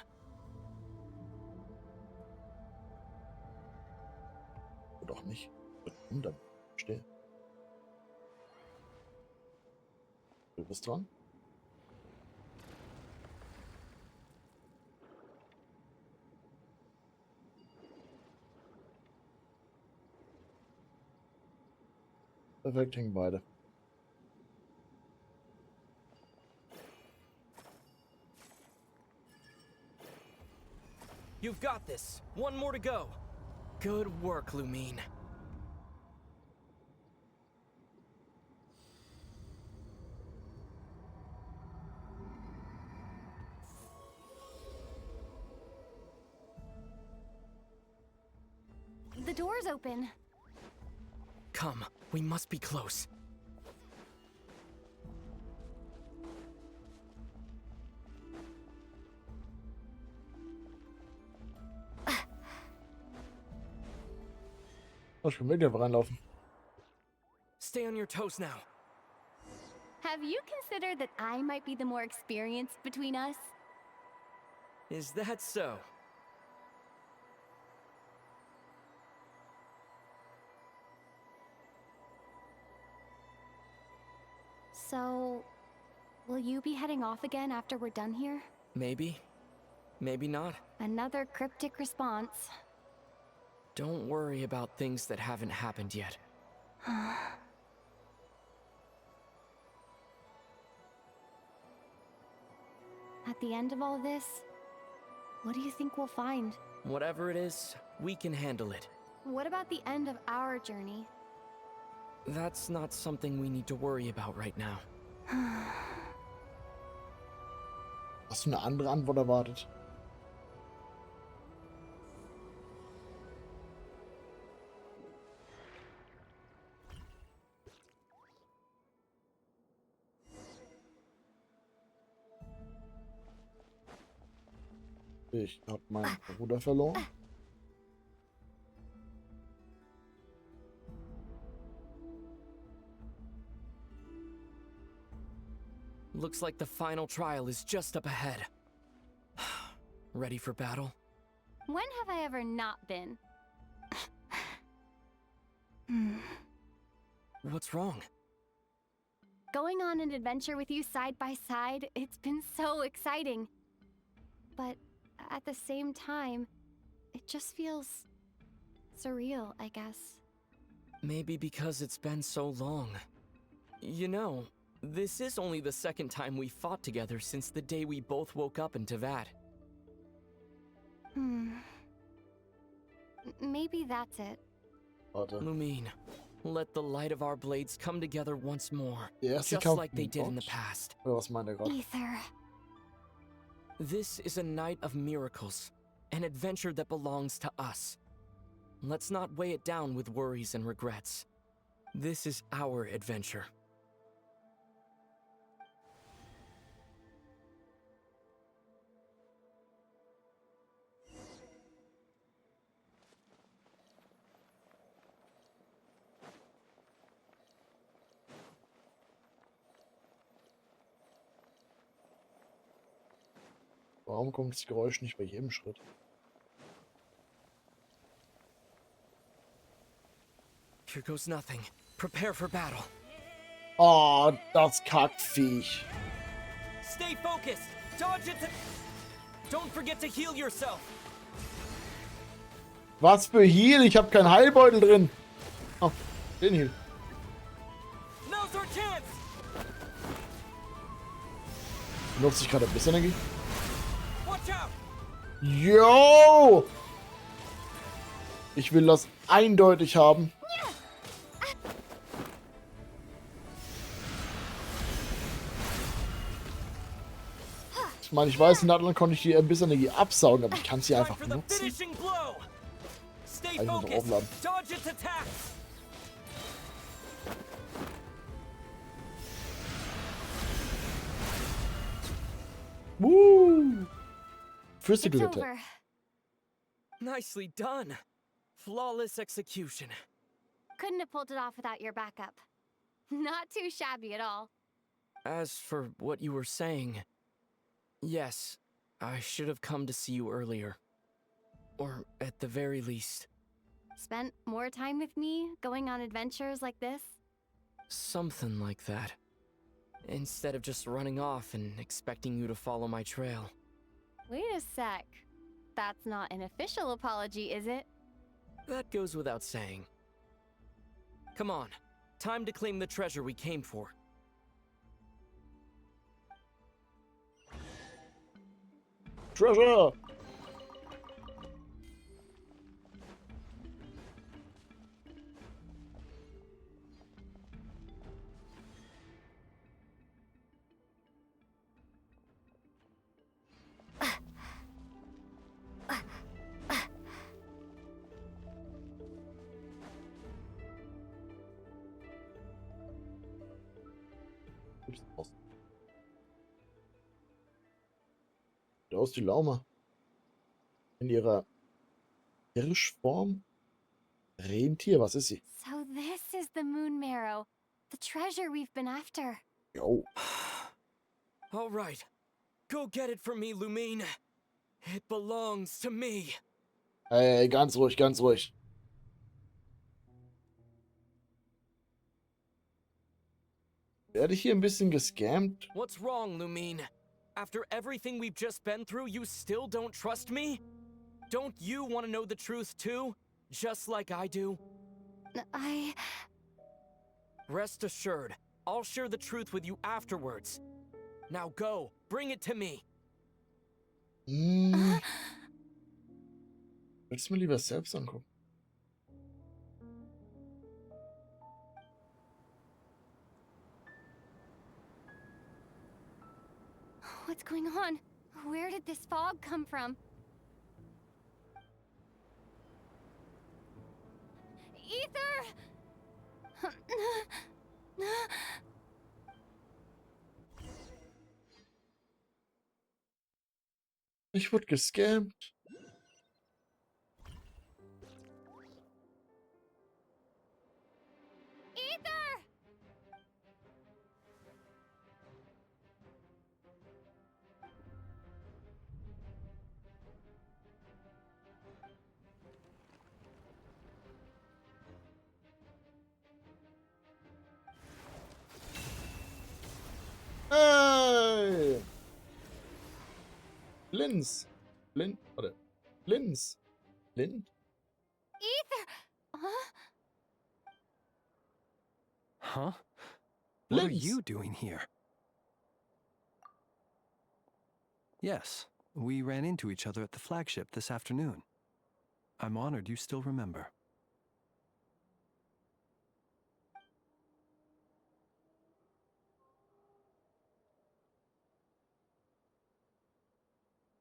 A: Doch nicht. Dann steh. Du bist dran. Perfekt, hängen beide.
Q: You've got this. One more to go. Good work, Lumine.
H: The door's open.
Q: Come, we must be close.
A: Oh, ich will mit dir reinlaufen.
Q: Stay on your toes now.
H: Have you considered that I might be the more experienced between us?
Q: Is that so?
H: So, will you be heading off again after we're done here?
Q: Maybe. Maybe not.
H: Another cryptic response.
Q: Don't worry about things that haven't happened yet.
H: At the end of all this, what do you think we'll find?
Q: Whatever it is, we can handle it.
H: What about the end of our journey?
Q: That's not something we need to worry about right now.
A: Hast du eine andere Antwort erwartet? Ich habe meinen Bruder verloren.
Q: Looks like the final trial is just up ahead. Ready for battle?
H: When have I ever not been?
Q: What's wrong?
H: Going on an adventure with you side by side, it's been so exciting. But at the same time, it just feels surreal, I guess.
Q: Maybe because it's been so long. You know, this is only the second time we fought together since the day we both woke up in Teyvat.
H: Maybe that's it.
Q: Lumine, let the light of our blades come together once more,
A: Yes,
Q: just like they did in the past.
A: Oder was meint er gerade?
H: Ether.
Q: This is a night of miracles, an adventure that belongs to us. Let's not weigh it down with worries and regrets. This is our adventure.
A: Warum kommt das Geräusch nicht bei jedem Schritt?
Q: Here goes nothing. Prepare for battle.
A: Oh, das Kackviech.
Q: Stay focused. Dodge it. Don't forget to heal yourself.
A: Was für Heal? Ich habe keinen Heilbeutel drin. Oh, den Heal.
Q: Now's our chance.
A: Benutze ich gerade ein bisschen Energie?
Q: Watch out.
A: Yo! Ich will das eindeutig haben. Ich meine, ich weiß, in der anderen konnte ich die ein bisschen Energie absaugen, aber ich kann sie einfach benutzen. Einfach so aufladen. Fürs
H: It's
A: Gewitter.
H: over.
Q: Nicely done. Flawless execution.
H: Couldn't have pulled it off without your backup. Not too shabby at all.
Q: As for what you were saying, yes, I should have come to see you earlier. Or at the very least.
H: Spent more time with me, going on adventures like this?
Q: Something like that. Instead of just running off and expecting you to follow my trail.
H: Wait a sec. That's not an official apology, is it?
Q: That goes without saying. Come on, time to claim the treasure we came for.
A: Treasure! Da ist die Laume. In ihrer Hirschform? Rentier, was ist sie?
H: So this is the moon marrow, the treasure we've been after.
A: Jo.
Q: All right, go get it for me, Lumine. It belongs to me.
A: Ey, ganz ruhig, ganz ruhig. Werde ich hier ein bisschen gescammt?
Q: What's wrong, Lumine? After everything we've just been through, you still don't trust me? Don't you want to know the truth too? Just like I do? Rest assured, I'll share the truth with you afterwards. Now go, bring it to me.
A: Willst du mir lieber selbst angucken?
H: What's going on? Where did this fog come from? Ether!
A: Ich wurde gescammt. Lins. Lin, warte. Lins. Lin?
H: Ether!
J: Huh? What are
A: Lins.
J: you doing here? Yes, we ran into each other at the flagship this afternoon. I'm honored you still remember.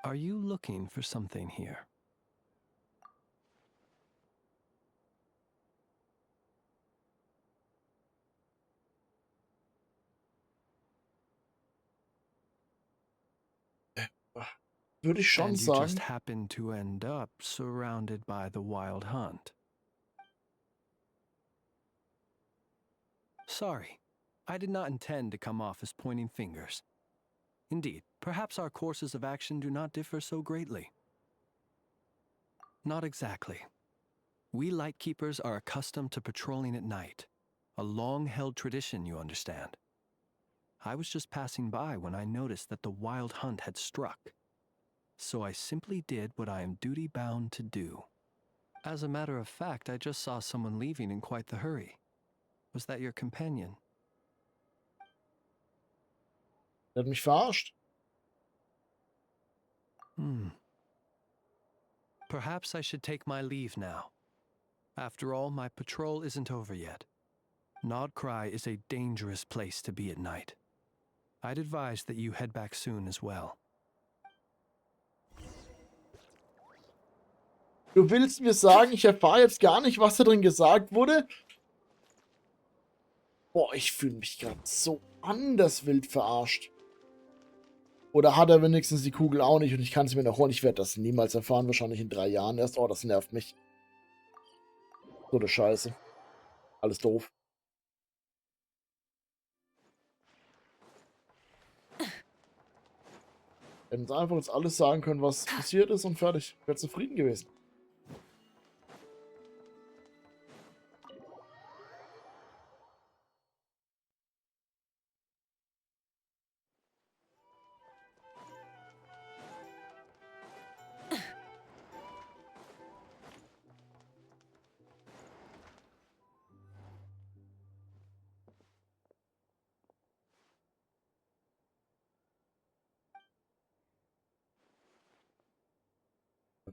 J: Are you looking for something here?
A: Würde ich schon
J: And you just
A: sagen.
J: happen to end up surrounded by the wild hunt. Sorry, I did not intend to come off as pointing fingers. Indeed, perhaps our courses of action do not differ so greatly. Not exactly. We Lightkeepers are accustomed to patrolling at night. A long-held tradition, you understand. I was just passing by when I noticed that the wild hunt had struck. So I simply did what I am duty-bound to do. As a matter of fact, I just saw someone leaving in quite the hurry. Was that your companion?
A: Der hat mich verarscht.
J: Perhaps I should take my leave now. After all, my patrol isn't over yet. Nodcry is a dangerous place to be at night. I'd advise that you head back soon as well.
A: Du willst mir sagen, ich erfahre jetzt gar nicht, was da drin gesagt wurde? Boah, ich fühle mich gerade so anders wild verarscht. Oder hat er wenigstens die Kugel auch nicht und ich kann es mir noch holen? Ich werde das niemals erfahren, wahrscheinlich in 3 Jahren erst. Oh, das nervt mich. So eine Scheiße. Alles doof. Hätten sie einfach jetzt alles sagen können, was passiert ist und fertig. Ich wäre zufrieden gewesen.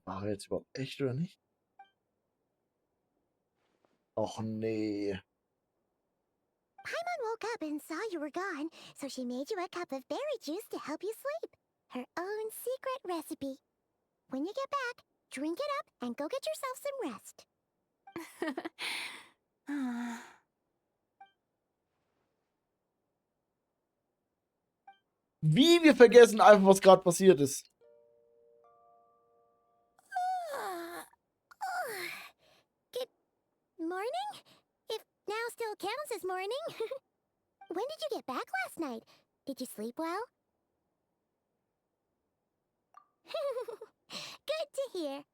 A: War er jetzt überhaupt echt oder nicht? Och nee.
B: Paimon woke up and saw you were gone, so she made you a cup of berry juice to help you sleep. Her own secret recipe. When you get back, drink it up and go get yourself some rest.
A: Wie wir vergessen einfach, was gerade passiert ist.
B: Good morning? If now still counts as morning. When did you get back last night? Did you sleep well? Good to hear.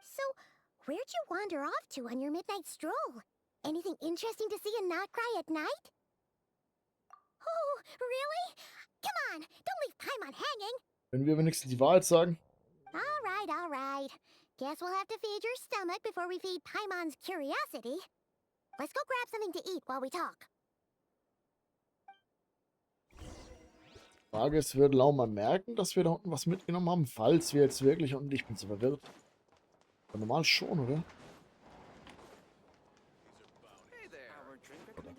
B: So, where'd you wander off to on your midnight stroll? Anything interesting to see in Nodcry at night? Oh, really? Come on, don't leave Paimon hanging.
A: Wenn wir wenigstens die Wahrheit sagen.
B: All right. Guess we'll have to feed your stomach before we feed Paimon's curiosity. Let's go grab something to eat while we talk.
A: Frage ist, würde Lau mal merken, dass wir da unten was mitgenommen haben, falls wir jetzt wirklich unten... Ich bin so verwirrt. Aber normal schon, oder?
G: Hey there.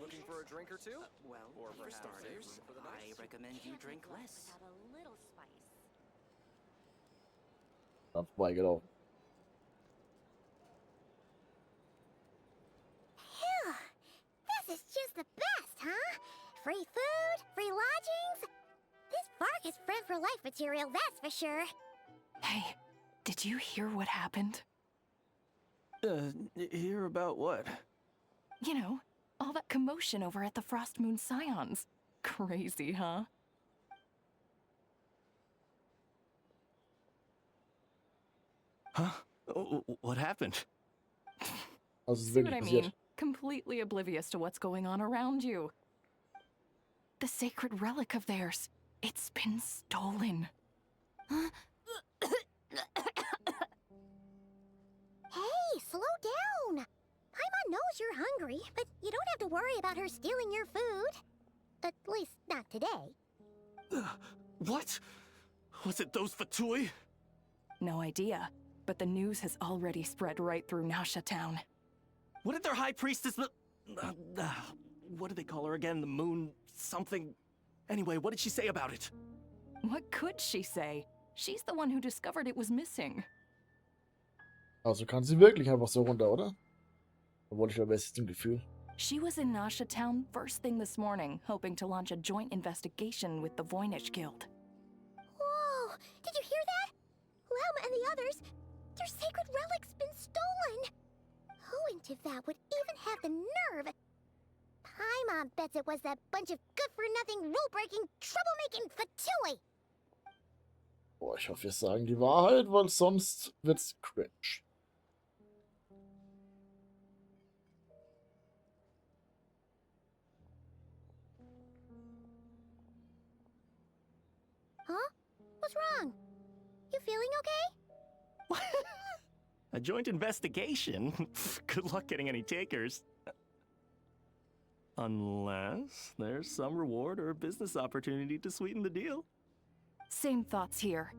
G: Looking for a drink or two?
R: Well, for starters, I recommend you drink less.
B: Have a little spice.
A: Dann vorbeigelaufen.
B: Phew, this is just the best, huh? Free food, free lodgings. This bark is bred for life material, that's for sure.
P: Hey, did you hear what happened?
Q: Hear about what?
P: You know, all that commotion over at the Frost Moon Scions. Crazy, huh?
Q: Huh? What happened?
P: See what I mean? Completely oblivious to what's going on around you. The sacred relic of theirs. It's been stolen.
B: Hey, slow down! Paimon knows you're hungry, but you don't have to worry about her stealing your food. At least, not today.
S: What? Was it those Fatui?
P: No idea, but the news has already spread right through Nasha town.
S: What did their high priestess what do they call her again? The moon something? Anyway, what did she say about it?
P: What could she say? She's the one who discovered it was missing.
A: Also kann sie wirklich einfach so runter, oder? Obwohl ich habe jetzt im Gefühl.
P: She was in Nasha town first thing this morning, hoping to launch a joint investigation with the Voynich Guild.
B: Whoa! Did you hear that? Lauma and the others, their sacred relic's been stolen! Who in Tivat would even have the nerve? Paimon bets it was that bunch of good-for-nothing, rule-breaking, troublemaking Fatui!
A: Boah, ich hoffe, wir sagen die Wahrheit, weil sonst wird's cringe.
B: Huh? What's wrong? You feeling okay?
S: A joint investigation? Good luck getting any takers. Unless there's some reward or business opportunity to sweeten the deal.
P: Same thoughts here.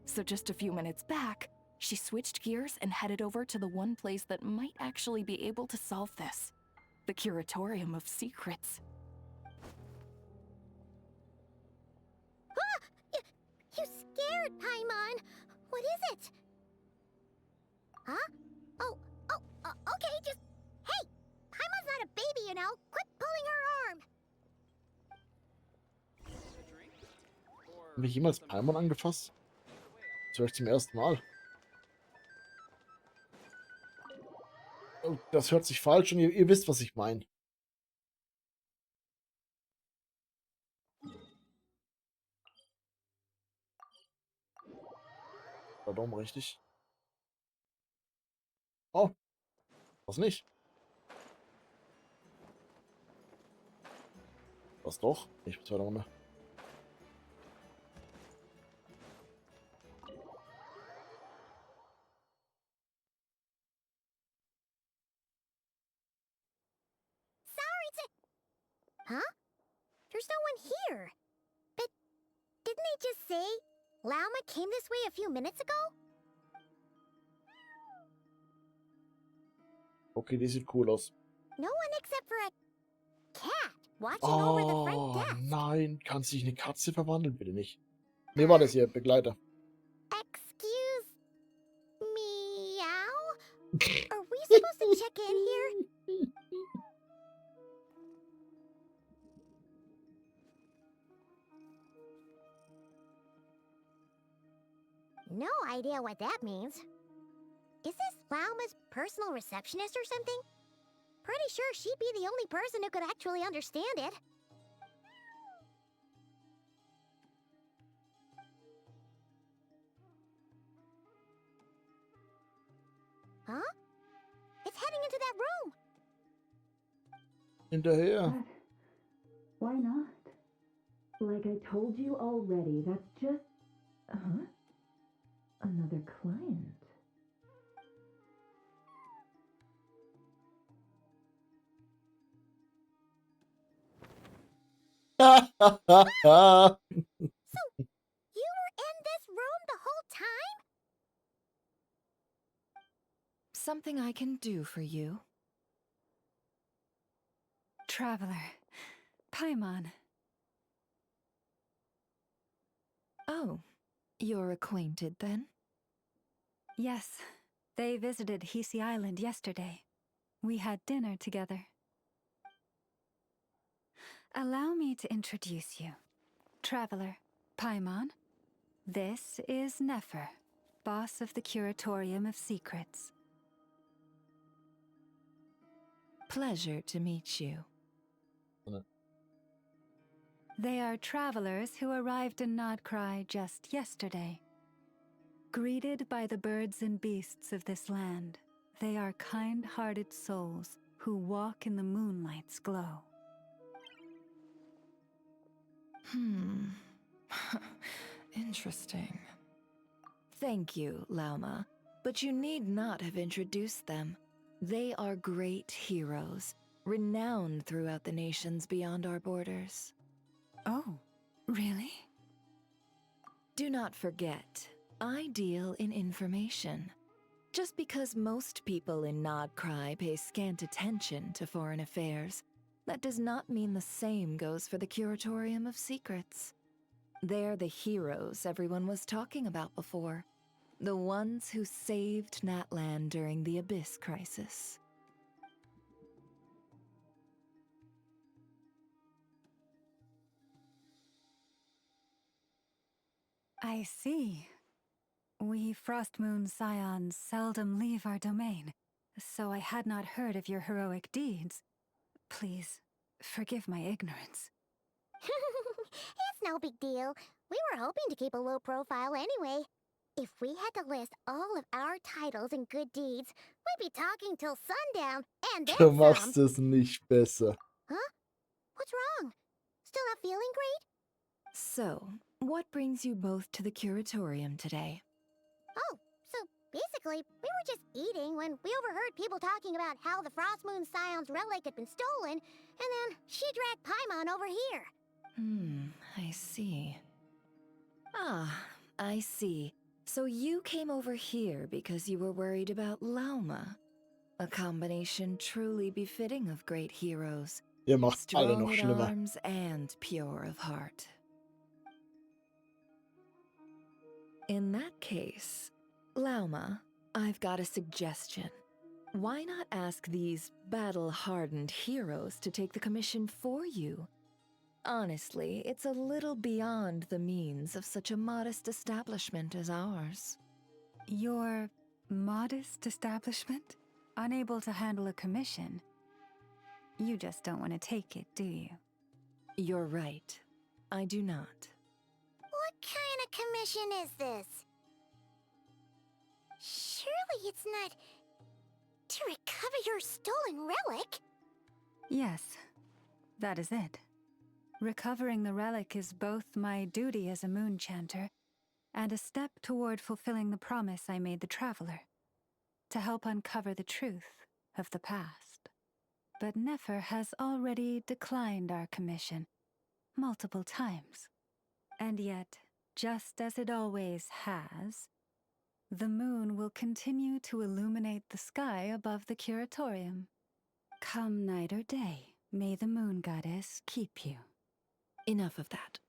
P: So just a few minutes back, she switched gears and headed over to the one place that might actually be able to solve this. The Curatorium of Secrets.
B: Ah! You scared, Paimon! What is it? Huh? Okay, just... Hey! Paimon's not a baby, you know! Quit pulling her arm!
A: Habe ich jemals Paimon angefasst? Das höre ich zum ersten Mal. Oh, das hört sich falsch und ihr wisst, was ich meine. Warum richtig? Oh, was nicht? Was doch? Ich bin zweite Runde.
B: Huh? There's no one here. But didn't they just say Lauma came this way a few minutes ago?
A: Okay, die sieht cool aus.
B: No one except for a cat watching over the front
A: Oh
B: desk.
A: nein, kann sich eine Katze verwandeln? Bitte nicht. Nee, war das hier, Begleiter.
B: Excuse meow? Are we supposed to check in here? No idea what that means. Is this Lauma's personal receptionist or something? Pretty sure she'd be the only person who could actually understand it. Huh? It's heading into that room.
A: Hinterher.
T: Why not? Like I told you already, that's just... Huh? Another client.
B: So, you were in this room the whole time?
U: Something I can do for you?
L: Traveler. Paimon.
U: Oh, you're acquainted then?
L: Yes, they visited Hisi Island yesterday. We had dinner together. Allow me to introduce you. Traveler, Paimon. This is Nefer, boss of the Curatorium of Secrets.
U: Pleasure to meet you.
L: They are travelers who arrived in Nodcry just yesterday. Greeted by the birds and beasts of this land, they are kind-hearted souls who walk in the moonlight's glow.
U: Interesting. Thank you, Lauma, but you need not have introduced them. They are great heroes, renowned throughout the nations beyond our borders.
L: Oh, really?
U: Do not forget, I deal in information. Just because most people in Nodcry pay scant attention to foreign affairs, that does not mean the same goes for the Curatorium of Secrets. They're the heroes everyone was talking about before. The ones who saved Natlan during the Abyss crisis.
L: I see. We Frostmoon Scions seldom leave our domain, so I had not heard of your heroic deeds. Please, forgive my ignorance.
B: It's no big deal. We were hoping to keep a low profile anyway. If we had to list all of our titles and good deeds, we'd be talking till sundown and then
A: Du
B: some.
A: machst es nicht besser.
B: Huh? What's wrong? Still not feeling great?
U: So, what brings you both to the Curatorium today?
B: Oh, so basically, we were just eating when we overheard people talking about how the Frostmoon Scion's relic had been stolen, and then she dragged Paimon over here.
U: I see. Ah, I see. So you came over here because you were worried about Lauma. A combination truly befitting of great heroes.
A: Ihr macht's alle
U: Strong
A: noch
U: at
A: schlimmer.
U: arms and pure of heart. In that case, Lauma, I've got a suggestion. Why not ask these battle-hardened heroes to take the commission for you? Honestly, it's a little beyond the means of such a modest establishment as ours.
L: Your modest establishment? Unable to handle a commission? You just don't want to take it, do you?
U: You're right. I do not.
B: What kind of commission is this? Surely it's not to recover your stolen relic?
L: Yes, that is it. Recovering the relic is both my duty as a moon chanter and a step toward fulfilling the promise I made the traveler, to help uncover the truth of the past. But Nefer has already declined our commission multiple times. And yet, just as it always has, the moon will continue to illuminate the sky above the Curatorium. Come night or day, may the moon goddess keep you.
U: Enough of that.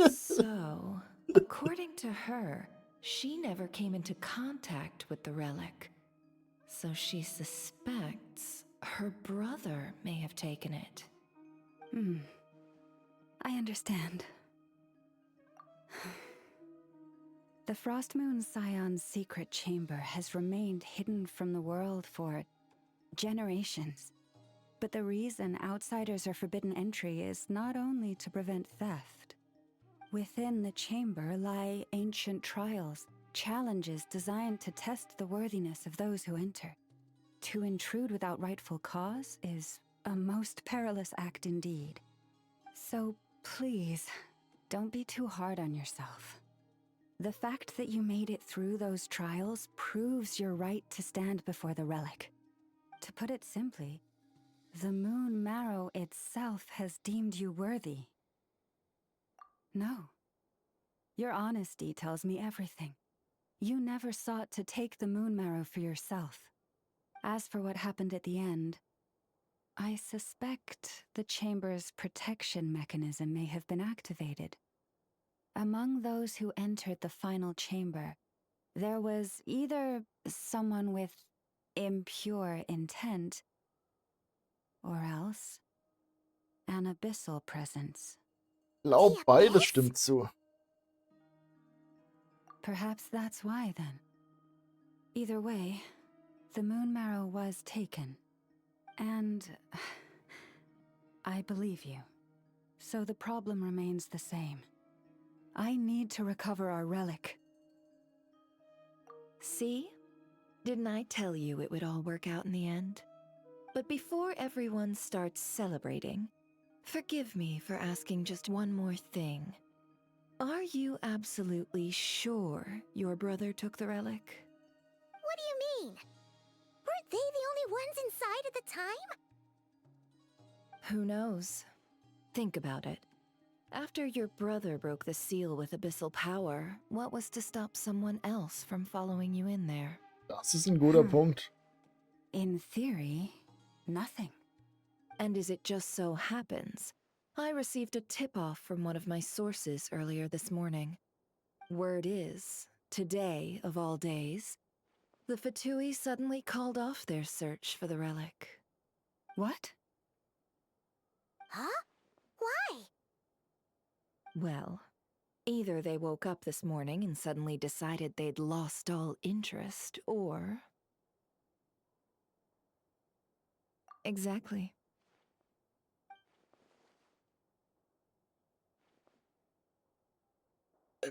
U: So, according to her, she never came into contact with the relic. So she suspects her brother may have taken it.
L: I understand. The Frostmoon Scion's secret chamber has remained hidden from the world for generations. But the reason outsiders are forbidden entry is not only to prevent theft. Within the chamber lie ancient trials, challenges designed to test the worthiness of those who enter. To intrude without rightful cause is a most perilous act indeed. So please, don't be too hard on yourself. The fact that you made it through those trials proves your right to stand before the relic. To put it simply, the Moon Marrow itself has deemed you worthy. No. Your honesty tells me everything. You never sought to take the Moon Marrow for yourself. As for what happened at the end, I suspect the chamber's protection mechanism may have been activated. Among those who entered the final chamber, there was either someone with impure intent, or else an abyssal presence.
A: Glaub, beides stimmt zu.
L: Perhaps that's why, then. Either way, the Moon Marrow was taken. And I believe you. So the problem remains the same. I need to recover our relic.
U: See? Didn't I tell you it would all work out in the end? But before everyone starts celebrating, forgive me for asking just one more thing. Are you absolutely sure your brother took the relic?
B: What do you mean? Weren't they the only ones inside at the time?
U: Who knows? Think about it. After your brother broke the seal with abyssal power, what was to stop someone else from following you in there?
A: Das ist ein guter Punkt.
L: In theory, nothing.
U: And as it just so happens, I received a tip-off from one of my sources earlier this morning. Word is, today of all days, the Fatui suddenly called off their search for the relic.
L: What?
B: Huh? Why?
U: Well, either they woke up this morning and suddenly decided they'd lost all interest, or... Exactly.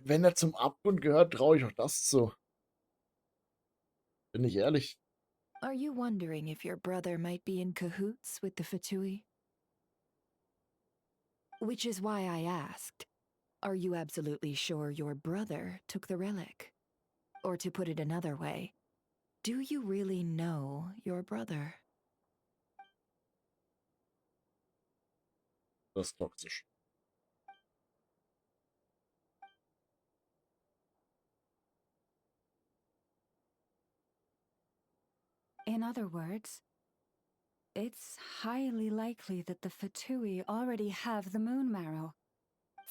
A: Wenn er zum Abgrund gehört, traue ich auch das zu. Bin ich ehrlich.
U: Are you wondering if your brother might be in cahoots with the Fatui? Which is why I asked, are you absolutely sure your brother took the relic? Or to put it another way, do you really know your brother?
A: Das ist toxisch.
L: In other words, it's highly likely that the Fatui already have the moon marrow.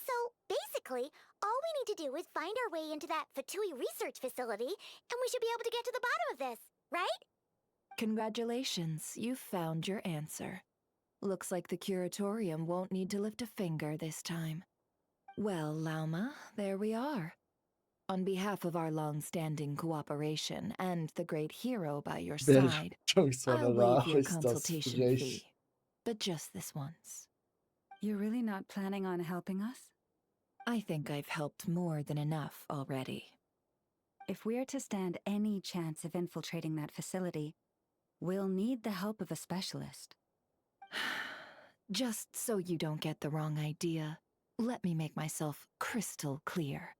B: So, basically, all we need to do is find our way into that Fatui research facility, and we should be able to get to the bottom of this, right?
U: Congratulations, you've found your answer. Looks like the curatorium won't need to lift a finger this time. Well, Lauma, there we are. On behalf of our long-standing cooperation and the great hero by your side, I'll waive your consultation fee. But just this once.
L: You're really not planning on helping us?
U: I think I've helped more than enough already.
L: If we're to stand any chance of infiltrating that facility, we'll need the help of a specialist.
U: Just so you don't get the wrong idea, let me make myself crystal clear.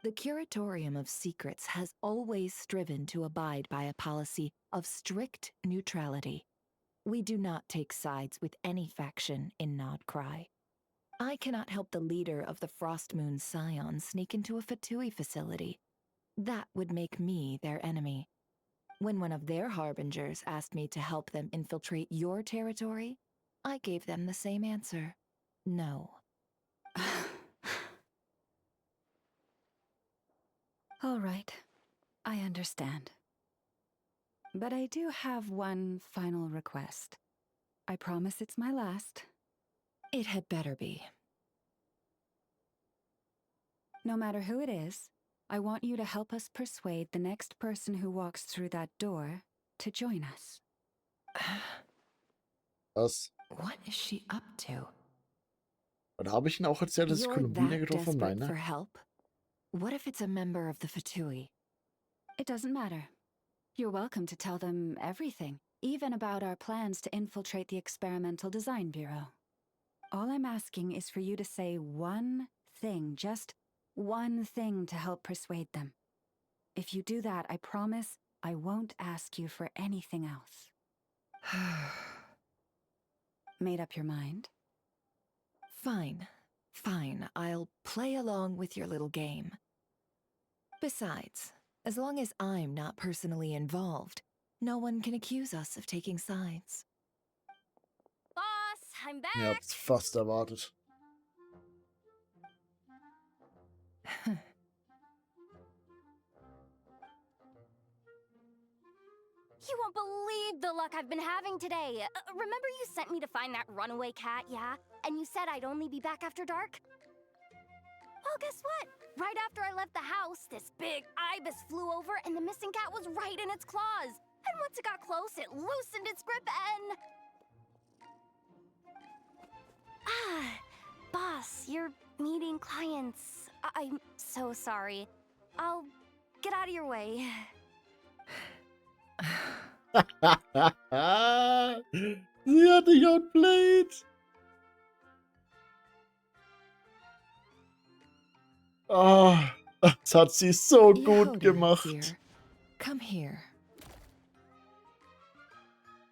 U: The Curatorium of Secrets has always striven to abide by a policy of strict neutrality. We do not take sides with any faction in Nodcry. I cannot help the leader of the Frostmoon Scions sneak into a Fatui facility. That would make me their enemy. When one of their harbingers asked me to help them infiltrate your territory, I gave them the same answer. No.
L: All right, I understand. But I do have one final request. I promise it's my last.
U: It had better be.
L: No matter who it is, I want you to help us persuade the next person who walks through that door to join us.
A: Was?
U: What is she up to?
A: Oder habe ich Ihnen auch erzählt, dass ich
U: You're
A: Kolumbine
U: that
A: getroffen
U: desperate
A: habe?
U: for help? What if it's a member of the Fatui?
L: It doesn't matter. You're welcome to tell them everything, even about our plans to infiltrate the Experimental Design Bureau. All I'm asking is for you to say one thing, just one thing to help persuade them. If you do that, I promise I won't ask you for anything else. Made up your mind?
U: Fine. Fine, I'll play along with your little game. Besides, as long as I'm not personally involved, no one can accuse us of taking sides.
D: Boss, I'm back!
A: Ihr habt's fast erwartet.
D: You won't believe the luck I've been having today. Remember you sent me to find that runaway cat, yeah? And you said I'd only be back after dark? Well, guess what? Right after I left the house, this big ibis flew over and the missing cat was right in its claws. And once it got close, it loosened its grip and... Boss, you're meeting clients. I'm so sorry. I'll get out of your way.
A: Sie hat dich outplayed. Oh, das hat sie so gut gemacht.
U: Dear. Come here.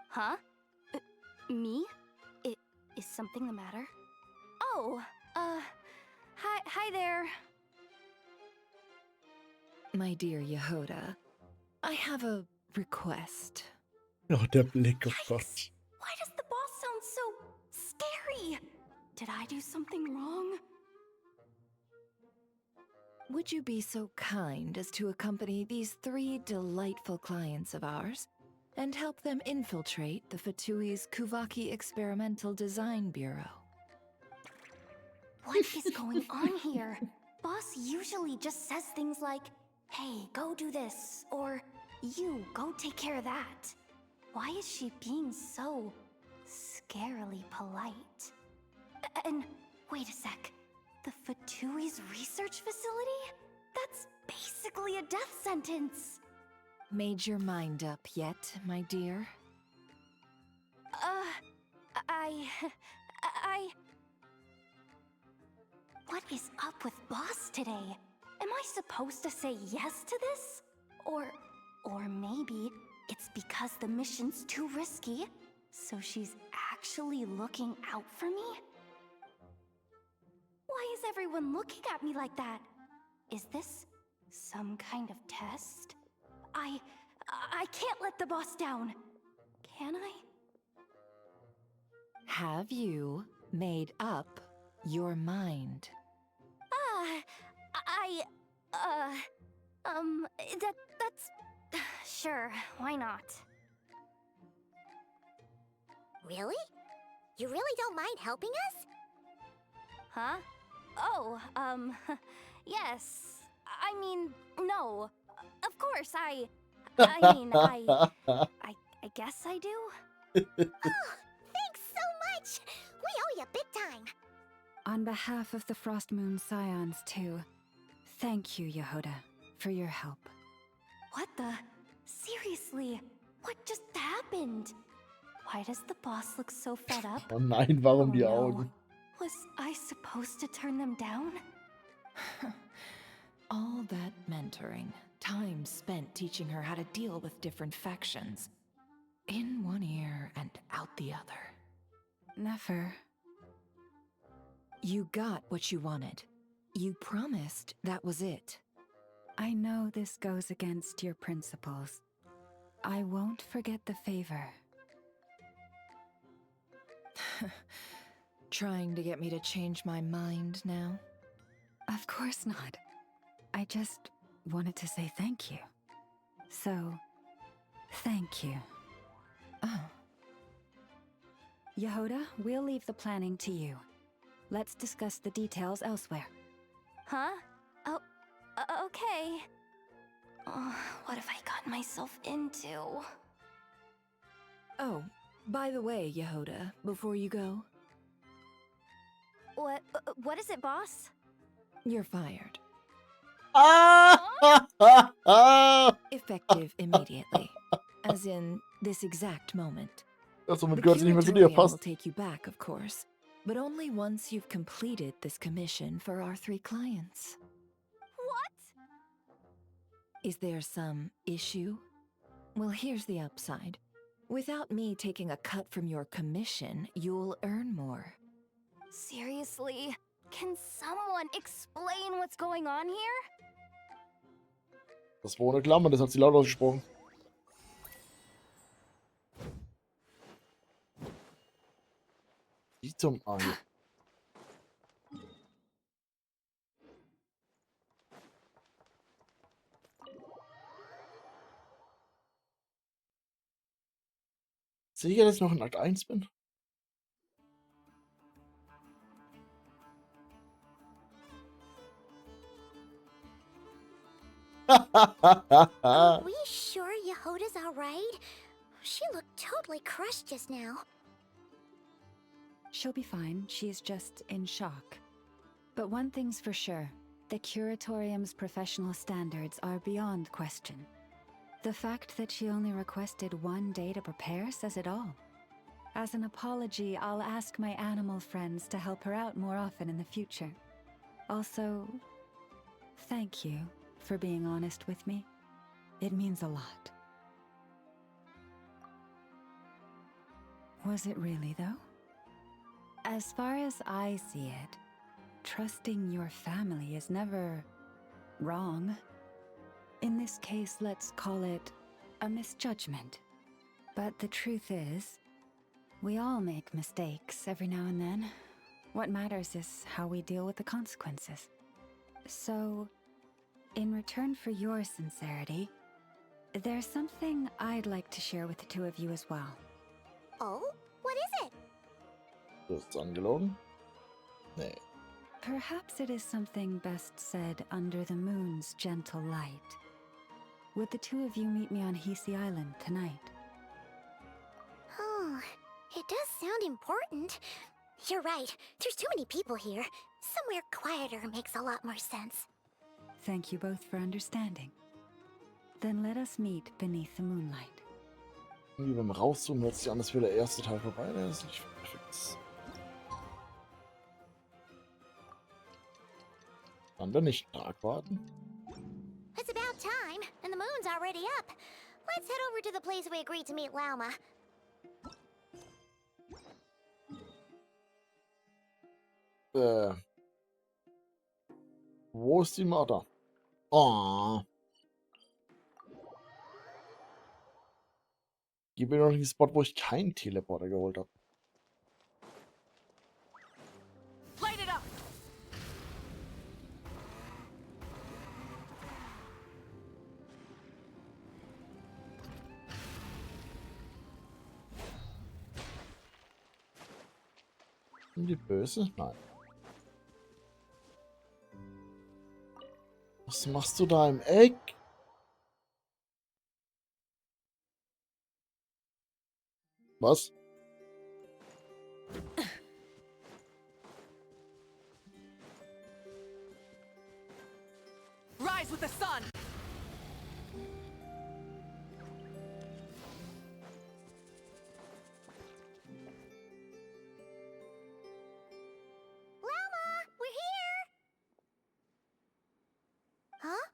D: Huh? Me? Is something the matter? Oh, hi there.
U: My dear Yehoda, I have a request.
A: Oh, der Blick, oh Gott.
D: Why does the boss sound so scary? Did I do something wrong?
U: Would you be so kind as to accompany these 3 delightful clients of ours and help them infiltrate the Fatui's Kuvaki Experimental Design Bureau?
D: What is going on here? Boss usually just says things like, hey, go do this, or you, go take care of that. Why is she being so scarily polite? And wait a sec, the Fatui's research facility? That's basically a death sentence.
U: Made your mind up yet, my dear?
D: What is up with Boss today? Am I supposed to say yes to this? Or maybe it's because the mission's too risky, so she's actually looking out for me? Why is everyone looking at me like that? Is this some kind of test? I can't let the boss down. Can I?
U: Have you made up your mind?
D: That's... Sure, why not?
B: Really? You really don't mind helping us?
D: Huh? Oh, yes. I mean, no. Of course, I guess I do.
B: Oh, thanks so much! We owe you big time!
L: On behalf of the Frost Moon Scions, too, thank you, Yehoda, for your help.
D: What the? Seriously, what just happened? Why does the boss look so fed up?
A: Oh nein, warum die
D: no.
A: Augen?
D: Was I supposed to turn them down?
U: All that mentoring, time spent teaching her how to deal with different factions. In one ear and out the other.
L: Never.
U: You got what you wanted. You promised that was it.
L: I know this goes against your principles. I won't forget the favor.
U: Trying to get me to change my mind now?
L: Of course not. I just wanted to say thank you. So, thank you.
U: Oh.
L: Yehoda, we'll leave the planning to you. Let's discuss the details elsewhere.
D: Huh? Oh, okay. Oh, what have I gotten myself into?
U: Oh, by the way, Yehoda, before you go...
D: What is it, boss?
U: You're fired.
A: Ah!
U: Effective immediately. As in, this exact moment.
A: Also mit
U: The
A: Gott nicht mehr zu dir
U: curatorium will
A: passt.
U: take you back, of course. But only once you've completed this commission for our 3 clients.
D: What?
U: Is there some issue? Well, here's the upside. Without me taking a cut from your commission, you'll earn more.
D: Seriously? Can someone explain what's going on here?
A: Das war ohne Klammer, das hat sie laut ausgesprochen. Die zum Ei. Sicher, dass ich noch in Akt 1 bin?
B: Are we sure Yehoda's alright? She looked totally crushed just now.
L: She'll be fine. She's just in shock. But one thing's for sure. The Curatorium's professional standards are beyond question. The fact that she only requested 1 day to prepare says it all. As an apology, I'll ask my animal friends to help her out more often in the future. Also, thank you for being honest with me. It means a lot. Was it really, though? As far as I see it, trusting your family is never wrong. In this case, let's call it a misjudgment. But the truth is, we all make mistakes every now and then. What matters is how we deal with the consequences. So, in return for your sincerity, there's something I'd like to share with the two of you as well.
B: Oh? What is it?
A: Du hast angelogen? Nee.
L: Perhaps it is something best said under the moon's gentle light. Would the two of you meet me on Hisi Island tonight?
B: Oh, it does sound important. You're right. There's too many people here. Somewhere quieter makes a lot more sense.
L: Thank you both for understanding. Then let us meet beneath the moonlight.
A: Irgendwie beim Rauszoomen hört sich an, als wäre der erste Teil vorbei. Der ist nicht perfekt. Kann der nicht Tag warten?
B: It's about time, and the moon's already up. Let's head over to the place we agreed to meet Lauma.
A: Wo ist die Mutter? Oh. Gib mir noch nicht den Spot, wo ich keinen Teleporter geholt habe.
P: Light it up!
A: Sind die böse? Nein. Was machst du da im Eck? Was?
P: Rise with the sun!
B: Lauma, we're here! Huh?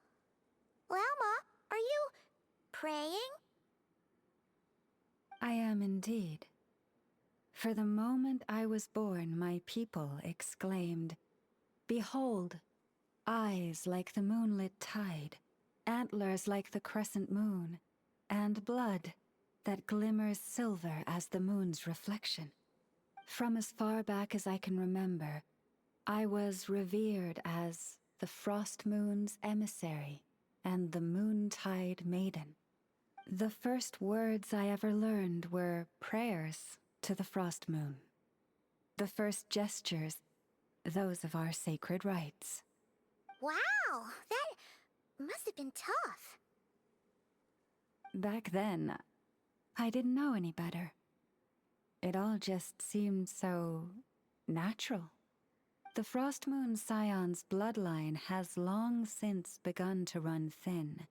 B: Lauma, are you praying?
L: I am indeed. For the moment I was born, my people exclaimed, "Behold, eyes like the moonlit tide, antlers like the crescent moon, and blood that glimmers silver as the moon's reflection." From as far back as I can remember, I was revered as the frost moon's emissary and the moontide maiden. The first words I ever learned were prayers to the frost moon. The first gestures, those of our sacred rites.
B: Wow, that must have been tough.
L: Back then, I didn't know any better. It all just seemed so natural. The Frost Moon Scion's bloodline has long since begun to run thin.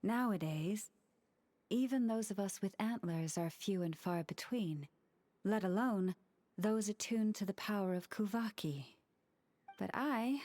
L: Nowadays, even those of us with antlers are few and far between, let alone those attuned to the power of Kuvaki. But I...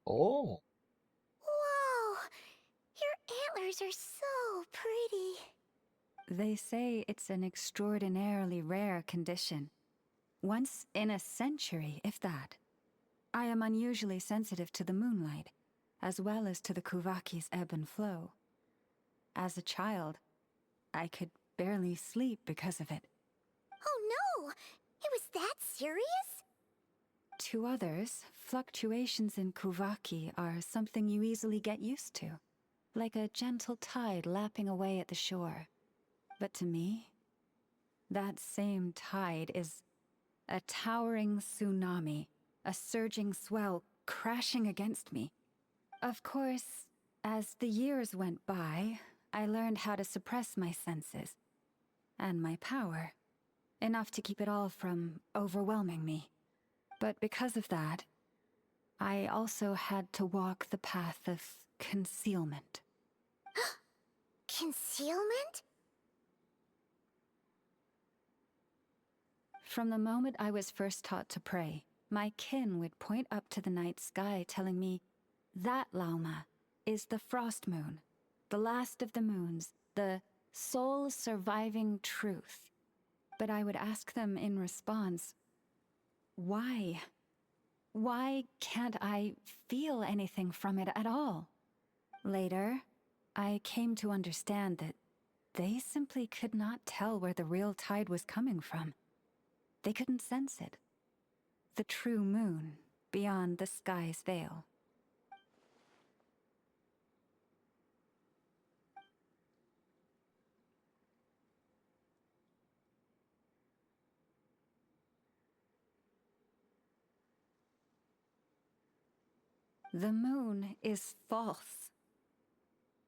A: Oh.
B: Whoa! Your antlers are so pretty.
L: They say it's an extraordinarily rare condition. Once in a century, if that. I am unusually sensitive to the moonlight, as well as to the Kuvaki's ebb and flow. As a child, I could barely sleep because of it.
B: Oh no! It was that serious?
L: To others, fluctuations in Kuvaki are something you easily get used to, like a gentle tide lapping away at the shore. But to me, that same tide is a towering tsunami, a surging swell crashing against me. Of course, as the years went by, I learned how to suppress my senses and my power, enough to keep it all from overwhelming me. But because of that, I also had to walk the path of concealment.
B: Concealment?
L: From the moment I was first taught to pray, my kin would point up to the night sky telling me, "That, Lauma, is the frost moon, the last of the moons, the sole surviving truth." But I would ask them in response, why? Why can't I feel anything from it at all? Later, I came to understand that they simply could not tell where the real tide was coming from. They couldn't sense it. The true moon beyond the sky's veil. The moon is false.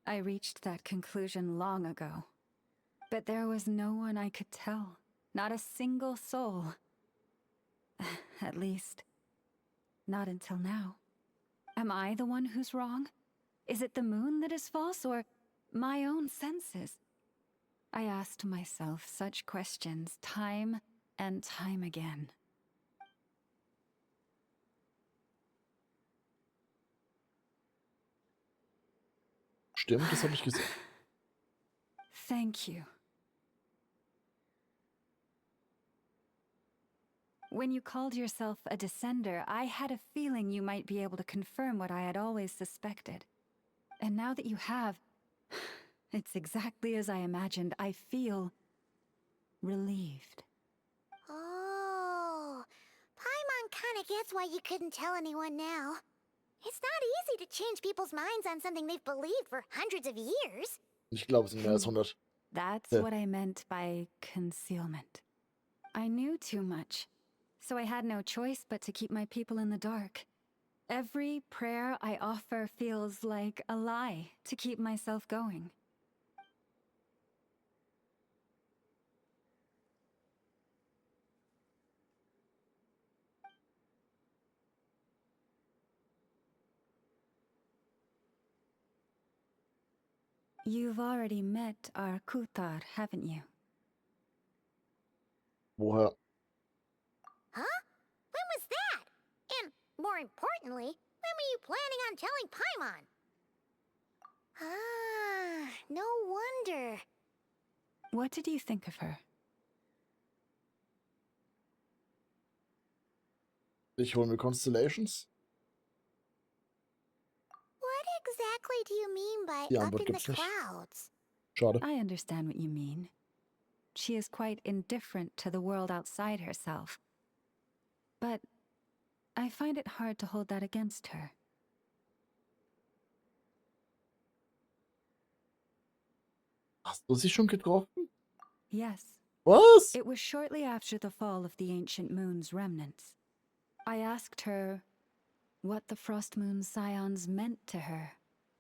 L: I reached that conclusion long ago. But there was no one I could tell. Not a single soul. At least, not until now. Am I the one who's wrong? Is it the moon that is false, or my own senses? I asked myself such questions time and time again.
A: Stimmt, das habe ich gesehen.
L: Thank you. When you called yourself a descender, I had a feeling you might be able to confirm what I had always suspected. And now that you have, it's exactly as I imagined. I feel relieved.
B: Oh, Paimon kinda gets why you couldn't tell anyone now. It's not easy to change people's minds on something they've believed for hundreds of years.
A: Ich glaube, es sind mehr als 100.
L: That's what I meant by concealment. I knew too much, so I had no choice but to keep my people in the dark. Every prayer I offer feels like a lie to keep myself going. You've already met our Kutar, haven't you?
A: Woher?
B: Huh? When was that? And, more importantly, when were you planning on telling Paimon? Ah, no wonder.
L: What did you think of her?
A: Ich hole mir Constellations.
B: What exactly do you mean by
A: Die
B: up
A: Antwort
B: in the
A: gibt's nicht.
L: clouds?
A: Schade.
L: I understand what you mean. She is quite indifferent to the world outside herself. But I find it hard to hold that against her.
A: Hast du sie schon getroffen?
L: Yes.
A: Was?
L: It was shortly after the fall of the ancient moon's remnants. I asked her what the Frost Moon Scions meant to her,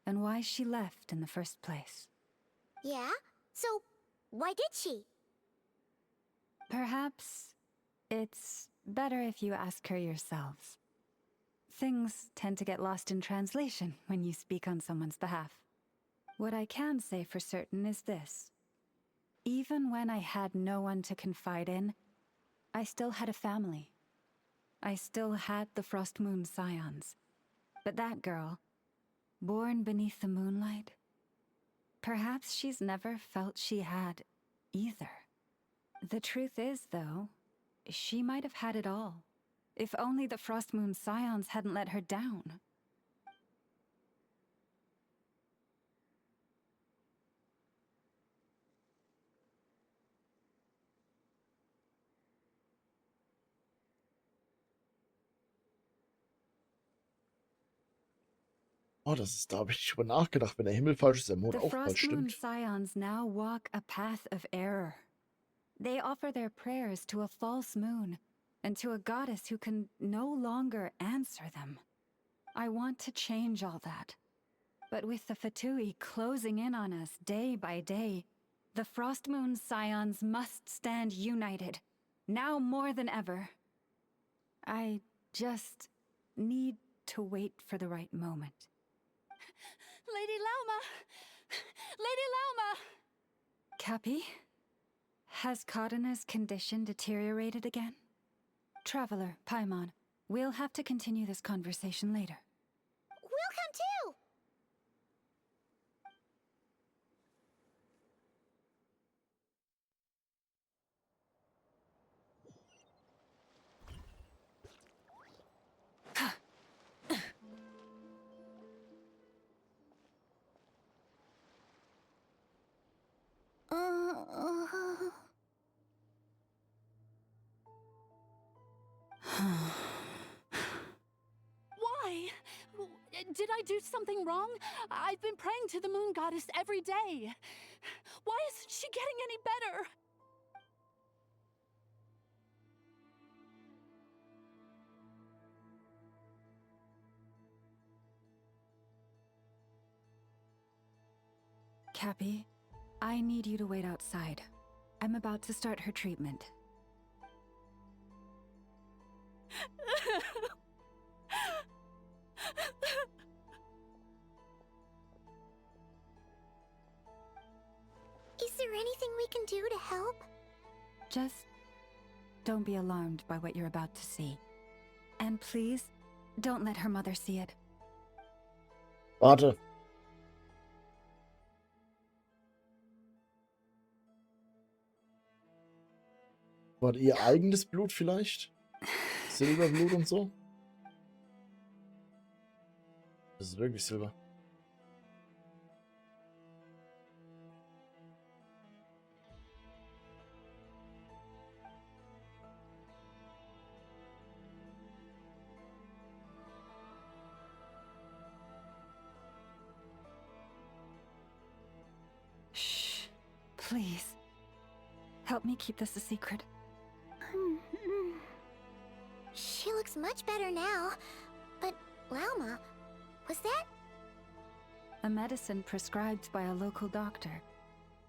L: and why she left in the first place.
B: Yeah? So, why did she?
L: Perhaps it's better if you ask her yourselves. Things tend to get lost in translation when you speak on someone's behalf. What I can say for certain is this. Even when I had no one to confide in, I still had a family. I still had the Frost Moon Scions. But that girl, born beneath the moonlight, perhaps she's never felt she had either. The truth is, though, she might have had it all. If only the Frost Moon Scions hadn't let her down.
A: Oh, das ist, da habe ich nicht drüber nachgedacht. Wenn der Himmel falsch ist, der Mond
L: The
A: auch falsch,
L: Frost Moon
A: stimmt.
L: Scions now walk a path of error. They offer their prayers to a false moon and to a goddess who can no longer answer them. I want to change all that. But with the Fatui closing in on us day by day, the Frost Moon Scions must stand united, now more than ever. I just need to wait for the right moment.
I: Lady Lauma! Lady Lauma!
L: Cappy? Has Cardina's condition deteriorated again? Traveler, Paimon, we'll have to continue this conversation later.
B: We'll come too!
I: Why? Did I do something wrong? I've been praying to the moon goddess every day. Why isn't she getting any better?
L: Cappy, I need you to wait outside. I'm about to start her treatment.
B: Is there anything we can do to help?
L: Just don't be alarmed by what you're about to see. And please, don't let her mother see it.
A: Warte. War ihr eigenes Blut vielleicht? Silberblut und so? Das ist wirklich Silber.
L: Shh. Please. Help me keep this a secret.
B: She looks much better now. But, Lauma, was that?
L: A medicine prescribed by a local doctor.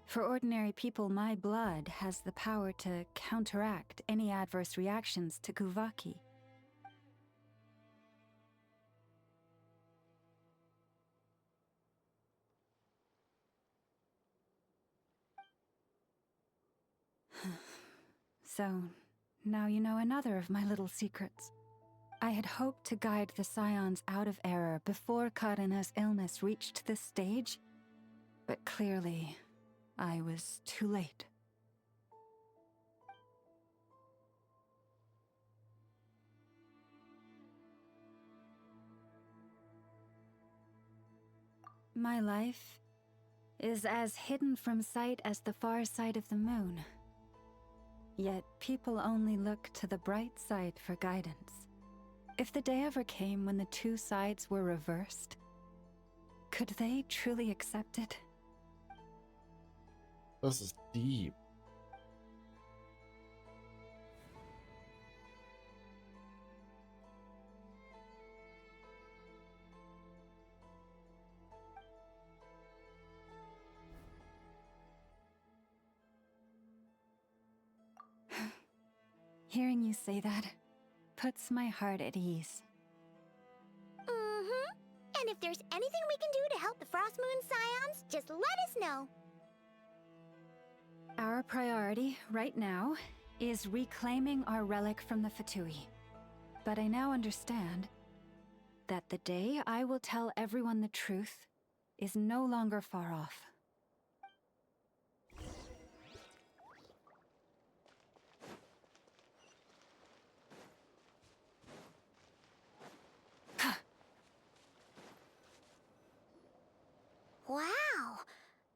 L: For ordinary people, my blood has the power to counteract any adverse reactions to Kuvaki. So, now you know another of my little secrets. I had hoped to guide the Scions out of error before Karina's illness reached this stage, but clearly, I was too late. My life is as hidden from sight as the far side of the moon. Yet people only look to the bright side for guidance. If the day ever came when the two sides were reversed, could they truly accept it?
A: Das ist deep.
L: Hearing you say that puts my heart at ease.
B: Mm-hmm. And if there's anything we can do to help the Frost Moon Scions, just let us know.
L: Our priority right now is reclaiming our relic from the Fatui. But I now understand that the day I will tell everyone the truth is no longer far off.
B: Wow!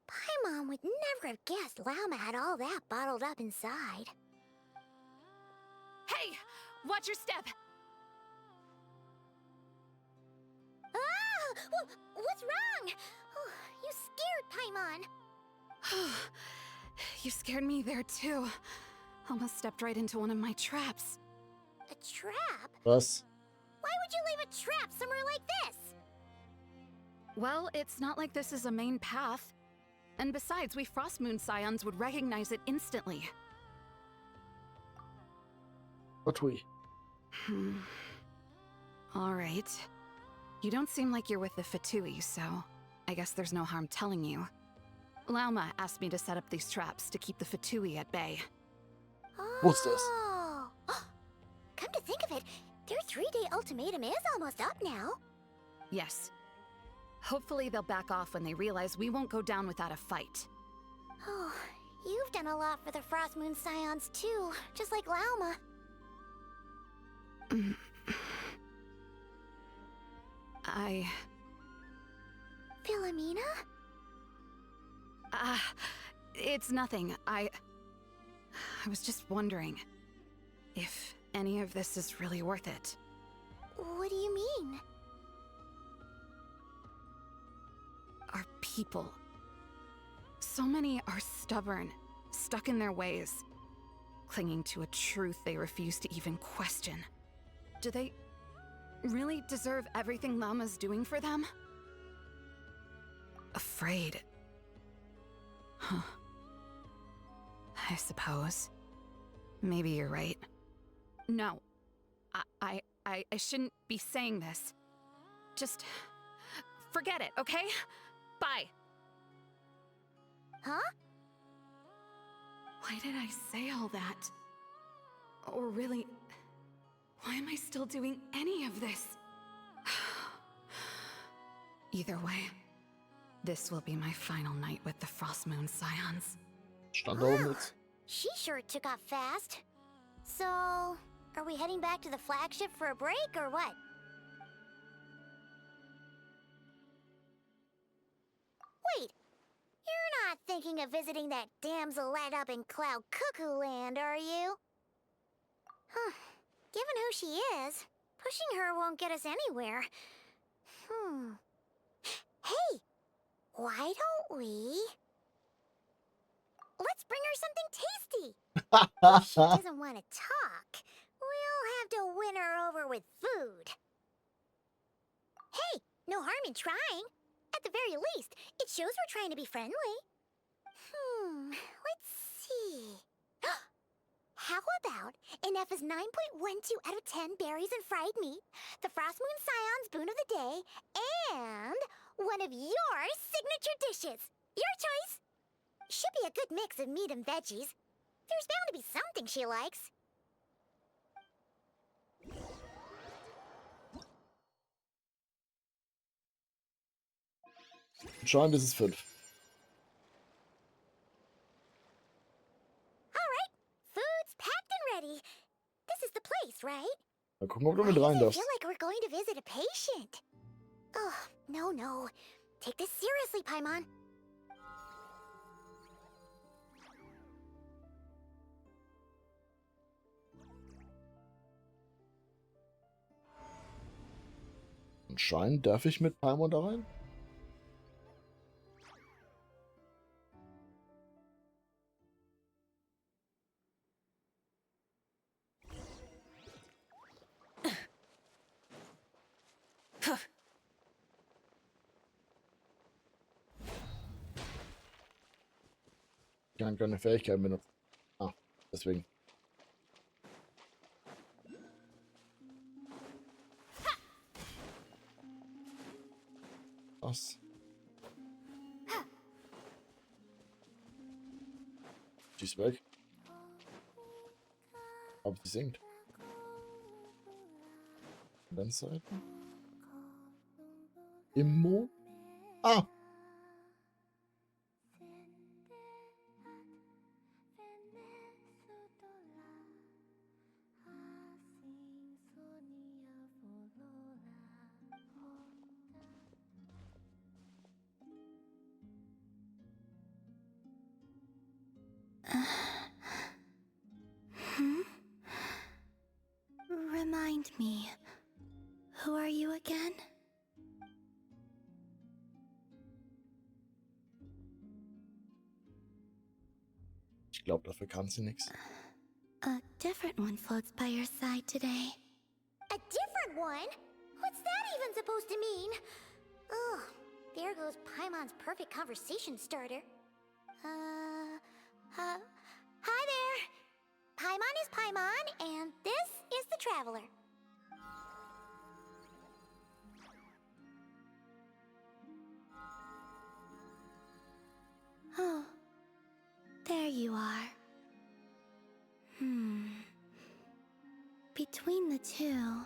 B: Paimon would never have guessed Lauma had all that bottled up inside.
P: Hey! Watch your step!
B: Oh! What's wrong? Oh, you scared Paimon.
I: You scared me there too. Almost stepped right into one of my traps.
B: A trap?
A: Was?
B: Why would you leave a trap somewhere like this?
I: Well, it's not like this is a main path. And besides, we Frostmoon Scions would recognize it instantly.
A: But we.
I: Alright. You don't seem like you're with the Fatui, so I guess there's no harm telling you. Lauma asked me to set up these traps to keep the Fatui at bay.
A: What's this?
B: Oh. Come to think of it, their 3-day ultimatum is almost up now.
I: Yes. Hopefully they'll back off when they realize we won't go down without a fight.
B: Oh, you've done a lot for the Frostmoon Scions too, just like Lauma. Philomena?
I: It's nothing. I was just wondering if any of this is really worth it.
B: What do you mean?
I: Our people. So many are stubborn, stuck in their ways, clinging to a truth they refuse to even question. Do they really deserve everything Lauma's doing for them? Afraid. Huh. I suppose. Maybe you're right. No. I shouldn't be saying this. Just forget it, okay? Bye.
B: Huh?
I: Why did I say all that? Or really, why am I still doing any of this? Either way, this will be my final night with the Frostmoon Scions.
A: Stand da oben jetzt.
B: She sure took off fast. So, are we heading back to the flagship for a break or what? Wait, you're not thinking of visiting that damsel light up in Cloud Cuckoo Land, are you? Huh. Given who she is, pushing her won't get us anywhere. Hey, why don't we... Let's bring her something tasty. If she doesn't want to talk, we'll have to win her over with food. Hey, no harm in trying. At the very least, it shows we're trying to be friendly. Let's see. How about an F is 9.12 out of 10 berries and fried meat, the Frostmoon Scions boon of the day, and one of your signature dishes. Your choice. Should be a good mix of meat and veggies. There's bound to be something she likes.
A: Anscheinend ist es 5.
B: Alright, food's packed and ready. This is the place, right?
A: Mal gucken, ob du mit rein
B: I
A: darfst.
B: feel like we're going to visit a patient. Oh, no. Take this seriously, Paimon.
A: Anscheinend darf ich mit Paimon da rein. Ich kann keine Fähigkeiten benutzen. Deswegen. Was? Die ist weg. Aber sie singt. Landseiten. Im Mond? Ah!
B: Remind me, who are you again?
A: Ich glaube, dafür kann sie nichts.
B: A different one floats by your side today. A different one? What's that even supposed to mean? Oh, there goes Paimon's perfect conversation starter. Hi there. Paimon is Paimon, and this is the Traveler. Oh, there you are. Between the two,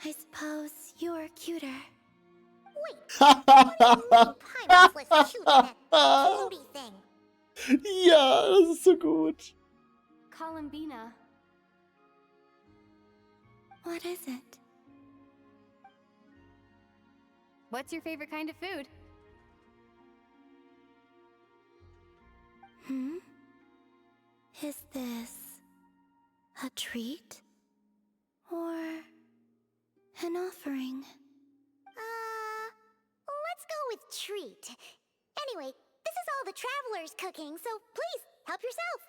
B: I suppose you're cuter. Wait, what do you mean Paimon's less cute than that floaty thing?
A: Ja, das ist so gut.
H: Columbina.
B: What is it?
H: What's your favorite kind of food?
B: Is this a treat? Or an offering? Let's go with treat. Anyway, this is all the Traveler's cooking, so please, help yourself.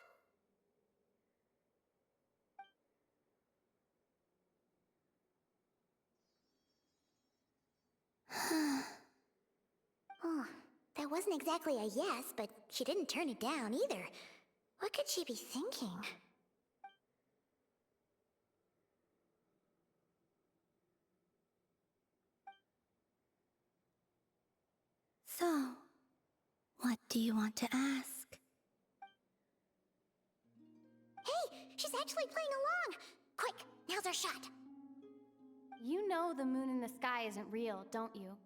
B: Oh, that wasn't exactly a yes, but she didn't turn it down either. What could she be thinking? So, what do you want to ask? Hey, she's actually playing along! Quick, now's our shot.
H: You know the moon in the sky isn't real, don't you?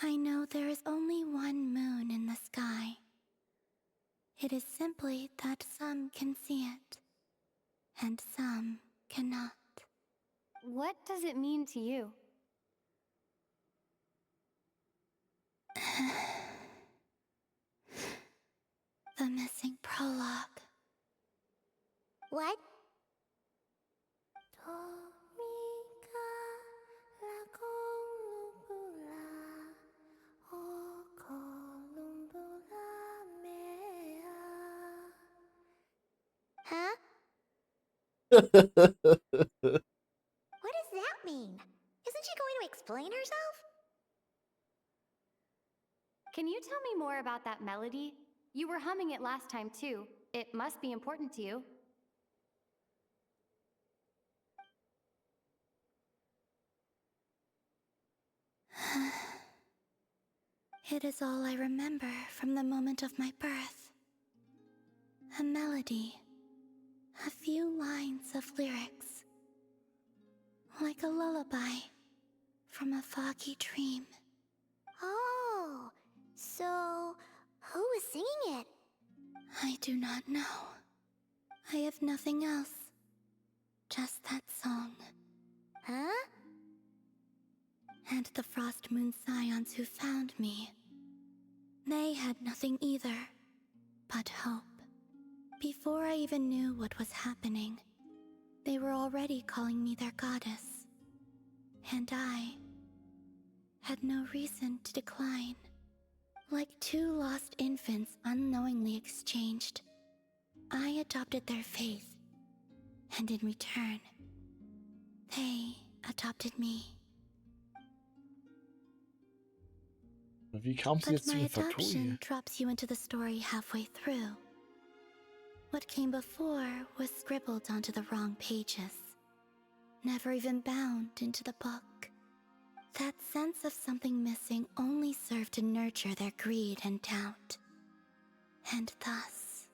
B: I know there is only one moon in the sky. It is simply that some can see it, and some cannot.
H: What does it mean to you?
B: The missing prologue. What? Huh? What does that mean? Isn't she going to explain herself?
H: Can you tell me more about that melody? You were humming it last time too. It must be important to you.
B: It is all I remember from the moment of my birth. A melody. A few lines of lyrics. Like a lullaby from a foggy dream. Oh, so who was singing it? I do not know. I have nothing else. Just that song. Huh? And the Frost Moon Scions who found me. They had nothing either, but hope. Before I even knew what was happening, they were already calling me their goddess. And I had no reason to decline. Like two lost infants unknowingly exchanged, I adopted their faith. And in return, they adopted me.
A: Wie kam sie
B: But
A: jetzt zu
B: my
A: dem Vertuie?
B: adoption drops you into the story halfway through. What came before was scribbled onto the wrong pages, never even bound into the book. That sense of something missing only served to nurture their greed and doubt. And thus,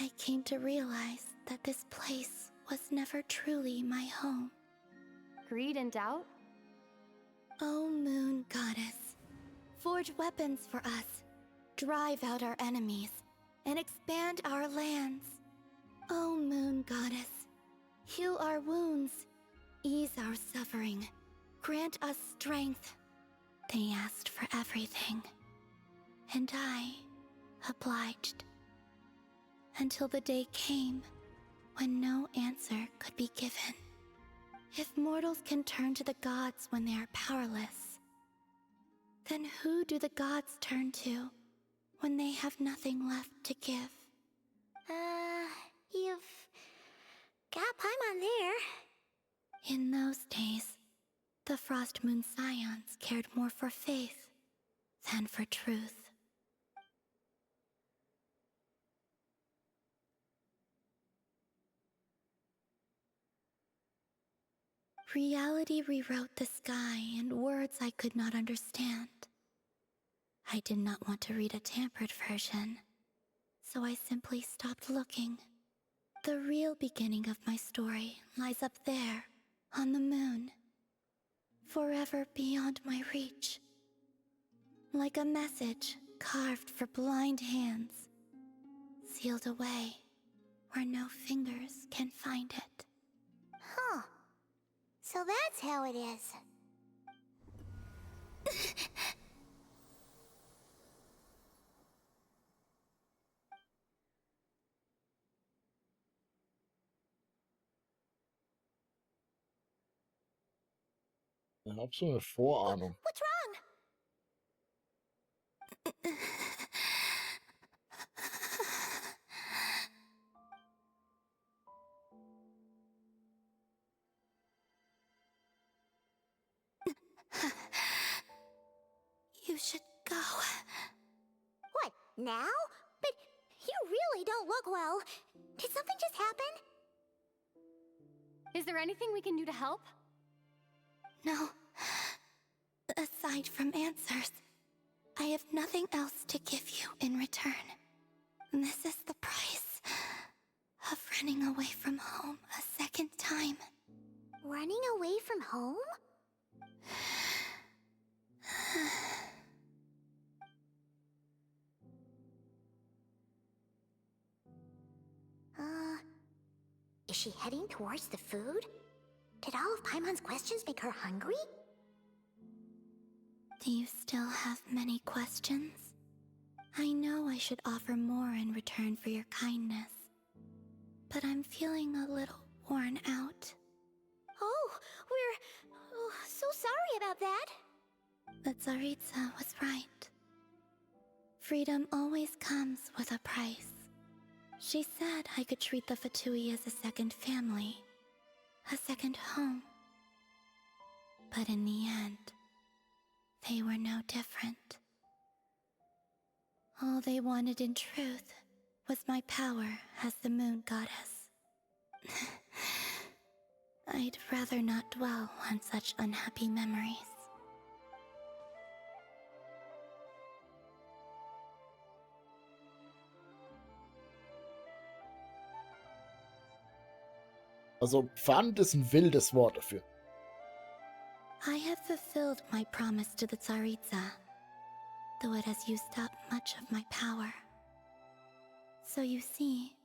B: I came to realize that this place was never truly my home.
H: Greed and doubt?
B: O Moon Goddess, forge weapons for us, drive out our enemies, and expand our lands. O Moon Goddess, heal our wounds, ease our suffering, grant us strength. They asked for everything, and I obliged. Until the day came when no answer could be given. If mortals can turn to the gods when they are powerless, then who do the gods turn to
D: when they have nothing left to give.
B: You've got Paimon there.
D: In those days, the Frost Moon Scions cared more for faith than for truth. Reality rewrote the sky in words I could not understand. I did not want to read a tampered version, so I simply stopped looking. The real beginning of my story lies up there, on the moon, forever beyond my reach. Like a message carved for blind hands, sealed away where no fingers can find it.
B: Huh. So that's how it is.
A: Ich hab so eine Vorahnung.
B: What's wrong?
D: You should go.
B: What, now? But you really don't look well. Did something just happen?
H: Is there anything we can do to help?
D: No. Aside from answers, I have nothing else to give you in return. This is the price of running away from home a second time.
B: Running away from home? Is she heading towards the food? Did all of Paimon's questions make her hungry?
D: Do you still have many questions? I know I should offer more in return for your kindness, but I'm feeling a little worn out.
B: Oh, we're so sorry about that.
D: The Tsaritsa was right. Freedom always comes with a price. She said I could treat the Fatui as a second family, a second home. But in the end, they were no different. All they wanted in truth was my power as the moon goddess. I'd rather not dwell on such unhappy memories.
A: Also, Pfand ist ein wildes Wort dafür.
D: I have fulfilled my promise to the Tsaritsa, though it has used up much of my power. So you see,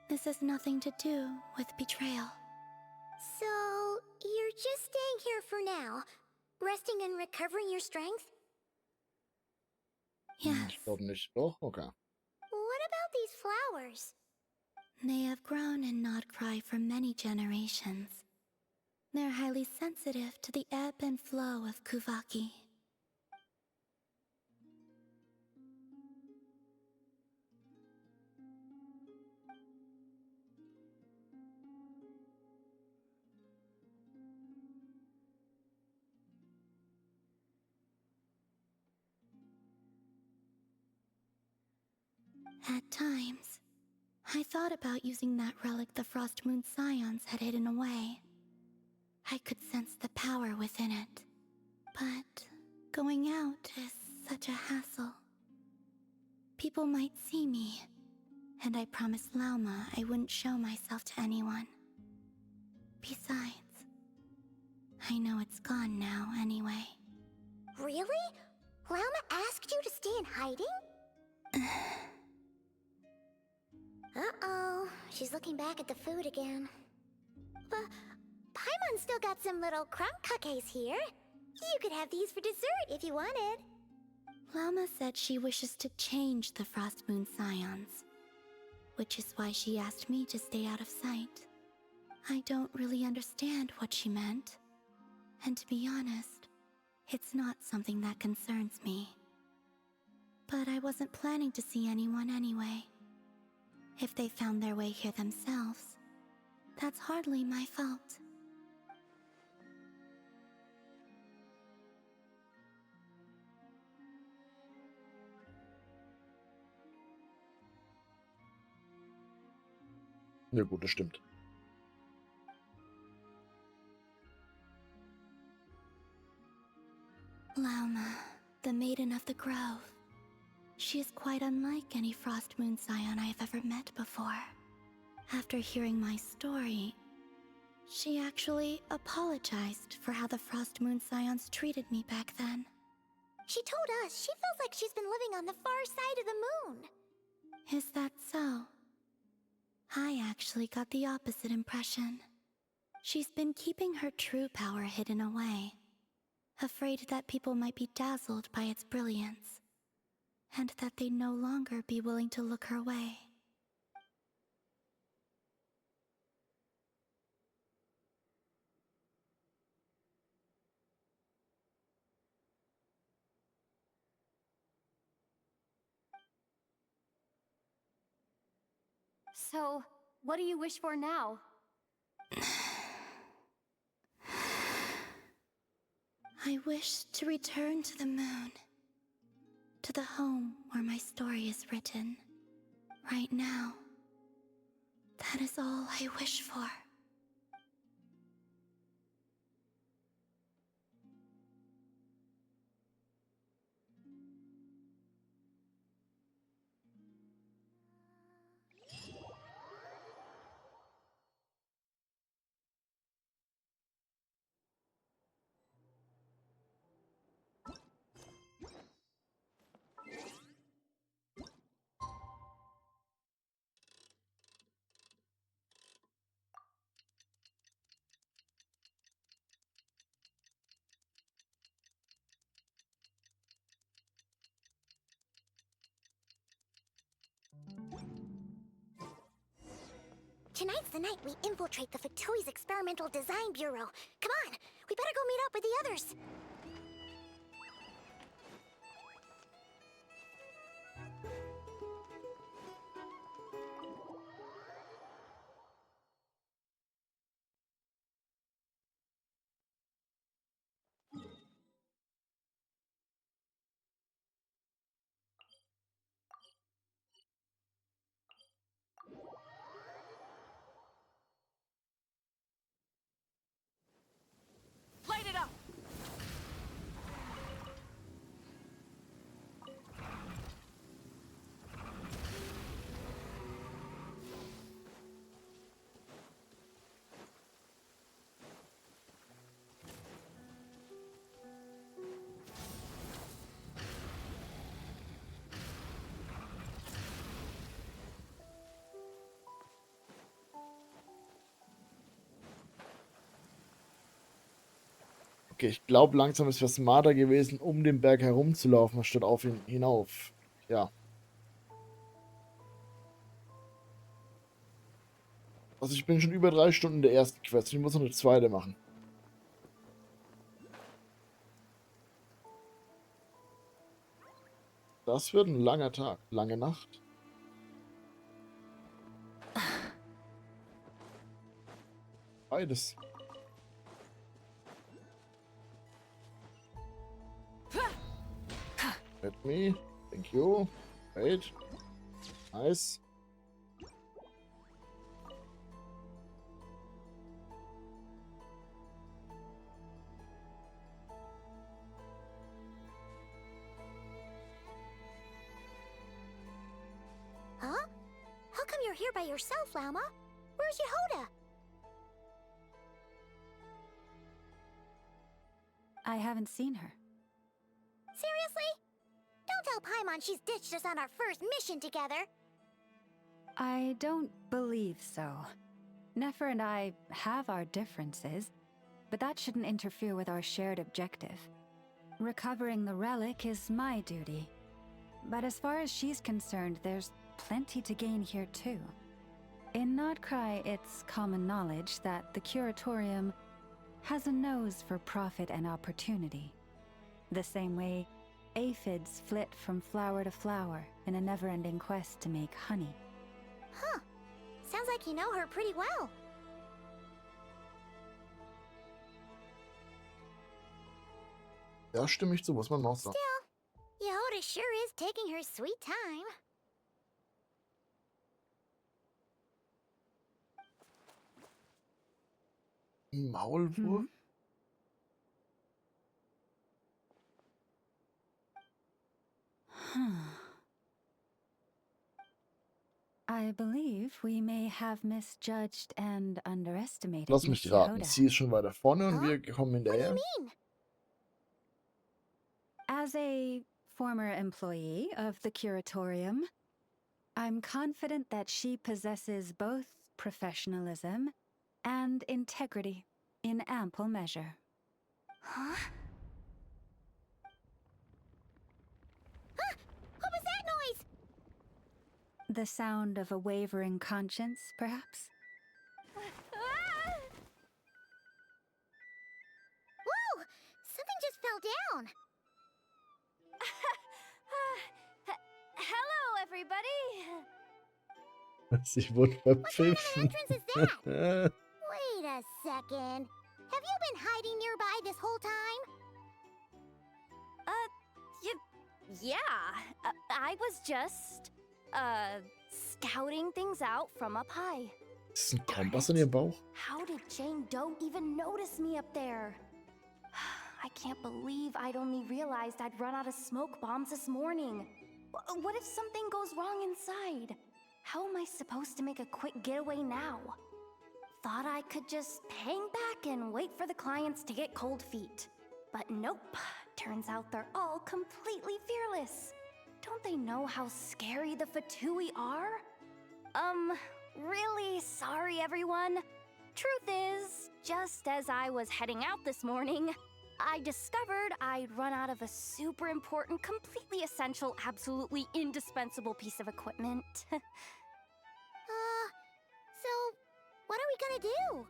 D: this has nothing to do with betrayal.
B: So, you're just staying here for now, resting and recovering your strength?
D: Yes.
A: Ich glaube nicht. Doch? Okay.
B: What about these flowers?
D: They have grown in Nodcry for many generations. They're highly sensitive to the ebb and flow of Kuvaki. At times, I thought about using that relic the Frost Moon Scions had hidden away. I could sense the power within it. But going out is such a hassle. People might see me, and I promised Lauma I wouldn't show myself to anyone. Besides, I know it's gone now anyway.
B: Really? Lauma asked you to stay in hiding? Uh-oh, she's looking back at the food again. But Paimon still got some little crumb cookies here. You could have these for dessert if you wanted.
D: Lauma said she wishes to change the Frost Moon Scions, which is why she asked me to stay out of sight. I don't really understand what she meant, and to be honest, it's not something that concerns me.
B: But I wasn't planning to see anyone anyway. If they found their way here themselves, that's hardly my fault.
A: Ja gut, das stimmt.
B: Lauma, the Maiden of the Grove. She is quite unlike any Frost Moon Scion I have ever met before. After hearing my story, she actually apologized for how the Frost Moon Scions treated me back then.
E: She told us she feels like she's been living on the far side of the moon.
B: Is that so? I actually got the opposite impression. She's been keeping her true power hidden away, afraid that people might be dazzled by its brilliance, and that they'd no longer be willing to look her way.
H: So, what do you wish for now?
B: I wish to return to the moon, to the home where my story is written. Right now, that is all I wish for.
E: Tonight's the night we infiltrate the Fatoi's Experimental Design Bureau. Come on, we better go meet up with the others.
P: Light it up!
A: Okay, ich glaube, langsam ist es smarter gewesen, um den Berg herumzulaufen, statt auf ihn hinauf. Ja. Also ich bin schon über 3 Stunden in der ersten Quest. Ich muss noch eine zweite machen. Das wird ein langer Tag, lange Nacht. Beides. Let me. Thank you. Wait. Nice.
E: Huh? How come you're here by yourself, Lauma? Where's Yehoda?
L: I haven't seen her.
E: Seriously? Don't tell Paimon she's ditched us on our first mission together.
L: I don't believe so. Nefer and I have our differences, but that shouldn't interfere with our shared objective. Recovering the relic is my duty. But as far as she's concerned, there's plenty to gain here too. In Nodcry, it's common knowledge that the Curatorium has a nose for profit and opportunity. The same way aphids flit from flower to flower in a never-ending quest to make honey.
B: Huh. Sounds like you know her pretty well.
A: Ja, stimme ich zu, muss man auch sagen.
B: Still, Yehoda sure is taking her sweet time.
A: Maulwurf?
L: I believe we may have misjudged and underestimated
A: Lass mich
L: Miss
A: raten.
L: Yehoda.
A: Sie ist schon weiter vorne und wir kommen hinterher.
L: As a former employee of the Curatorium, I'm confident that she possesses both professionalism and integrity in ample measure.
B: Huh? What was that noise?
L: The sound of a wavering conscience, perhaps?
B: Whoa! Something just fell down.
H: Hello, everybody.
A: Sie wurde verpfiffen.
B: Wait a second. Have you been hiding nearby this whole time?
H: Yeah. I was just, scouting things out from up high.
A: Ist ein Kompass in ihrem Bauch?
H: How did Jane Doe even notice me up there? I can't believe I'd only realized I'd run out of smoke bombs this morning. What if something goes wrong inside? How am I supposed to make a quick getaway now? Thought I could just hang back and wait for the clients to get cold feet. But nope. Turns out they're all completely fearless. Don't they know how scary the Fatui are? Really sorry, everyone. Truth is, just as I was heading out this morning, I discovered I'd run out of a super important, completely essential, absolutely indispensable piece of equipment.
B: So, what are we gonna do?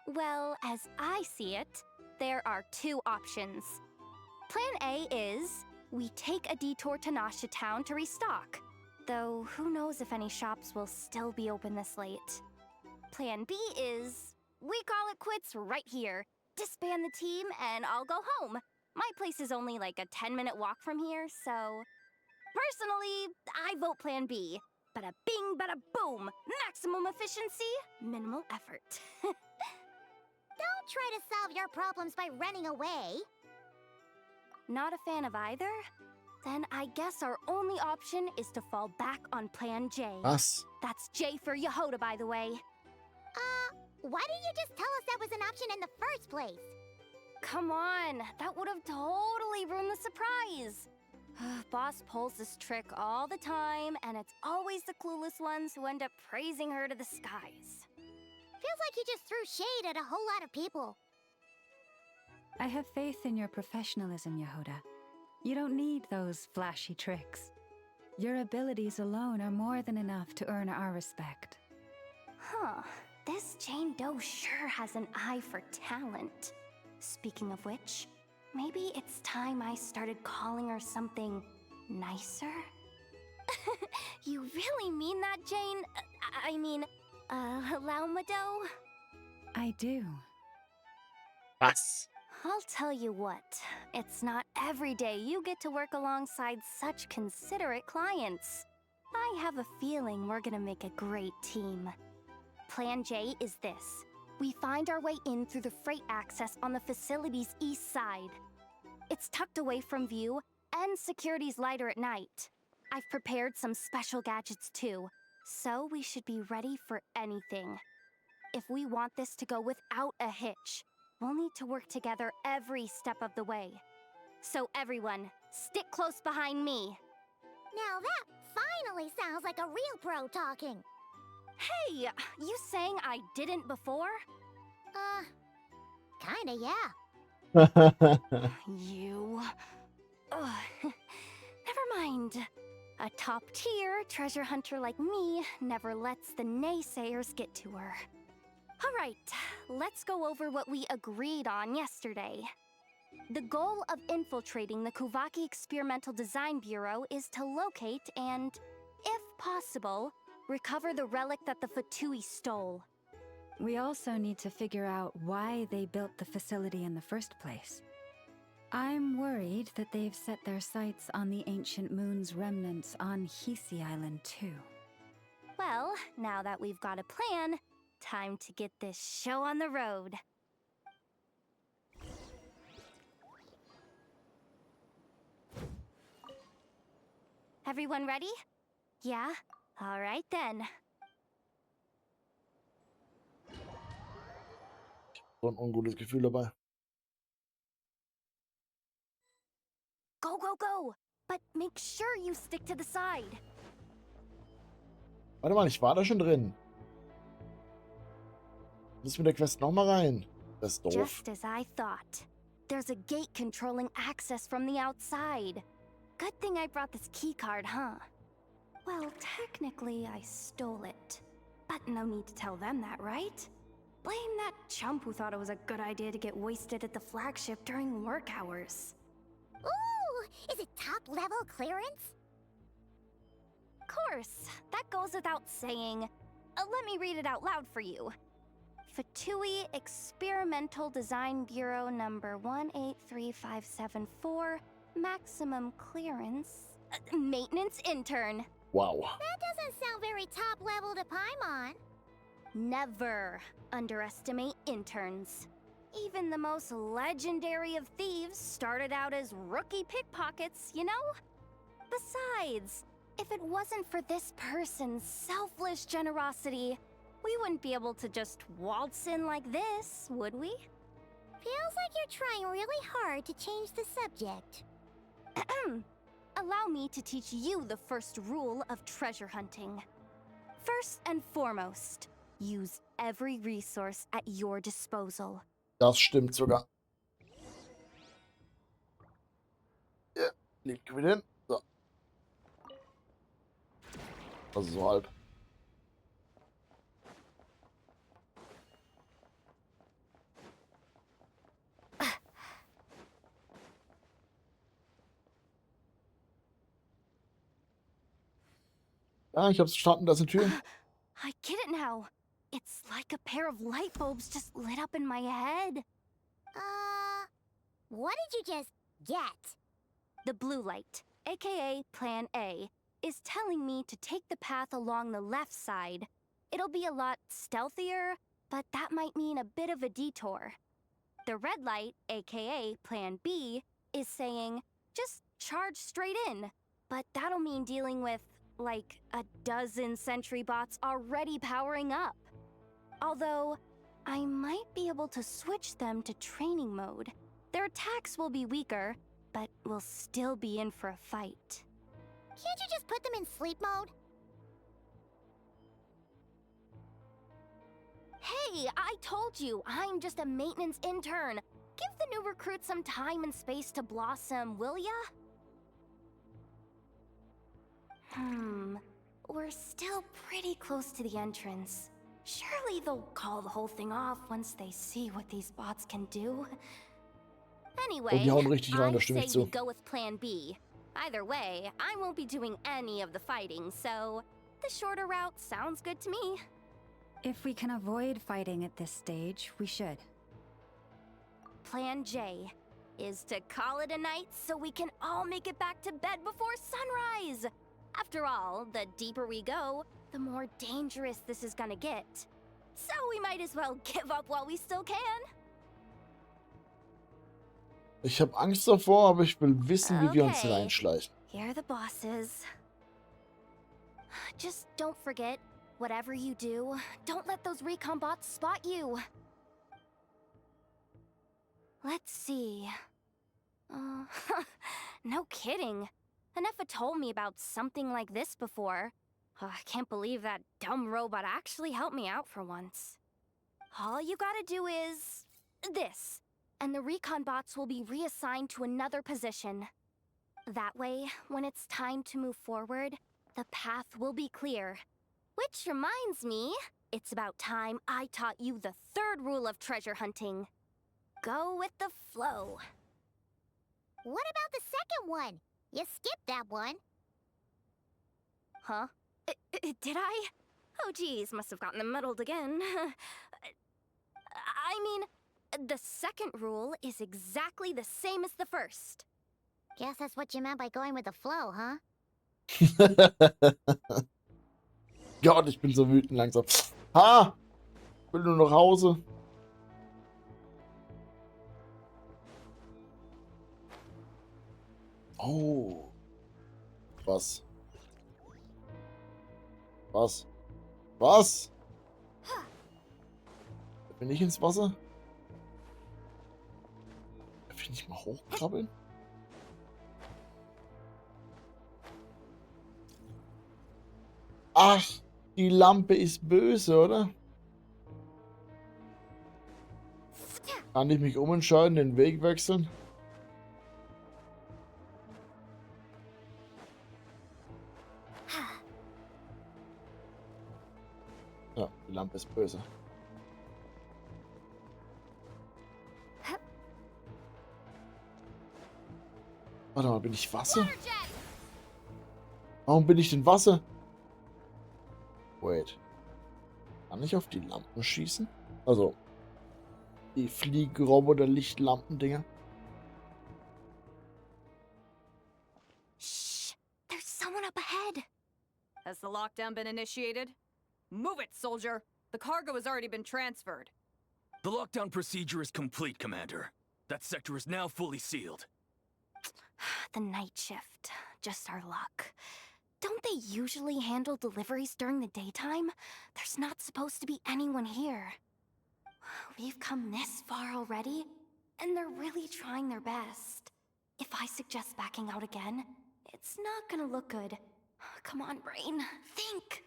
H: Well, as I see it, there are two options. Plan A is, we take a detour to Nasha Town to restock. Though, who knows if any shops will still be open this late. Plan B is, we call it quits right here. Disband the team and I'll go home. My place is only like a 10-minute walk from here, so... Personally, I vote Plan B. Bada bing, bada boom! Maximum efficiency, minimal effort.
B: Don't try to solve your problems by running away.
H: Not a fan of either? Then I guess our only option is to fall back on Plan J.
A: Was?
H: That's J for Yehoda, by the way.
B: Why didn't you just tell us that was an option in the first place?
H: Come on, that would have totally ruined the surprise. Boss pulls this trick all the time, and it's always the clueless ones who end up praising her to the skies.
B: Feels like you just threw shade at a whole lot of people.
L: I have faith in your professionalism, Yehoda. You don't need those flashy tricks. Your abilities alone are more than enough to earn our respect.
H: Huh. This Jane Doe sure has an eye for talent. Speaking of which, maybe it's time I started calling her something nicer? You really mean that, Jane? I mean, Lauma Doe?
L: I do.
A: Was?
H: I'll tell you what, it's not every day you get to work alongside such considerate clients. I have a feeling we're gonna make a great team. Plan J is this. We find our way in through the freight access on the facility's east side. It's tucked away from view, and security's lighter at night. I've prepared some special gadgets too, so we should be ready for anything. If we want this to go without a hitch, we'll need to work together every step of the way. So everyone, stick close behind me.
B: Now that finally sounds like a real pro talking.
H: Hey, you saying I didn't before?
B: Kinda, yeah.
H: You... Ugh. Never mind. A top-tier treasure hunter like me never lets the naysayers get to her. Alright, let's go over what we agreed on yesterday.
D: The goal of infiltrating the Kuvaki Experimental Design Bureau is to locate and, if possible, recover the relic that the Fatui stole.
L: We also need to figure out why they built the facility in the first place. I'm worried that they've set their sights on the ancient moon's remnants on Hisi Island too.
D: Well, now that we've got a plan, time to get this show on the road. Everyone ready? Yeah? All right then.
A: So ein ungutes Gefühl dabei.
D: Go, go, go! But make sure you stick to the side.
A: Warte mal, ich war da schon drin. Muss mit der Quest nochmal rein. Das ist doof.
D: Just as I thought. There's a gate controlling access from the outside. Good thing I brought this keycard, huh? Well, technically, I stole it. But no need to tell them that, right? Blame that chump who thought it was a good idea to get wasted at the flagship during work hours.
B: Ooh, is it top-level clearance?
D: Course, that goes without saying. Let me read it out loud for you. Fatui Experimental Design Bureau number 183574, maximum clearance, maintenance intern.
A: Wow.
B: That doesn't sound very top-level to Paimon.
D: Never underestimate interns. Even the most legendary of thieves started out as rookie pickpockets, you know? Besides, if it wasn't for this person's selfless generosity, we wouldn't be able to just waltz in like this, would we?
B: Feels like you're trying really hard to change the subject.
D: Allow me to teach you the first rule of treasure hunting. First and foremost, use every resource at your disposal.
A: Das stimmt sogar. Ja, liegt wieder hin. So. Also so halb. Ah, ich hab's verstanden, da ist eine Tür.
D: I get it now. It's like a pair of light bulbs just lit up in my head.
B: What did you just get?
D: The blue light, aka Plan A, is telling me to take the path along the left side. It'll be a lot stealthier, but that might mean a bit of a detour. The red light, aka Plan B, is saying, just charge straight in. But that'll mean dealing with, like, a dozen sentry bots already powering up. Although, I might be able to switch them to training mode. Their attacks will be weaker, but we'll still be in for a fight.
B: Can't you just put them in sleep mode?
D: Hey, I told you, I'm just a maintenance intern. Give the new recruit some time and space to blossom, will ya? We're still pretty close to the entrance. Surely they'll call the whole thing off once they see what these bots can do. Anyway,
A: Die hauen richtig rein, da
D: I
A: stimme
D: say
A: ich
D: we
A: zu.
D: go with Plan B. Either way, I won't be doing any of the fighting, so the shorter route sounds good to me.
L: If we can avoid fighting at this stage, we should.
D: Plan J is to call it a night so we can all make it back to bed before sunrise. After all, the deeper we go, the more dangerous this is gonna get. So we might as well give up while we still can.
A: Ich habe Angst davor, aber ich will wissen, wie wir uns
D: Okay.
A: reinschleichen.
D: Here are the bosses. Just don't forget, whatever you do, don't let those recon bots spot you. Let's see. No kidding. Anefa told me about something like this before. I can't believe that dumb robot actually helped me out for once. All you gotta do is this, and the recon bots will be reassigned to another position. That way, when it's time to move forward, the path will be clear. Which reminds me, it's about time I taught you the third rule of treasure hunting. Go with the flow.
B: What about the second one? You skipped that one.
D: Huh? Did I? Oh geez, must have gotten them muddled again. I mean, the second rule is exactly the same as the first.
B: Guess that's what you meant by going with the flow, huh?
A: Gott, ich bin so wütend langsam. Ha! Ich will nur nach Hause. Oh. Was? Was? Was? Bin ich ins Wasser? Darf ich nicht mal hochkrabbeln? Ach, die Lampe ist böse, oder? Kann ich mich umentscheiden, den Weg wechseln? Ja, die Lampe ist böse. Warte mal, bin ich Wasser? Warum bin ich denn Wasser? Wait. Kann ich auf die Lampen schießen? Also, die Fliegroboter-Lichtlampen-Dinger.
D: Shh! There's someone up ahead!
F: Has the lockdown been initiated? Move it, soldier! The cargo has already been transferred.
K: The lockdown procedure is complete, Commander. That sector is now fully sealed.
D: The night shift. Just our luck. Don't they usually handle deliveries during the daytime? There's not supposed to be anyone here. We've come this far already, and they're really trying their best. If I suggest backing out again, it's not gonna look good. Come on, brain. Think!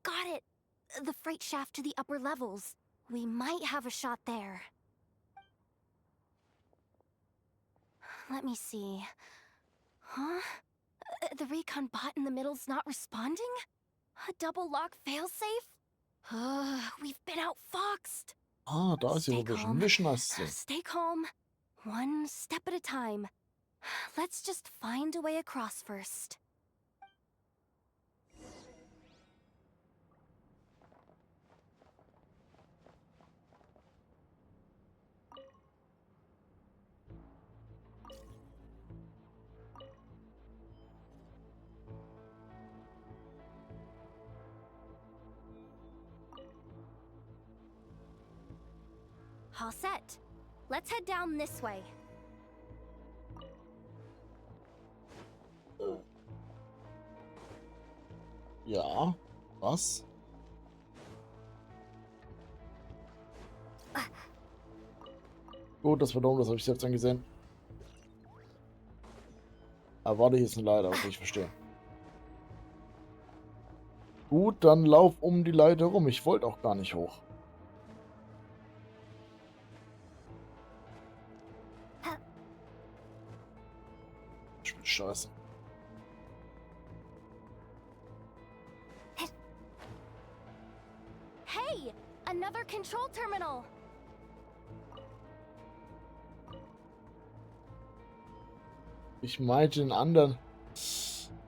D: Got it! The freight shaft to the upper levels. We might have a shot there. Let me see. Huh? The recon bot in the middle's not responding? A double lock failsafe? We've been outfoxed.
A: Ah, da ist ja wohl ein Mischnass.
D: Stay calm. One step at a time. Let's just find a way across first. All set. Let's head down this way.
A: Ja, was? Gut, das war dumm, das habe ich selbst angesehen. Aber warte, hier ist eine Leiter, okay, ich verstehe. Gut, dann lauf um die Leiter rum. Ich wollte auch gar nicht hoch. Ich bin scheiße.
D: Hey! Another control terminal!
A: Ich meinte den anderen.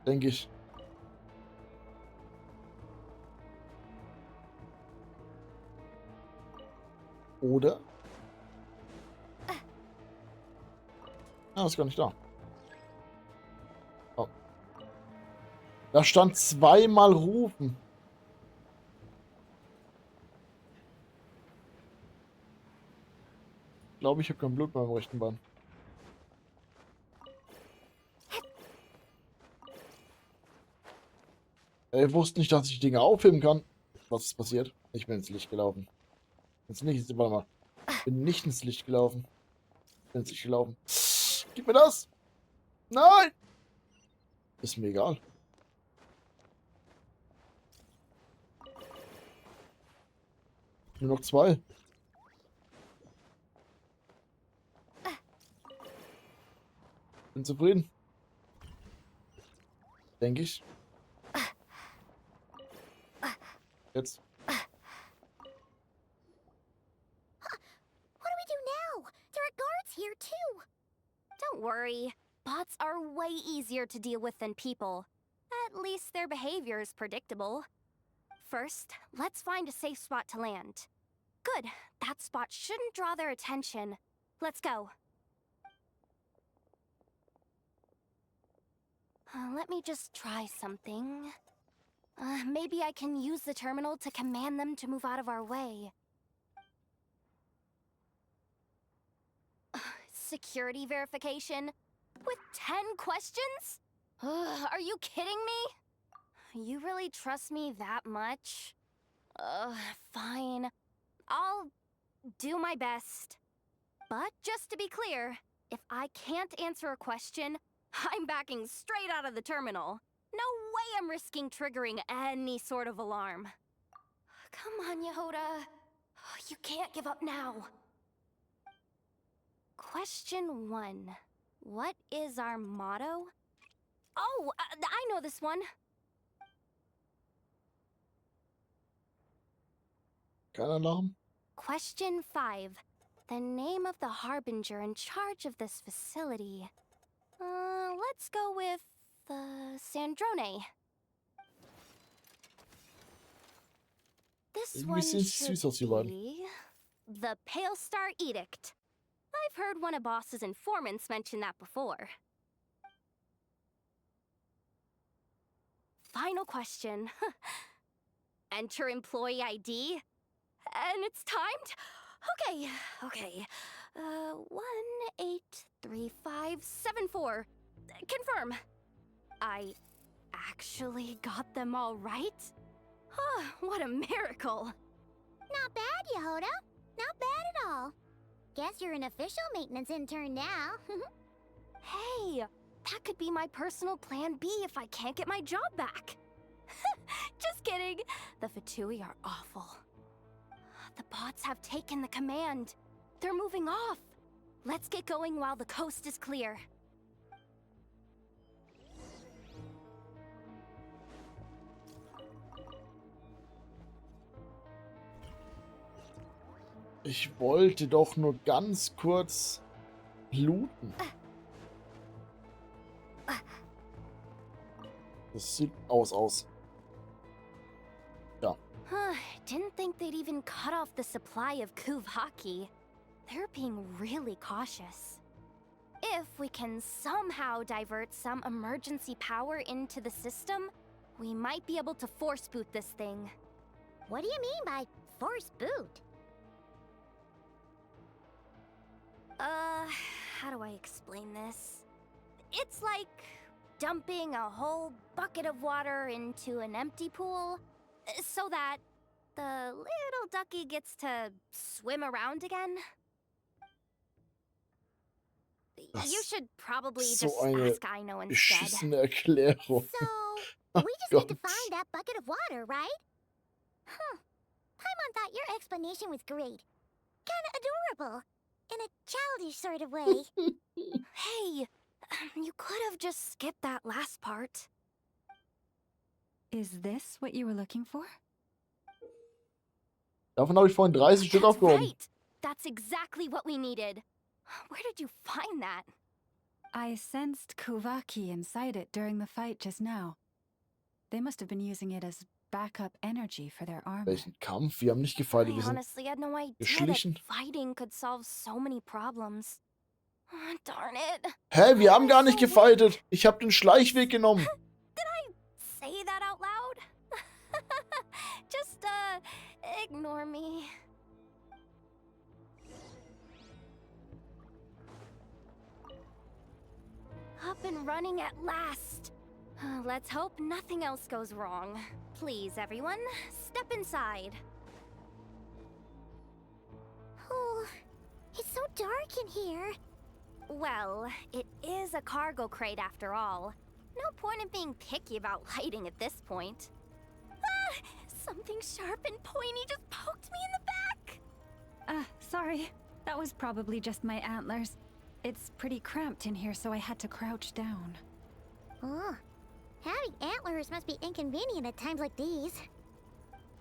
A: Denke ich. Oder? Ah, ist gar nicht da. Oh. Da stand zweimal rufen. Ich glaube, ich habe kein Blut beim rechten Bein. Ich wusste nicht, dass ich die Dinge aufheben kann. Was ist passiert? Ich bin ins Licht gelaufen. Ins Licht, warte mal. Ich bin nicht ins Licht gelaufen. Ich bin ins Licht gelaufen. Gib mir das! Nein! Ist mir egal. Nur noch 2. Bin zufrieden. Denke ich. Jetzt.
B: What do we do now? There are guards here too.
D: Don't worry. Bots are way easier to deal with than people. At least their behavior is predictable. First, let's find a safe spot to land. Good. That spot shouldn't draw their attention. Let's go. Let me just try something. Maybe I can use the terminal to command them to move out of our way. Security verification? With 10 questions? Are you kidding me? You really trust me that much? Fine. I'll do my best. But just to be clear, if I can't answer a question, I'm backing straight out of the terminal. No way I'm risking triggering any sort of alarm. Come on, Yehoda. You can't give up now. Question 1. What is our motto? Oh, I know this one.
A: Kein Alarm.
D: Question 5. The name of the harbinger in charge of this facility. Let's go with, Sandrone. This
A: Irgendwie
D: one
A: sehen sie süß aus, die
D: should
A: beiden.
D: be the Pale Star Edict. I've heard one of Boss's informants mention that before. Final question. Enter employee ID. And it's timed? Okay. 183574. Confirm. I actually got them all right? What a miracle.
B: Not bad, Yehoda. Not bad at all. Guess you're an official maintenance intern now.
D: Hey, that could be my personal plan B if I can't get my job back. Just kidding. The Fatui are awful. The bots have taken the command. They're moving off. Let's get going while the coast is clear.
A: Ich wollte doch nur ganz kurz looten. Das sieht aus. Ja.
D: Didn't think they'd even cut off the supply of Kuvaki. They're being really cautious. If we can somehow divert some emergency power into the system, we might be able to force boot this thing.
B: What do you mean by force boot?
D: How do I explain this? It's like dumping a whole bucket of water into an empty pool, so that the little ducky gets to swim around again. You should probably just ask Aino instead.
A: Beschissene Erklärung.
B: So, we just need to find that bucket of water, right? Paimon thought your explanation was great. Kinda adorable. In a childish sort of way.
D: Hey, you could have just skipped that last part.
L: Is this what you were looking for?
A: Davon habe ich vorhin 30 Stück aufgehoben.
D: Right. That's exactly what we needed. Where did you find that?
L: I sensed Kuvaki inside it during the fight just now. They must have been using it as backup energy for their armor.
A: Welchen Kampf? Wir haben nicht gefightet,
D: I
A: wir sind
D: honestly had no idea
A: geschlichen.
D: that fighting could solve so many problems. Darn it.
A: Hä, wir haben gar nicht gefightet. Ich habe den Schleichweg genommen.
D: Did I say that out loud? Just, ignore me. Up and running at last. Let's hope nothing else goes wrong. Please, everyone, step inside.
B: Oh, it's so dark in here.
D: Well, it is a cargo crate after all. No point in being picky about lighting at this point. Something sharp and pointy just poked me in the back!
L: Sorry. That was probably just my antlers. It's pretty cramped in here, so I had to crouch down.
B: Oh, having antlers must be inconvenient at times like these.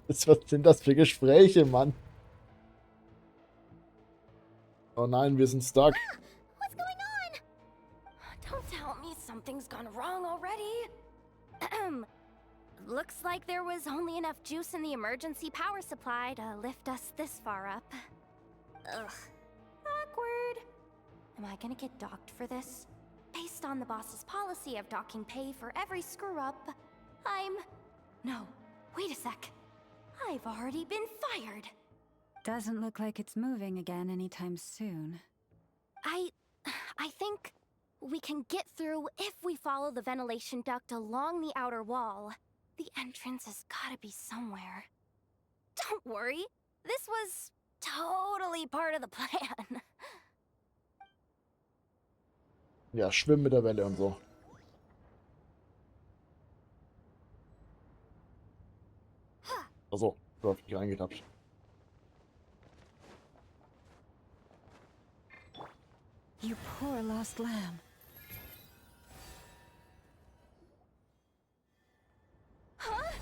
A: Was sind das für Gespräche, Mann? Oh nein, wir sind stuck.
D: What's going on? Don't tell me something's gone wrong already. Looks like there was only enough juice in the emergency power supply to lift us this far up. Ugh. Awkward. Am I gonna get docked for this? Based on the boss's policy of docking pay for every screw-up, No, wait a sec. I've already been fired.
L: Doesn't look like it's moving again anytime soon.
D: I think we can get through if we follow the ventilation duct along the outer wall. The entrance has gotta be somewhere. Don't worry, this was totally part of the plan.
A: Ja, schwimmen mit der Welle und so. Achso, da hab ich reingetappt.
L: You poor lost lamb.
D: Huh?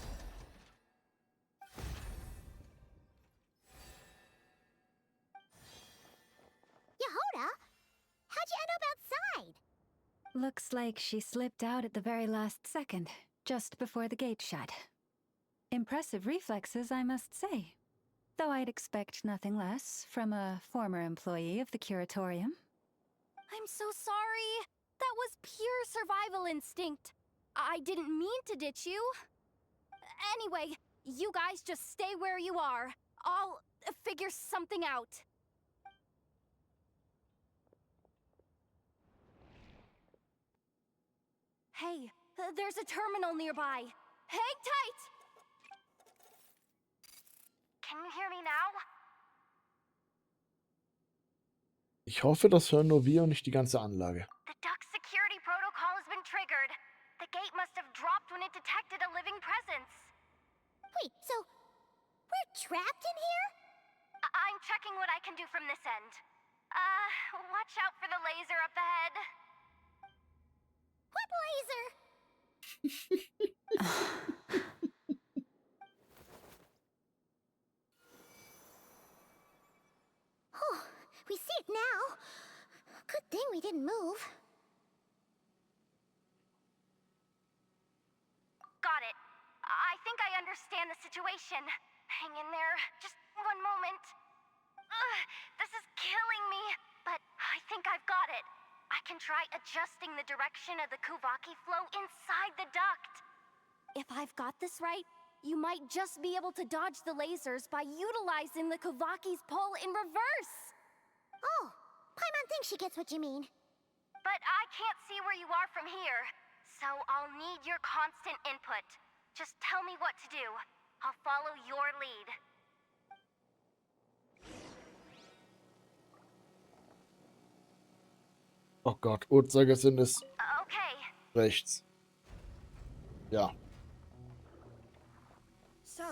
B: Yehoda, how'd you end up outside?
L: Looks like she slipped out at the very last second, just before the gate shut. Impressive reflexes, I must say. Though I'd expect nothing less from a former employee of the curatorium.
D: I'm so sorry. That was pure survival instinct. I didn't mean to ditch you. Anyway, you guys just stay where you are. I'll figure something out. Hey, there's a terminal nearby. Hang tight! Can you hear me now?
A: Ich hoffe, das hören nur wir und nicht die ganze Anlage.
D: The duct security protocol has been triggered. The gate must have dropped when it detected a living presence.
B: Wait, so we're trapped in here?
D: I'm checking what I can do from this end. Watch out for the laser up ahead.
B: What laser? Oh, we see it now. Good thing we didn't move.
D: Got it. I think I understand the situation. Hang in there. Just one moment. This is killing me, but I think I've got it. I can try adjusting the direction of the Kuvaki flow inside the duct. If I've got this right, you might just be able to dodge the lasers by utilizing the Kuvaki's pull in reverse.
B: Oh, Paimon thinks she gets what you mean.
D: But I can't see where you are from here, so I'll need your constant input. Just tell me what to do. I'll follow your lead.
A: Oh Gott, Uhrzeigersinn ist
D: Okay.
A: rechts. Ja.
F: So,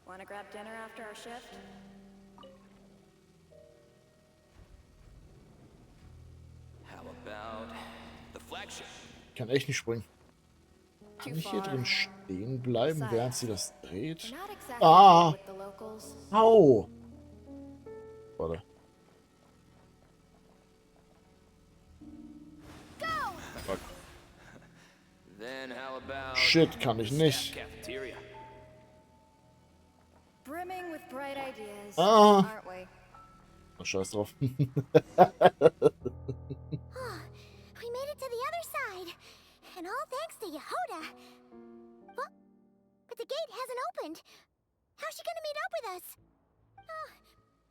F: wanna grab dinner after our shift?
R: How about the flagship?
A: Ich kann echt nicht springen. Kann ich hier drin stehen bleiben, während sie das dreht? Ah! Au! Warte. Fuck.
R: Then how about
A: Shit, kann ich nicht.
R: cafeteria?
F: Brimming with bright ideas,
A: Ah.
F: aren't we?
A: Oh, scheiß drauf.
B: We made it to the other side. And all thanks to Yehoda. But the gate hasn't opened. How's she gonna meet up with us?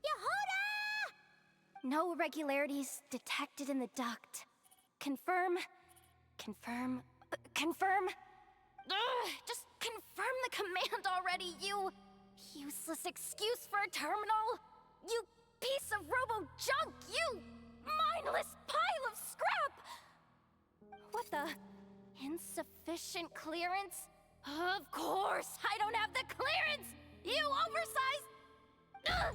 B: Yehoda!
D: No irregularities detected in the duct. Confirm. Confirm. Confirm. Just confirm the command already, you useless excuse for a terminal. You piece of robo-junk, you mindless pile of scrap! What the? Insufficient clearance? Of course, I don't have the clearance! You oversized... Ow!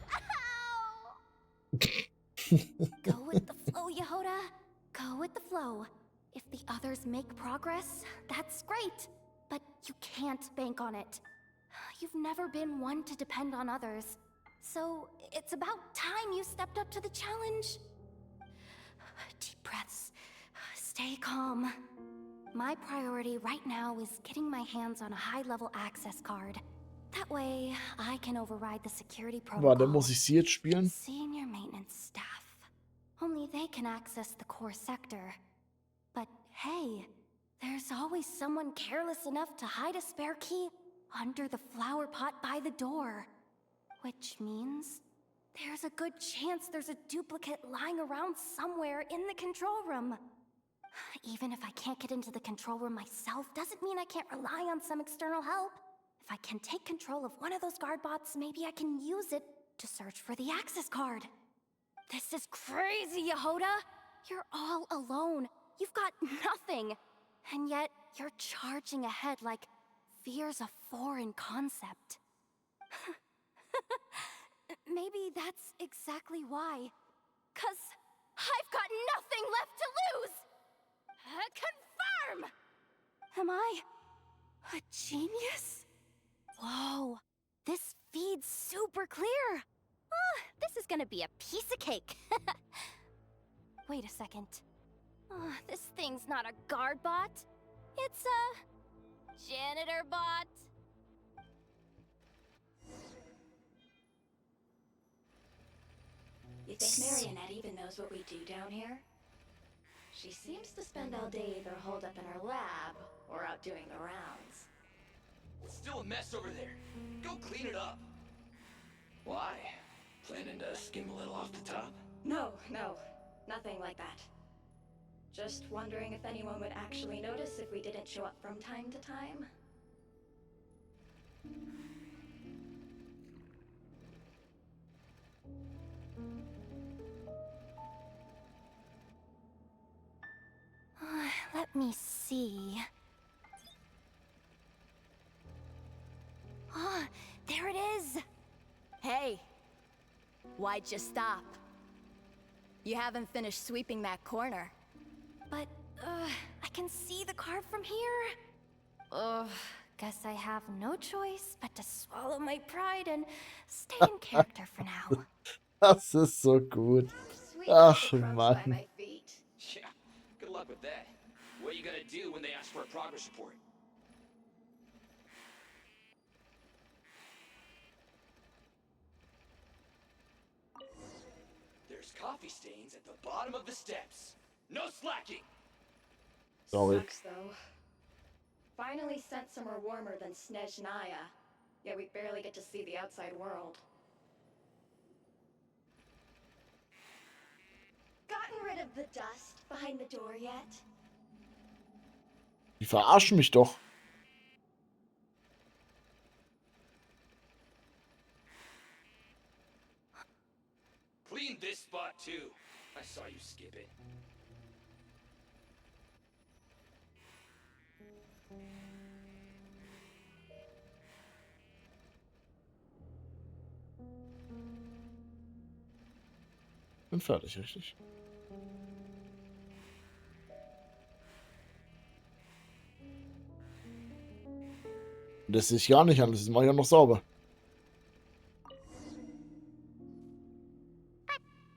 D: Go with the flow, Yehoda. Go with the flow. If the others make progress, that's great. But you can't bank on it. You've never been one to depend on others. So it's about time you stepped up to the challenge. Deep breaths. Stay calm. My priority right now is getting my hands on a high-level access card. That way, I can override the security protocol.
A: Warte, muss ich sie jetzt spielen?
D: Senior maintenance staff. Only they can access the core sector. But hey, there's always someone careless enough to hide a spare key under the flower pot by the door. Which means there's a good chance there's a duplicate lying around somewhere in the control room. Even if I can't get into the control room myself, doesn't mean I can't rely on some external help. If I can take control of one of those guard bots, maybe I can use it to search for the access card. This is crazy, Yehoda! You're all alone. You've got nothing. And yet, you're charging ahead like fear's a foreign concept. Maybe that's exactly why. 'Cause I've got nothing left to lose! Confirm! Am I a genius? Whoa, this feed's super clear. This is gonna be a piece of cake. Wait a second. This thing's not a guard bot. It's a janitor bot.
M: You think Marionette even knows what we do down here? She seems to spend all day either holed up in her lab or out doing the rounds.
V: It's still a mess over there. Go clean it up. Why? Planning to skim a little off the top?
M: No, nothing like that. Just wondering if anyone would actually notice if we didn't show up from time to time.
D: Let me see. There it is!
F: Hey, why'd you stop? You haven't finished sweeping that corner.
D: But, I can see the card from here. Guess I have no choice but to swallow my pride and stay in character for now.
A: Das ist so gut. Ach, Mann.
V: Yeah, good luck with that. What are you gonna do when they ask for a progress report? There's coffee stains at the bottom of the steps. No slacking!
A: Sorry.
M: Sucks though. Finally sent somewhere warmer than Snezhnaya, yet we barely get to see the outside world. Gotten rid of the dust behind the door yet?
A: Die verarschen mich doch.
V: Clean this spot too. I saw you skip it.
A: Bin fertig, richtig? Das sehe ich gar nicht an, das mache ich ja noch sauber.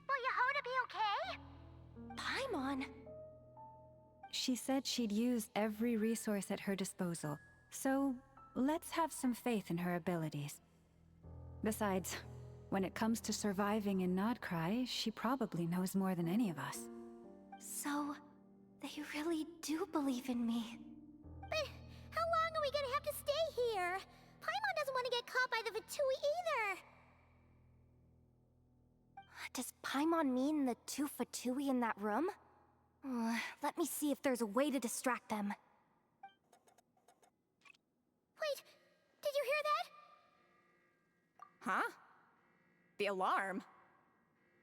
B: Will Yehoda be okay?
D: Paimon!
L: She said she'd use every resource at her disposal, so let's have some faith in her abilities. Besides, when it comes to surviving in Nodcry, she probably knows more than any of us.
D: So, they really do believe in me.
B: But how long are we gonna have to stay here? Paimon doesn't want to get caught by the Fatui either.
D: Does Paimon mean the two Fatui in that room? Let me see if there's a way to distract them.
B: Wait, did you hear that?
F: Huh? The alarm?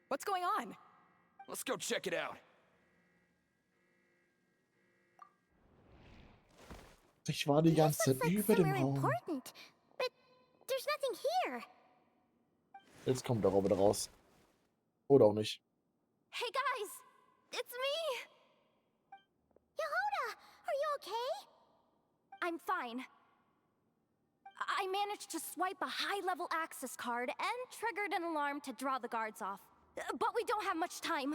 F: What's going on?
V: Let's go check it out.
A: Ich war die ganze Zeit
B: Looks like
A: über dem
B: somewhere
A: Raum.
B: important, but there's nothing here.
A: Jetzt kommt er auch wieder raus. Oder auch nicht.
D: Hey guys! It's me!
B: Yehoda, are you okay?
D: I'm fine. I managed to swipe a high-level access card and triggered an alarm to draw the guards off. But we don't have much time.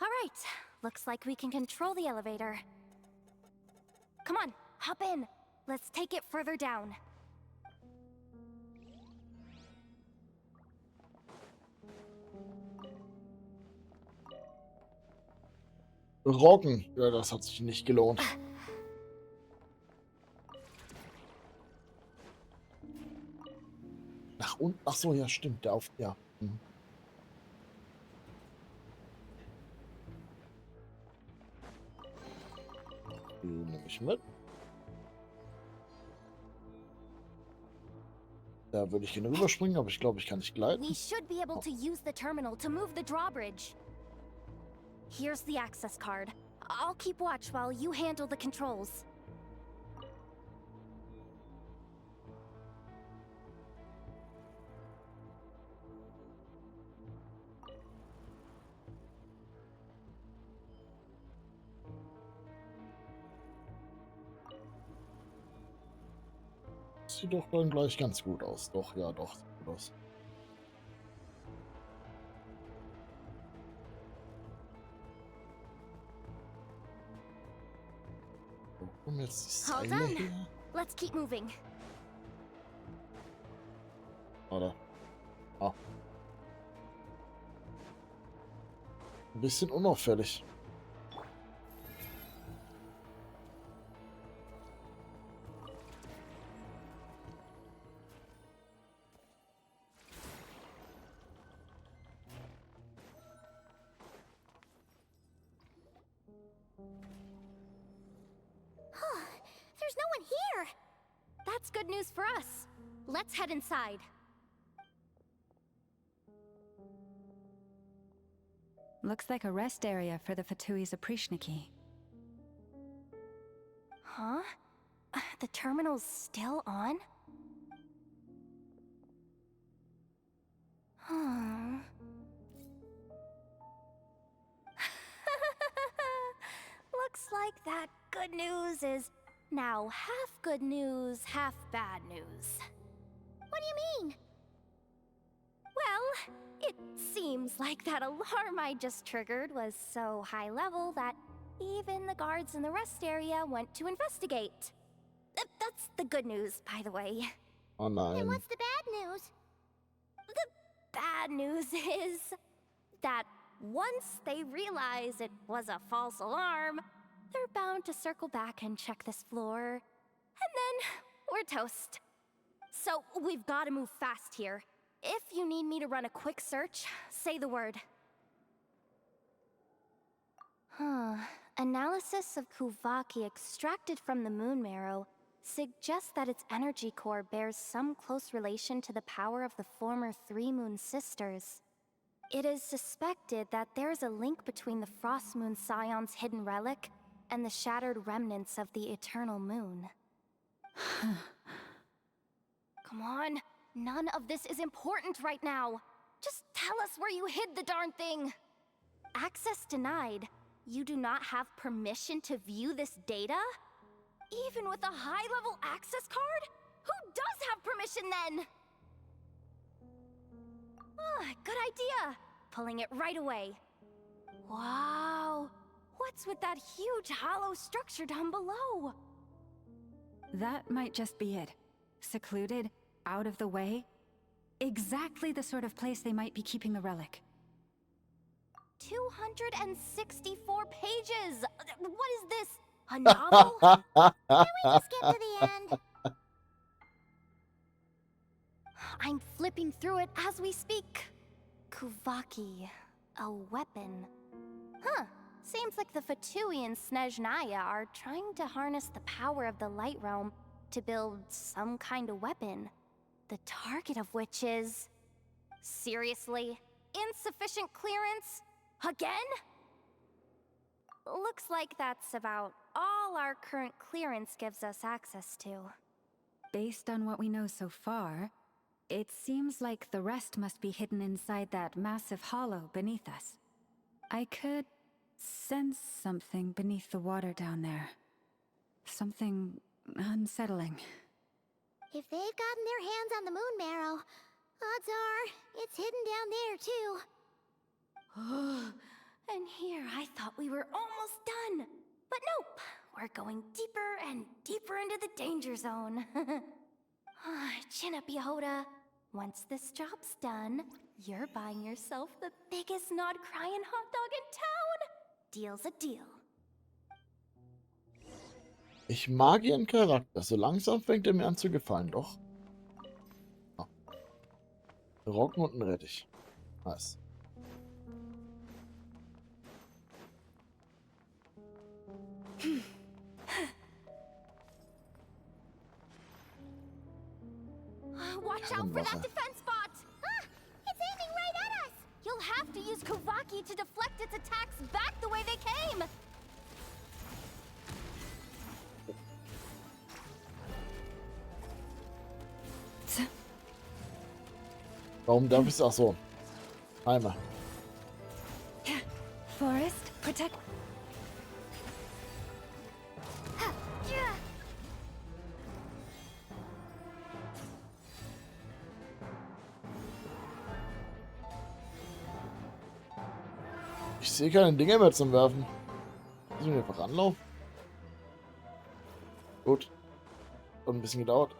D: All right, looks like we can control the elevator. Come on, hop in. Let's take it further down.
A: Roggen. Ja, das hat sich nicht gelohnt. Nach unten? Ach so, ja, stimmt. Der auf... Ja. Hm. Die nehme ich mit. Da würde ich gerne rüberspringen, aber ich glaube, ich kann nicht gleiten.
D: We should be able to use the terminal to move the drawbridge. Here's the access card. I'll keep watch while you handle the controls.
A: Sieht doch dann gleich ganz gut aus. Doch, ja, doch. Sieht gut aus. Wo kommen jetzt die
D: All
A: Seile
D: done.
A: her?
D: Let's keep moving.
A: Oder? Ah. Ein bisschen unauffällig.
D: There's no one here. That's good news for us. Let's head inside.
L: Looks like a rest area for the Fatui's Oprishniki.
D: Huh? The terminal's still on? Hmm. Looks like that good news is now half good news, half bad news.
B: What do you mean?
D: Well, it seems like that alarm I just triggered was so high level that even the guards in the rest area went to investigate. That's the good news, by the way.
A: Oh nein.
B: And what's the bad news?
D: The bad news is that once they realize it was a false alarm, they're bound to circle back and check this floor. And then we're toast. So we've got to move fast here. If you need me to run a quick search, say the word. Analysis of Kuvaki extracted from the moon marrow suggests that its energy core bears some close relation to the power of the former three moon sisters. It is suspected that there is a link between the Frost Moon Scion's hidden relic and the shattered remnants of the eternal moon. Come on, none of this is important right now. Just tell us where you hid the darn thing. Access denied. You do not have permission to view this data? Even with a high-level access card? Who does have permission then? Good idea. Pulling it right away. Wow. What's with that huge hollow structure down below?
L: That might just be it. Secluded, out of the way. Exactly the sort of place they might be keeping the relic.
D: 264 pages! What is this? A novel?
B: Can we just skip to the end?
D: I'm flipping through it as we speak. Kuvaki, a weapon. Huh. Seems like the Fatui and Snezhnaya are trying to harness the power of the Light Realm to build some kind of weapon. The target of which is... Seriously? Insufficient clearance? Again? Looks like that's about all our current clearance gives us access to.
L: Based on what we know so far, it seems like the rest must be hidden inside that massive hollow beneath us. I could sense something beneath the water down there. Something unsettling.
B: If they've gotten their hands on the moon marrow, odds are it's hidden down there too.
D: And here I thought we were almost done. But nope, we're going deeper and deeper into the danger zone. Chin up, Yehoda. Once this job's done, you're buying yourself the biggest nod-crying hot dog in town. Deal's a deal.
A: Ich mag ihren Charakter. So langsam fängt er mir an zu gefallen, doch. Oh. Roggen und ein Rettich. Nice.
D: Watch out for that defense bot! Ah, it's aiming right at us! You'll have to use Kovaki to deflect its attacks back the way they came!
A: Warum darf ich es? Ach so. Einmal.
L: Forest, protect.
A: Ich sehe keine Dinge mehr zum Werfen. Muss ich einfach anlaufen? Gut. Hat ein bisschen gedauert.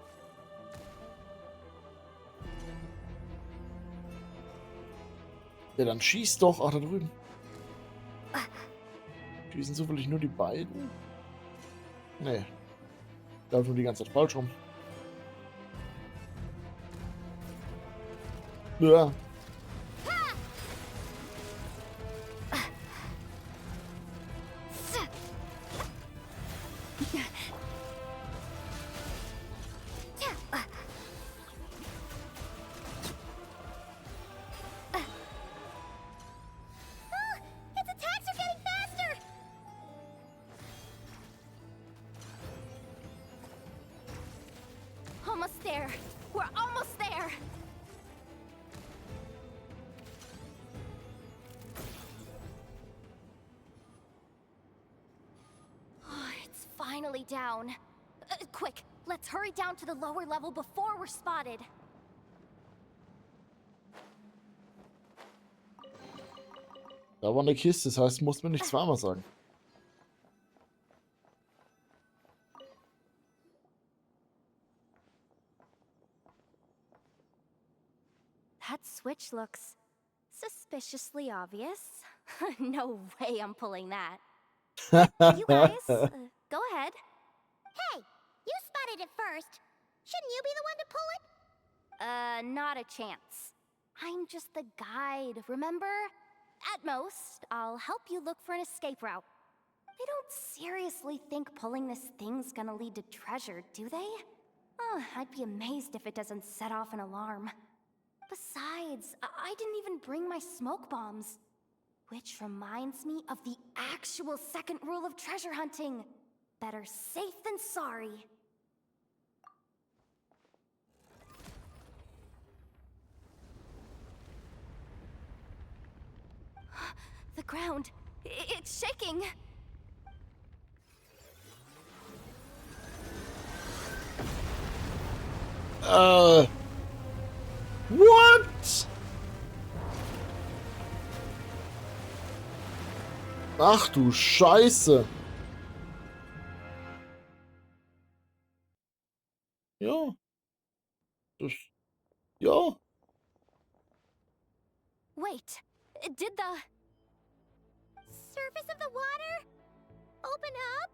A: Ja, dann schießt doch. Ach, da drüben. Schießen zufällig nur die beiden? Nee. Läuft nur die ganze Zeit falsch rum. Ja.
D: Almost there. We're almost there. Oh, it's finally down. Quick, let's hurry down to the lower level before we're spotted.
A: Da war eine Kiste, das heißt, muss mir nicht zweimal sagen.
D: That switch looks suspiciously obvious. No way I'm pulling that. You guys, go ahead.
B: Hey, you spotted it first. Shouldn't you be the one to pull it?
D: Not a chance. I'm just the guide, remember? At most, I'll help you look for an escape route. They don't seriously think pulling this thing's gonna lead to treasure, do they? I'd be amazed if it doesn't set off an alarm. Besides, I didn't even bring my smoke bombs. Which reminds me of the actual second rule of treasure hunting. Better safe than sorry. The ground, it's shaking.
A: What? Ach du Scheiße. Ja. Das, ja.
D: Wait, did the
B: surface of the water open up?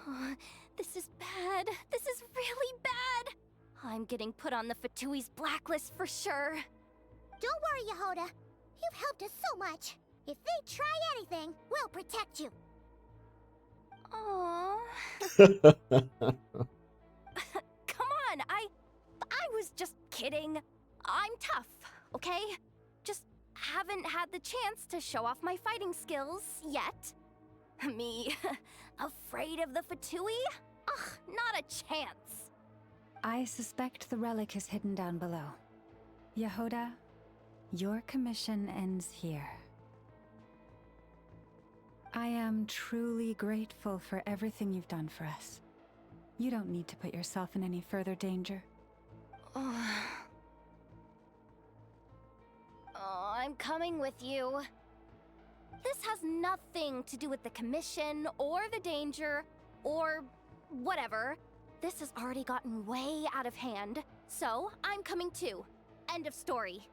D: Oh, this is bad. This is really bad. I'm getting put on the Fatui's blacklist for sure.
B: Don't worry, Yehoda. You've helped us so much. If they try anything, we'll protect you.
D: Aww. Come on, I was just kidding. I'm tough, okay? Just haven't had the chance to show off my fighting skills yet. Me, afraid of the Fatui? Ugh, not a chance.
L: I suspect the relic is hidden down below. Yehoda, your commission ends here. I am truly grateful for everything you've done for us. You don't need to put yourself in any further danger.
D: Oh, I'm coming with you. This has nothing to do with the commission or the danger or whatever. This has already gotten way out of hand, so I'm coming too. End of story.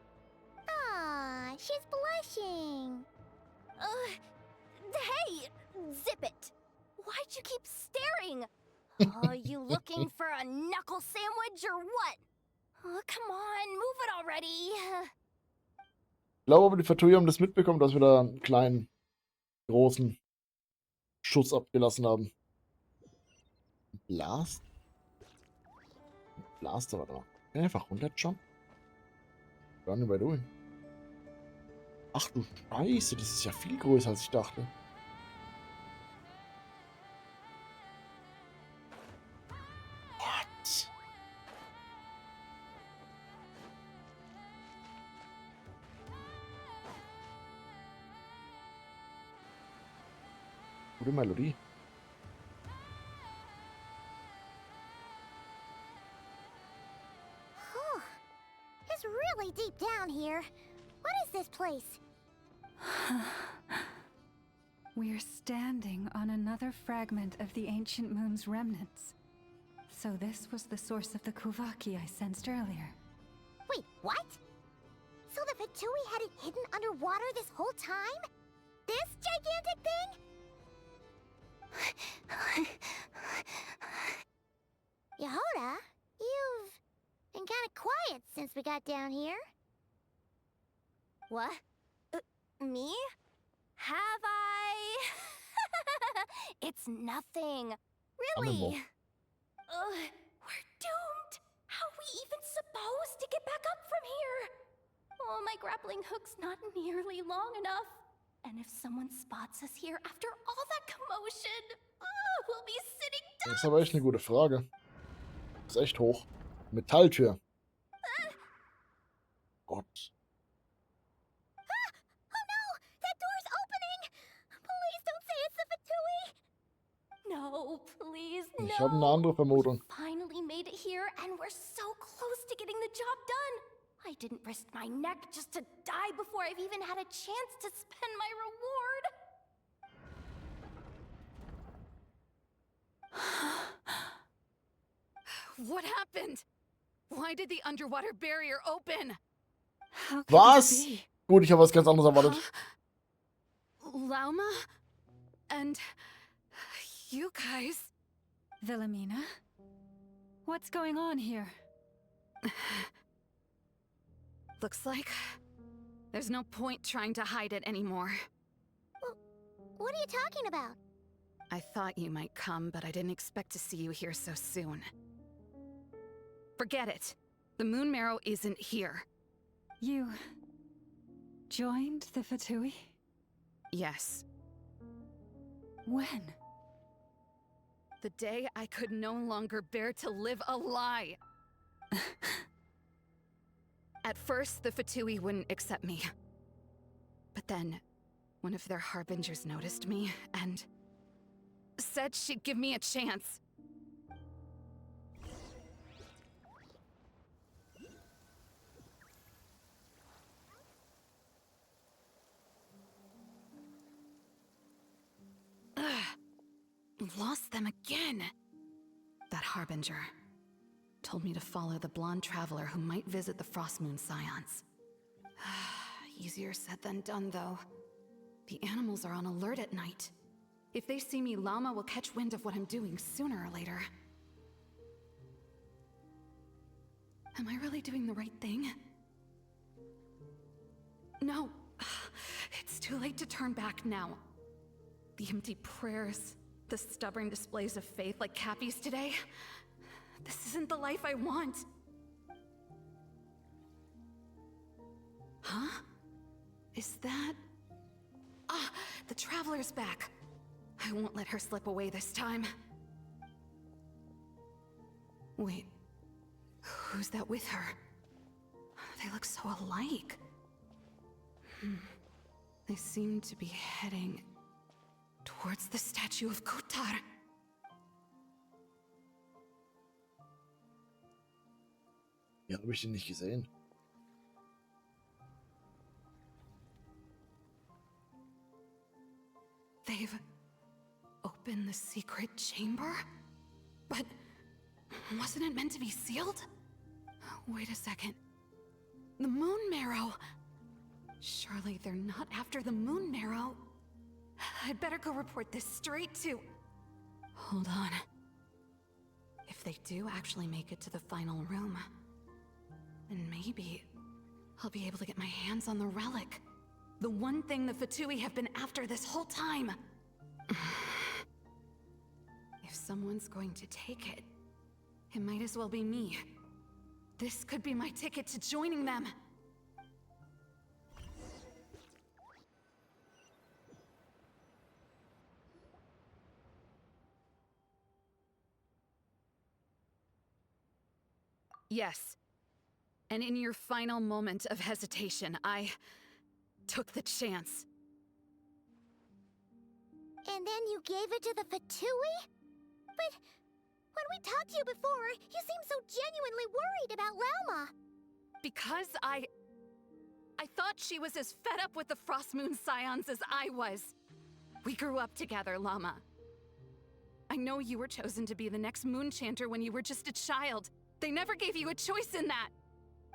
B: Aw, she's blushing.
D: Hey, zip it. Why'd you keep staring? Are you looking for a knuckle sandwich or what? Oh, come on, move it already.
A: Ich glaube aber, die Vertui haben das mitbekommen, dass wir da einen kleinen, großen Schuss abgelassen haben. Blast? Blaster war da. Einfach runterjumpen. Run by doing. Ach du Scheiße, das ist ja viel größer, als ich dachte. What? Gute Melodie.
B: Whew. It's really deep down here. What is this place?
L: We're standing on another fragment of the ancient moon's remnants. So this was the source of the Kuvaki I sensed earlier.
B: Wait, what? So the Fatui had it hidden underwater this whole time? This gigantic thing? Yehoda, you've been kind of quiet since we got down here.
D: What? Me? Have I? It's nothing. Really? We're doomed. How are we even supposed to get back up from here? Oh, my grappling hook's not nearly long enough. And if someone spots us here after all that commotion, we'll be sitting
A: Das ist aber echt eine gute Frage. Das ist echt hoch. Metalltür. Gott.
D: No, please, no.
A: Ich habe eine andere Vermutung.
D: Finally made it here, and we're so close to getting the job done. I didn't risk my neck just to die before I've even had a chance to spend my reward.
I: What happened? Why did the underwater barrier open?
L: How could
A: Was?
L: this be?
A: Gut, ich habe was ganz anderes erwartet.
I: Lauma? And you guys?
L: Wilhelmina? What's going on here?
I: Looks like there's no point trying to hide it anymore.
B: What are you talking about?
I: I thought you might come, but I didn't expect to see you here so soon. Forget it. The moon marrow isn't here.
L: You joined the Fatui?
I: Yes.
L: When?
I: The day I could no longer bear to live a lie. At first, the Fatui wouldn't accept me. But then, one of their harbingers noticed me and said she'd give me a chance. Lost them again. That harbinger told me to follow the blonde traveler who might visit the Frostmoon Scions. Easier said than done, though. The animals are on alert at night. If they see me, Llama will catch wind of what I'm doing sooner or later. Am I really doing the right thing? No. It's too late to turn back now. The empty prayers, the stubborn displays of faith like Cappy's today. This isn't the life I want. Huh? Is that... Ah, the Traveler's back. I won't let her slip away this time. Wait, who's that with her? They look so alike. They seem to be heading towards the statue of Kotar.
A: Ja, habe ich ihn nicht gesehen.
I: They've opened the secret chamber? But wasn't it meant to be sealed? Wait a second. The moon marrow. Surely they're not after the moon marrow. I'd better go report this straight to... Hold on. If they do actually make it to the final room, then maybe I'll be able to get my hands on the relic. The one thing the Fatui have been after this whole time. If someone's going to take it, it might as well be me. This could be my ticket to joining them. Yes. And in your final moment of hesitation, I took the chance.
B: And then you gave it to the Fatui? But when we talked to you before, you seemed so genuinely worried about Lauma.
I: Because I thought she was as fed up with the Frost Moon Scions as I was. We grew up together, Llama. I know you were chosen to be the next Moon Chanter when you were just a child. They never gave you a choice in that.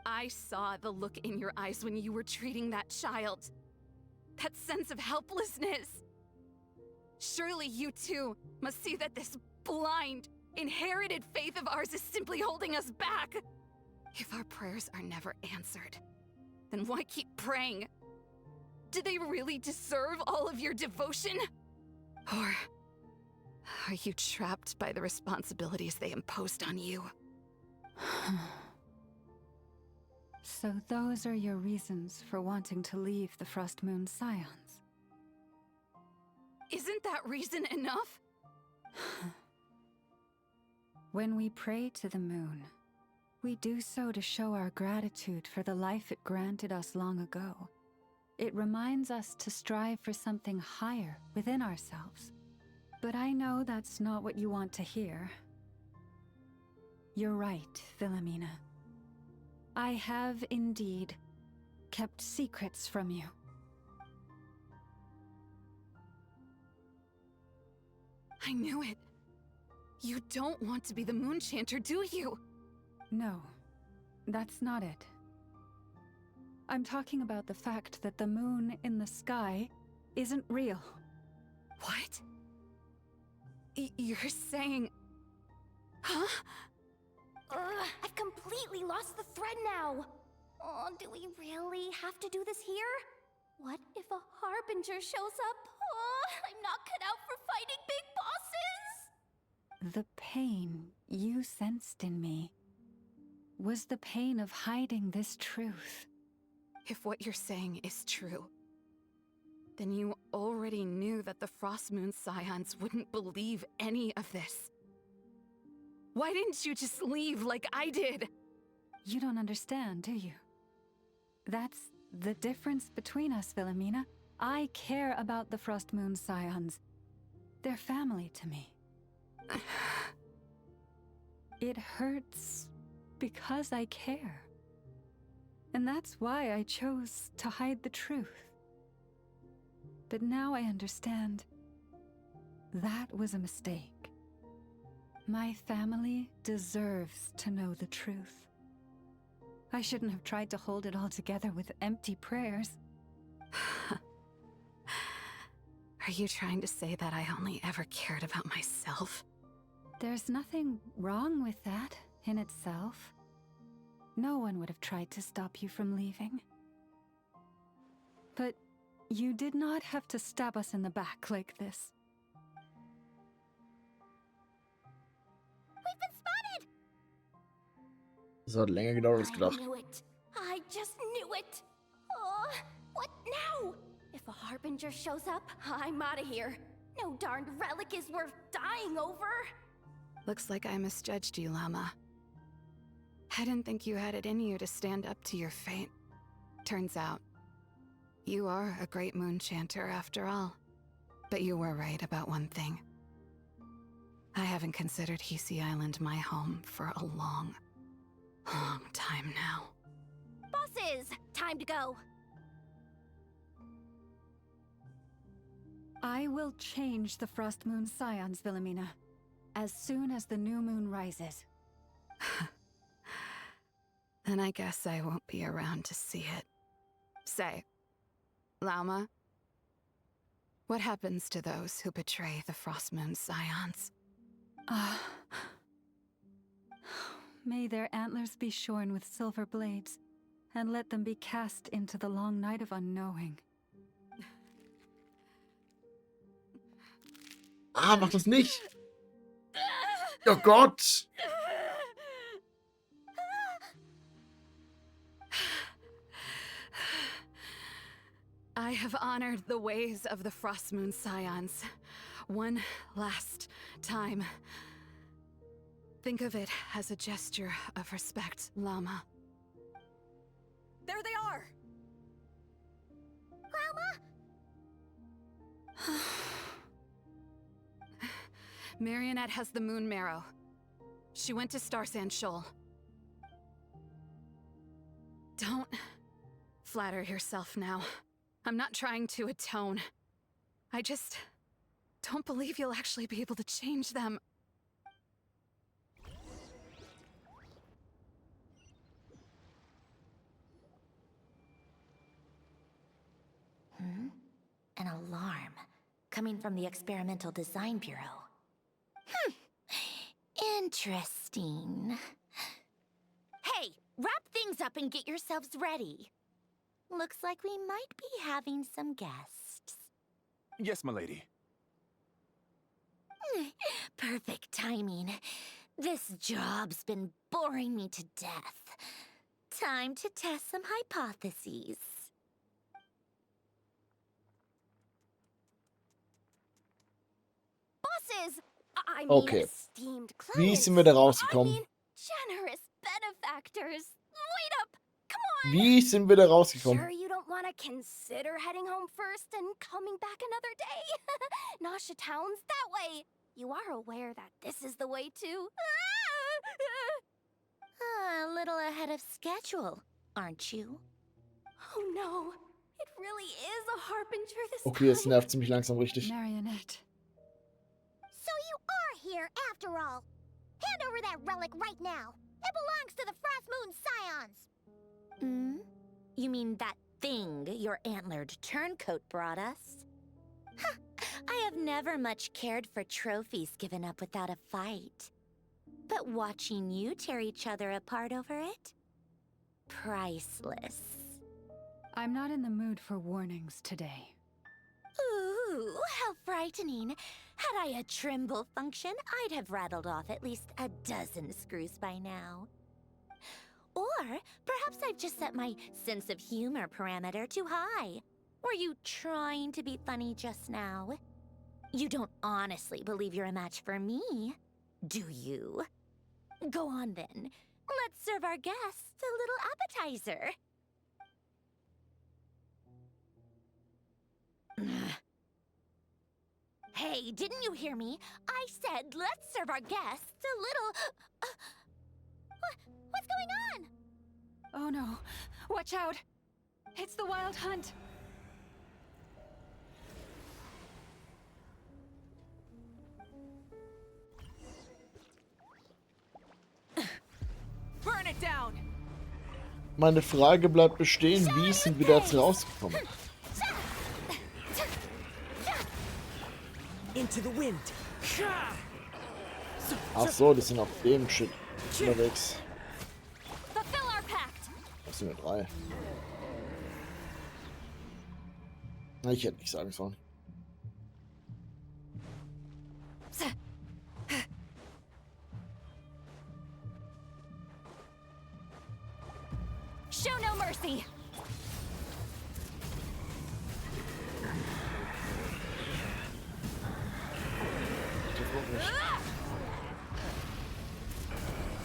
I: I saw the look in your eyes when you were treating that child. That sense of helplessness. Surely you too must see that this blind, inherited faith of ours is simply holding us back. If our prayers are never answered, then why keep praying? Do they really deserve all of your devotion? Or are you trapped by the responsibilities they imposed on you?
L: So those are your reasons for wanting to leave the Frost Moon Scions?
I: Isn't that reason enough?
L: When we pray to the moon, we do so to show our gratitude for the life it granted us long ago. It reminds us to strive for something higher within ourselves. But I know that's not what you want to hear. You're right, Philomena. I have indeed kept secrets from you.
I: I knew it. You don't want to be the Moon Chanter, do you?
L: No, that's not it. I'm talking about the fact that the moon in the sky isn't real.
I: What? You're saying... Huh?
D: I've completely lost the thread now. Oh, do we really have to do this here? What if a Harbinger shows up? Oh, I'm not cut out for fighting big bosses!
L: The pain you sensed in me was the pain of hiding this truth.
I: If what you're saying is true, then you already knew that the Frost Moon Scions wouldn't believe any of this. Why didn't you just leave like I did?
L: You don't understand, do you? That's the difference between us, Philomena. I care about the Frost Moon Scions. They're family to me. It hurts because I care. And that's why I chose to hide the truth. But now I understand. That was a mistake. My family deserves to know the truth. I shouldn't have tried to hold it all together with empty prayers.
I: Are you trying to say that I only ever cared about myself?
L: There's nothing wrong with that in itself. No one would have tried to stop you from leaving. But you did not have to stab us in the back like this.
B: We've been spotted!
A: Das hat länger gedauert als gedacht.
D: I knew it. I just knew it. Oh, what now? If a Harbinger shows up, I'm out of here. No darned relic is worth dying over.
I: Looks like I misjudged you, Llama. I didn't think you had it in you to stand up to your fate. Turns out, you are a great Moon Chanter after all. But you were right about one thing. I haven't considered Hisi Island my home for a long, long time now.
D: Bosses, time to go.
L: I will change the Frost Moon Scions, Wilhelmina, as soon as the new moon rises.
I: Then I guess I won't be around to see it. Say, Lauma, what happens to those who betray the Frost Moon Scions?
L: May their antlers be shorn with silver blades, and let them be cast into the long night of unknowing.
A: Ah, mach das nicht! Oh Gott!
I: I have honored the ways of the Frost Moon Scions one last time. Think of it as a gesture of respect, Llama.
F: There they are!
B: Grandma?
I: Marionette has the moon marrow. She went to Star Sand Shoal. Don't flatter yourself now. I'm not trying to atone. I just don't believe you'll actually be able to change them.
D: An alarm coming from the Experimental Design Bureau. Interesting. Hey, wrap things up and get yourselves ready. Looks like we might be having some guests.
C: Yes, my lady.
D: Perfect timing. This job's been boring me to death. Time to test some hypotheses.
F: Bosses! I mean,
A: Okay.
F: esteemed
A: Wie
F: clients.
A: sind wir da rausgekommen?
F: Generous benefactors. Wait up! Come on!
A: Wie sind wir da rausgekommen?
F: Sure you don't want to consider heading home first and coming back another day? Nasha Town's that way. You are aware that this is the way too.
D: A little ahead of schedule, aren't you?
F: Oh no, it really is a harbinger this
A: Okay, es nervt ziemlich langsam richtig.
L: Marionette.
B: So you are here after all. Hand over that relic right now. It belongs to the Frost Moon Scions.
D: You mean that thing your antlered turncoat brought us? Huh, I have never much cared for trophies given up without a fight. But watching you tear each other apart over it? Priceless.
L: I'm not in the mood for warnings today.
D: Ooh, how frightening. Had I a Trimble function, I'd have rattled off at least a dozen screws by now. Or perhaps I've just set my sense of humor parameter too high. Were you trying to be funny just now? You don't honestly believe you're a match for me, do you? Go on then. Let's serve our guests a little appetizer. Hey, didn't you hear me? I said let's serve our guests a little... What's going on?
L: Oh no. Watch out. It's the Wild Hunt.
F: Burn it down.
A: Meine Frage bleibt bestehen, wie sind wir da jetzt rausgekommen?
S: Into the wind.
A: Ach so, die sind auf dem Shit unterwegs.
F: Fulfill our pact.
A: Das sind wir 3. Ich hätte nicht sagen sollen.
F: Show no mercy.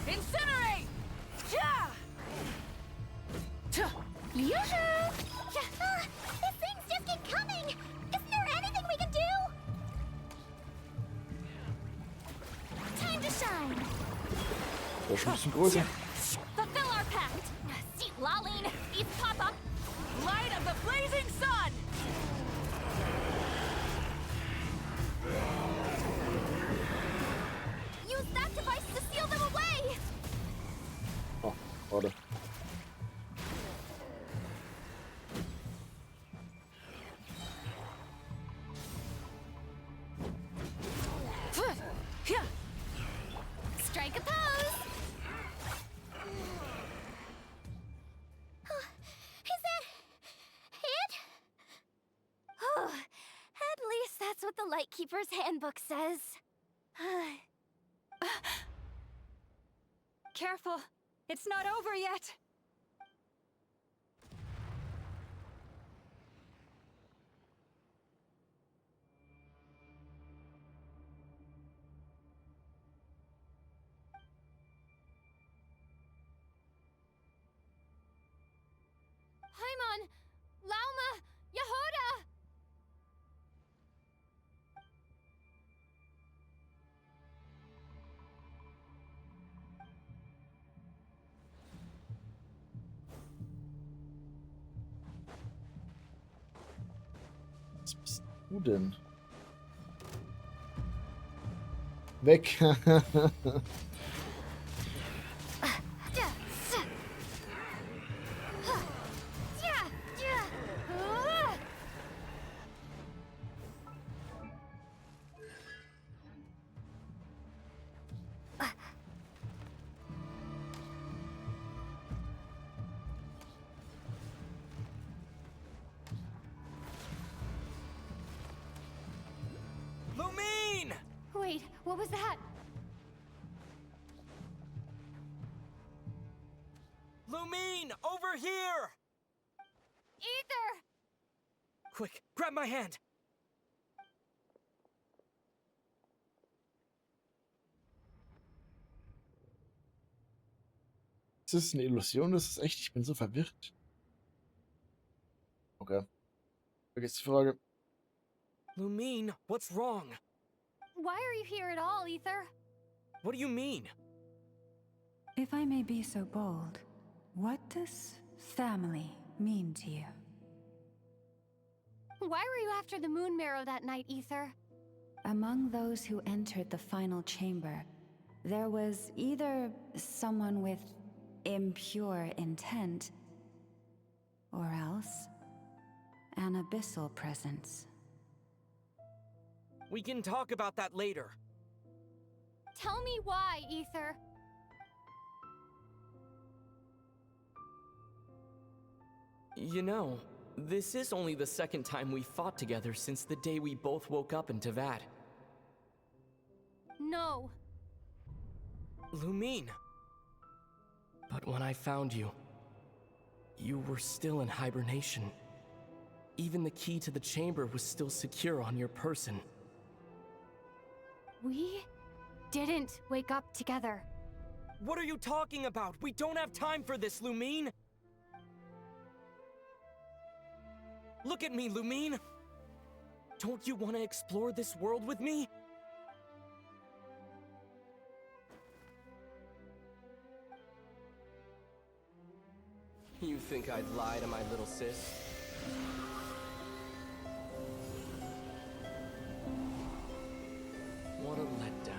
F: Incinerate!
B: Yoo-hoo! These things just keep coming! Isn't there anything we can do? time.
A: Der ist schon ein bisschen größer.
F: Fulfill our pact. See, Laline, East Papa, light of the blazing sun. Use that device to seal them away.
A: Oh, warte.
F: Strike a pose.
B: Is that it?
F: Oh, at least that's what the Lightkeeper's handbook says.
L: Careful! It's not over yet!
F: Paimon! Lauma! Yehuda!
A: Was bist du denn? Weg!
S: Lumine!
F: Wait, what was that?
S: Lumine, over here!
F: Ether!
S: Quick, grab my hand.
A: Ist das eine Illusion? Das ist echt? Ich bin so verwirrt. Okay. Vergiss die Frage.
S: Lumine, what's wrong?
F: Why are you here at all, Ether?
S: What do you mean?
L: If I may be so bold, what does family mean to you?
F: Why were you after the Moon Marrow that night, Ether?
L: Among those who entered the final chamber, there was either someone with impure intent, or else an abyssal presence.
S: We can talk about that later.
F: Tell me why, Ether.
Q: You know, this is only the second time we fought together since the day we both woke up in Teyvat.
F: No.
S: Lumine.
Q: But when I found you, you were still in hibernation. Even the key to the chamber was still secure on your person.
F: We didn't wake up together.
S: What are you talking about? We don't have time for this, Lumine! Look at me, Lumine! Don't you want to explore this world with me?
Q: You think I'd lie to my little sis? What a letdown.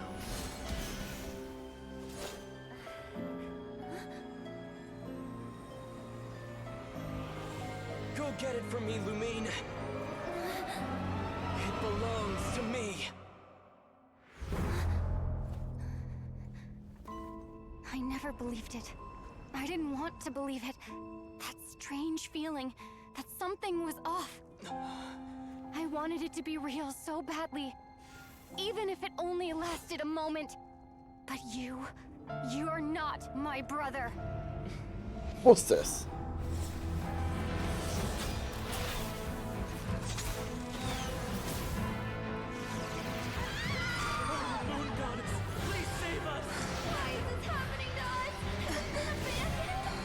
S: Go get it from me, Lumine. It belongs to me.
F: I never believed it. I didn't want to believe it. That strange feeling that something was off. I wanted it to be real so badly. Even if it only lasted a moment. But you're not my brother.
A: What's this?
S: Moon Goddess, please save us!
F: Why is this happening to us? Has been abandoned?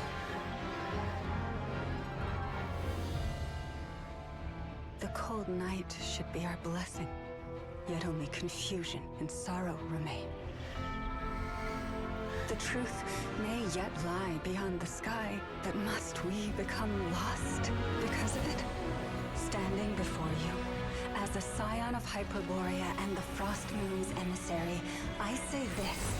L: The cold night should be our blessing, yet only confusion and sorrow remain. The truth may yet lie beyond the sky, but must we become lost because of it? Standing before you, as a scion of Hyperborea and the Frost Moon's emissary, I say this.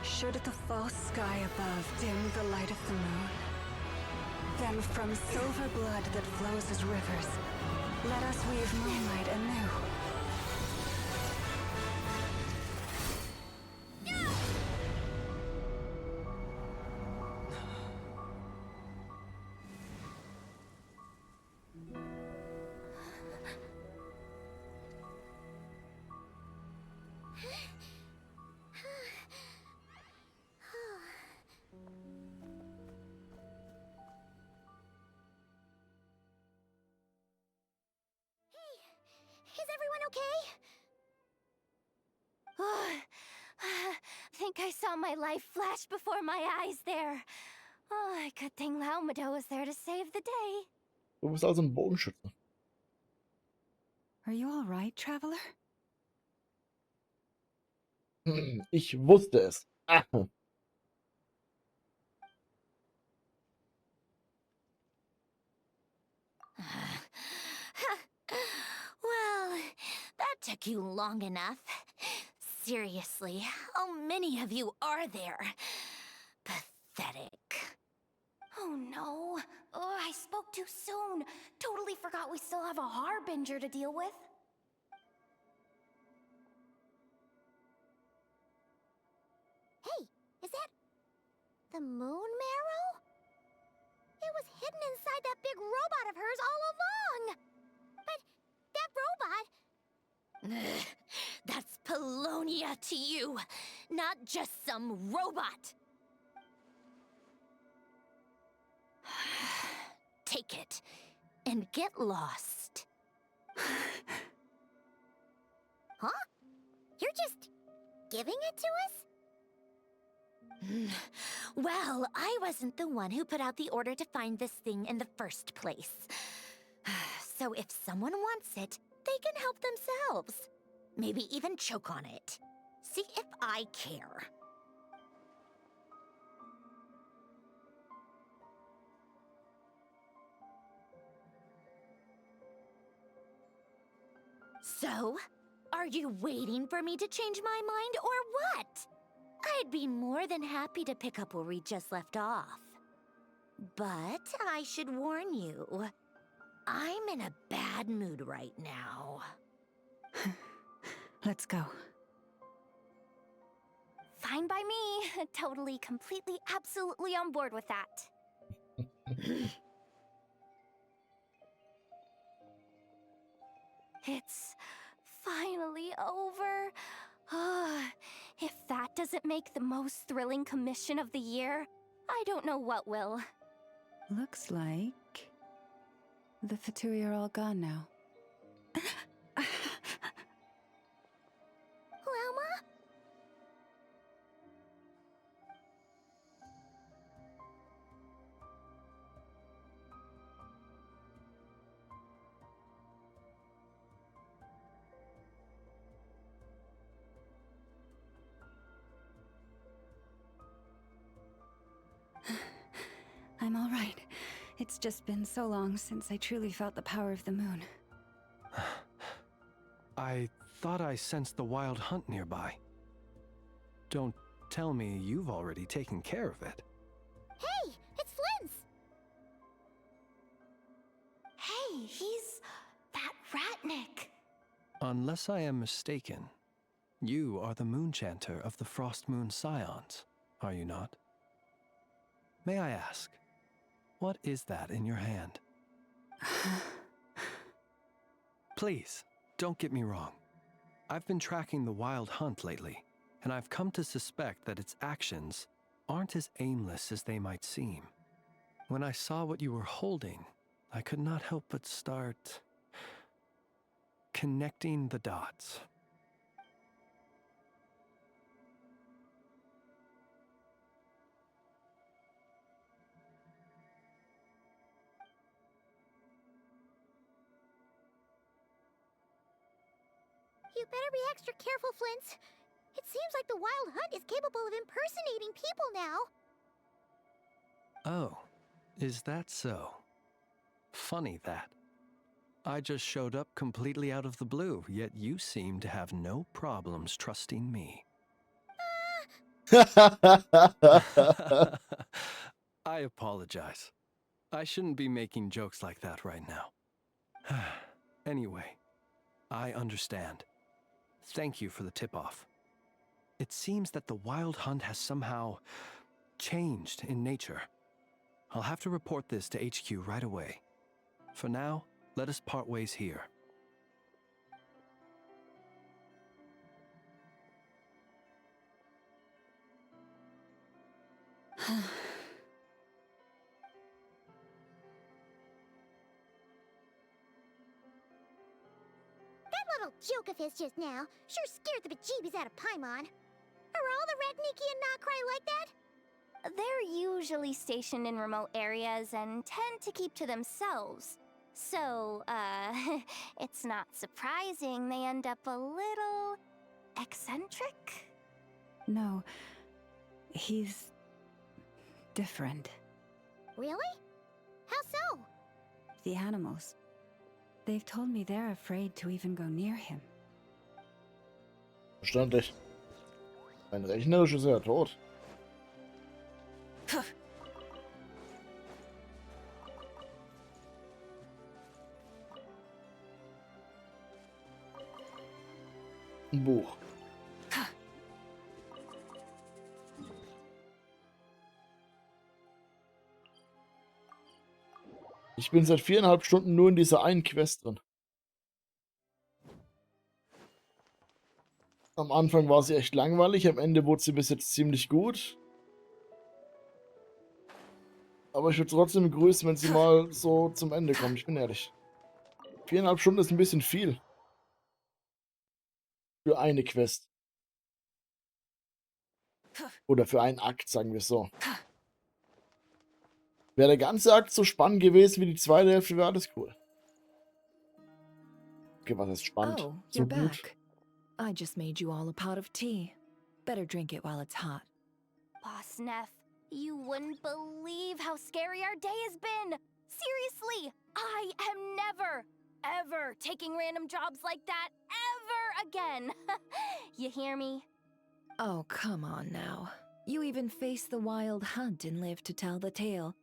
L: Should the false sky above dim the light of the moon, then from silver blood that flows as rivers, let us weave moonlight anew.
B: Is everyone okay?
F: Think I saw my life flash before my eyes there. Oh, good thing Laumado was there to save the day.
A: Du bist also ein Bogenschütze.
L: Are you all right, traveler?
A: Ich wusste es. Ah.
D: Well, that took you long enough. Seriously, how many of you are there? Pathetic.
F: Oh no. Oh, I spoke too soon. Totally forgot we still have a harbinger to deal with.
B: Hey, is that the moon marrow? It was hidden inside that big robot of hers all along. But that robot...
D: Ugh, that's Polonia to you, not just some robot. Take it and get lost.
B: Huh? You're just giving it to us?
D: Well, I wasn't the one who put out the order to find this thing in the first place. So if someone wants it, they can help themselves. Maybe even choke on it. See if I care. So, are you waiting for me to change my mind or what? I'd be more than happy to pick up where we just left off. But I should warn you, I'm in a bad mood right now.
L: Let's go.
F: Fine by me. Totally, completely, absolutely on board with that. It's finally over. If that doesn't make the most thrilling commission of the year, I don't know what will.
L: Looks like the Fatui are all gone now.
B: Lauma?
L: I'm all right. It's just been so long since I truly felt the power of the moon.
J: I thought I sensed the wild hunt nearby. Don't tell me you've already taken care of it.
B: Hey, it's Flint's!
F: Hey, he's that Ratnik.
J: Unless I am mistaken, you are the Moonchanter of the Frost Moon Scions, are you not? May I ask, what is that in your hand? Please, don't get me wrong. I've been tracking the wild hunt lately, and I've come to suspect that its actions aren't as aimless as they might seem. When I saw what you were holding, I could not help but start connecting the dots.
B: You better be extra careful, Flint. It seems like the Wild Hunt is capable of impersonating people now.
J: Oh, is that so? Funny that. I just showed up completely out of the blue, yet you seem to have no problems trusting me. I apologize. I shouldn't be making jokes like that right now. Anyway, I understand. Thank you for the tip-off. It seems that the Wild Hunt has somehow changed in nature. I'll have to report this to HQ right away. For now, let us part ways here.
B: That little joke of his just now sure scared the bejeebies out of Paimon. Are all the Red Nikki and Nocry like that?
D: They're usually stationed in remote areas and tend to keep to themselves. So, it's not surprising they end up a little eccentric.
L: No, he's different.
B: Really? How so?
L: The animals. They've told me they're afraid to even go near him.
A: Verständlich. Ein rechnerisch ist er ja tot. Ein Buch. Ich bin seit 4,5 Stunden nur in dieser einen Quest drin. Am Anfang war sie echt langweilig, am Ende wurde sie bis jetzt ziemlich gut. Aber ich würde trotzdem begrüßen, wenn sie mal so zum Ende kommen, ich bin ehrlich. 4,5 Stunden ist ein bisschen viel. Für eine Quest. Oder für einen Akt, sagen wir es so. Wäre der ganze Akt so spannend gewesen wie die zweite Hälfte, wäre alles cool. Okay, was ist spannend?
U: Oh,
A: So
U: you're
A: gut.
U: back. I just made you all a pot of tea. Better drink it while it's hot.
D: Boss Neff, you wouldn't believe how scary our day has been. Seriously, I am never, ever taking random jobs like that ever again. You hear me?
U: Oh, come on now. You even faced the Wild Hunt and lived to tell the tale.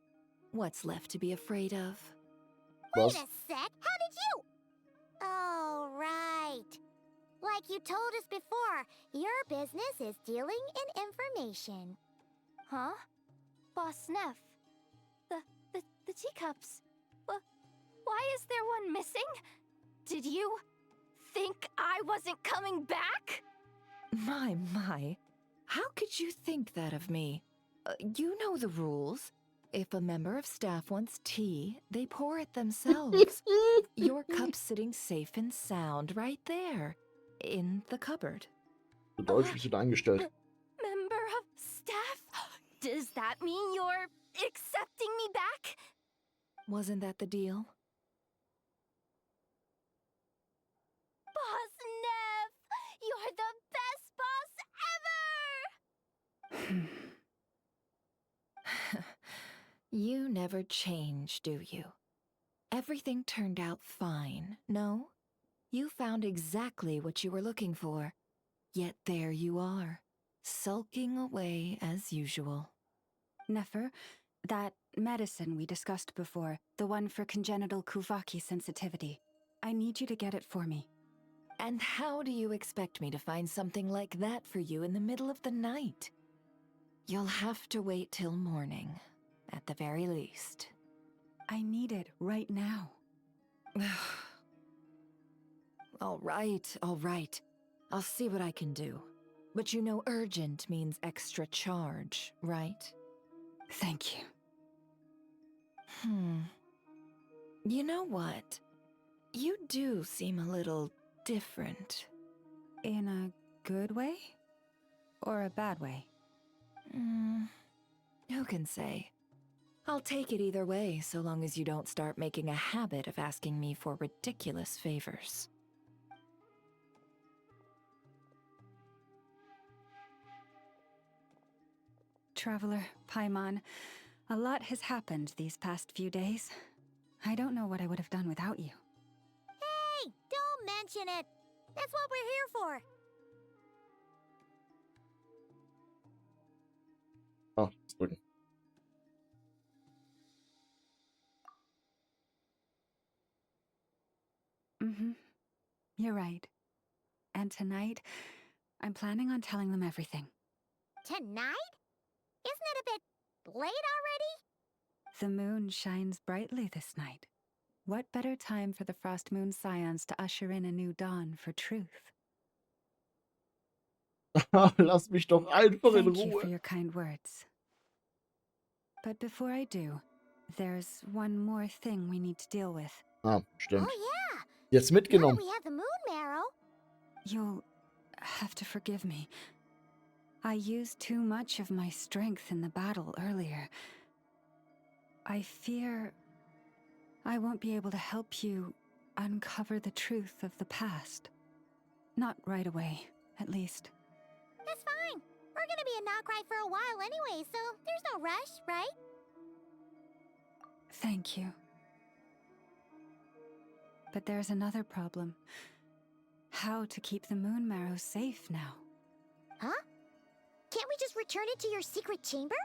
U: What's left to be afraid of?
B: Wait a sec, how did you? Oh, right. Like you told us before, your business is dealing in information.
D: Huh? Boss Neff, the teacups. Why is there one missing? Did you think I wasn't coming back?
U: My. How could you think that of me? You know the rules. If a member of staff wants tea, they pour it themselves. Your cup's sitting safe and sound right there, in the cupboard.
A: Deutsch wird eingestellt.
D: Member of staff? Does that mean you're accepting me back?
U: Wasn't that the deal?
D: Boss Neff, you're the best boss ever!
U: You never change, do you? Everything turned out fine, no? You found exactly what you were looking for. Yet there you are, sulking away as usual.
L: Nefer, that medicine we discussed before, the one for congenital Kuvaki sensitivity, I need you to get it for me.
U: And how do you expect me to find something like that for you in the middle of the night? You'll have to wait till morning, at the very least.
L: I need it right now.
U: All right. I'll see what I can do. But you know urgent means extra charge, right?
L: Thank you.
U: You know what? You do seem a little different.
L: In a good way? Or a bad way?
U: Who can say? I'll take it either way, so long as you don't start making a habit of asking me for ridiculous favors.
L: traveler, Paimon. A lot has happened these past few days. I don't know what I would have done without you.
B: Hey, don't mention it. That's what we're here for.
A: Oh, das drücken.
L: Mm-hmm. You're right. And tonight, I'm planning on telling them everything.
B: Tonight? Isn't it a bit late already?
L: The moon shines brightly this night. What better time for the Frost Moon Scions to usher in a new dawn for truth?
A: Lass mich doch einfach in
L: Thank you for
A: Ruhe.
L: your kind words. But before I do, there's one more thing we need to deal with.
A: Ah, stimmt.
B: Oh yeah.
A: Jetzt
B: Now that
A: mitgenommen.
B: we have the moon marrow.
L: You'll have to forgive me. I used too much of my strength in the battle earlier. I fear I won't be able to help you uncover the truth of the past. Not right away, at least.
B: That's fine. We're gonna be in Nocry for a while anyway, so there's no rush, right?
L: Thank you. But there's another problem. How to keep the moon marrow safe now?
B: Huh? Can't we just return it to your secret chamber?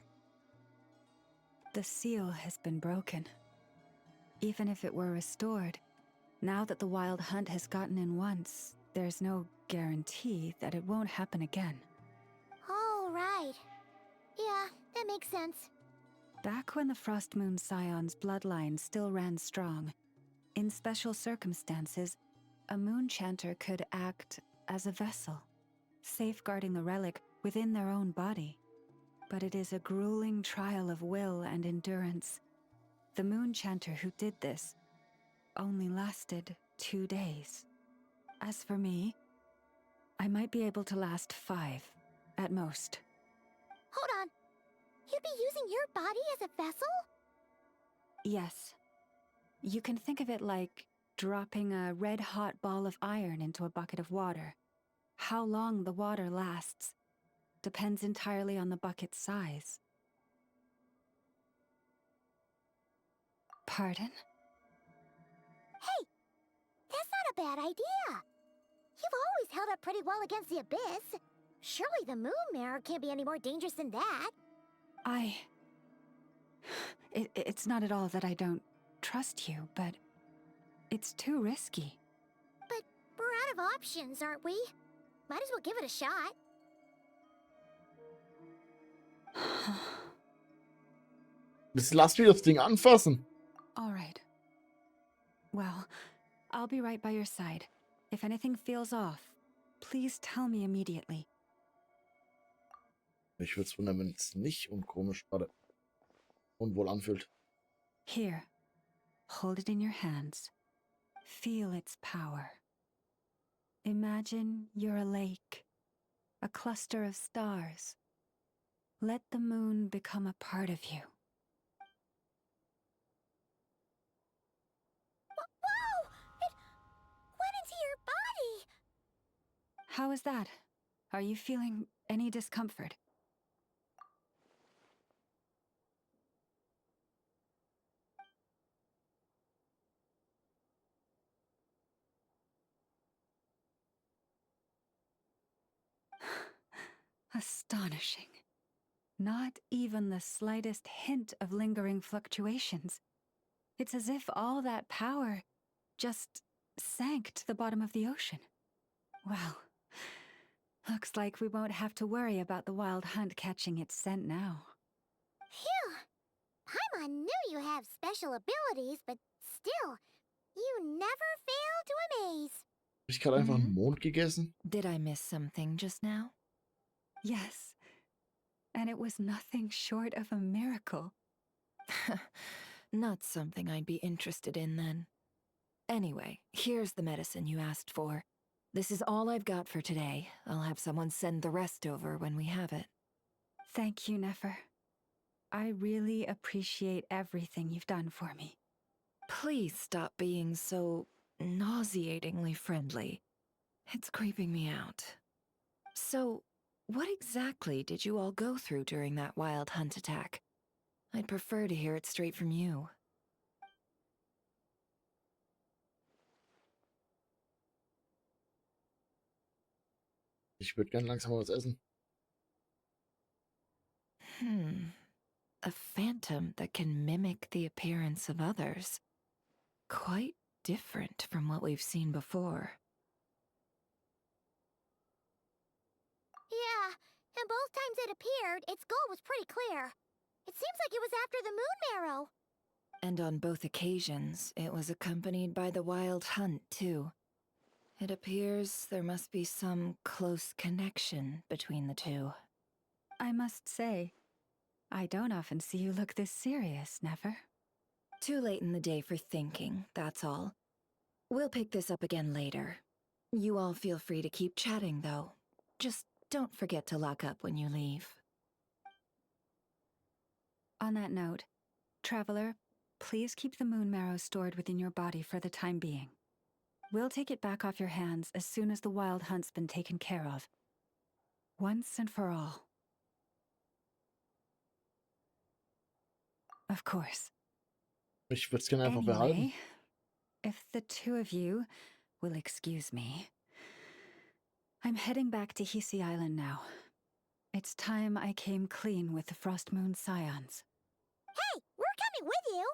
L: The seal has been broken. Even if it were restored, now that the wild hunt has gotten in once, there's no guarantee that it won't happen again.
B: Oh, right. Yeah, that makes sense.
L: Back when the Frost Moon Scion's bloodline still ran strong, in special circumstances, a moon chanter could act as a vessel, safeguarding the relic within their own body. But it is a grueling trial of will and endurance. The moon chanter who did this only lasted 2 days. As for me, I might be able to last 5, at most.
B: Hold on. You'd be using your body as a vessel?
L: Yes. You can think of it like dropping a red-hot ball of iron into a bucket of water. How long the water lasts depends entirely on the bucket's size. Pardon?
B: Hey, that's not a bad idea. You've always held up pretty well against the abyss. Surely the moon mirror can't be any more dangerous than that.
L: It's not at all that I don't trust you, but it's too risky.
B: But we're out of options, aren't we? Might as well give it a shot.
A: Jetzt lass mich das Ding anfassen.
L: All right. Well, I'll be right by your side. If anything feels off, please tell me immediately.
A: Ich würde es wundern, wenn es nicht unkomisch gerade unwohl anfühlt.
L: Here. Hold it in your hands. Feel its power. Imagine you're a lake, a cluster of stars. Let the moon become a part of you.
B: Whoa! It went into your body!
L: How is that? Are you feeling any discomfort? Astonishing. Not even the slightest hint of lingering fluctuations. It's as if all that power just sank to the bottom of the ocean. Well, looks like we won't have to worry about the wild hunt catching its scent now.
B: Phew! Paimon knew you have special abilities, but still, you never fail to amaze.
A: Hab ich gerade einfach einen Mond gegessen?
U: Did I miss something just now?
L: Yes, and it was nothing short of a miracle.
U: Not something I'd be interested in then. Anyway, here's the medicine you asked for. This is all I've got for today. I'll have someone send the rest over when we have it.
L: Thank you, Nefer. I really appreciate everything you've done for me.
U: Please stop being so nauseatingly friendly. It's creeping me out. So, What exactly did you all go through during that wild hunt attack? I'd prefer to hear it straight from you.
A: Ich würde gern langsam mal was essen.
U: A phantom that can mimic the appearance of others. Quite different from what we've seen before.
B: Yeah, and both times it appeared, its goal was pretty clear. It seems like it was after the moon marrow.
U: And on both occasions, it was accompanied by the wild hunt, too. It appears there must be some close connection between the two.
L: I must say, I don't often see you look this serious, Never.
U: Too late in the day for thinking, that's all. We'll pick this up again later. You all feel free to keep chatting, though. Just don't forget to lock up when you leave.
L: On that note, Traveler, please keep the moon marrow stored within your body for the time being. We'll take it back off your hands as soon as the wild hunt's been taken care of. Once and for all. Of course.
A: Ich würde es gerne einfach behalten.
L: Anyway, if the two of you will excuse me, I'm heading back to Hisi Island now. It's time I came clean with the Frost Moon Scions.
B: Hey, we're coming with you!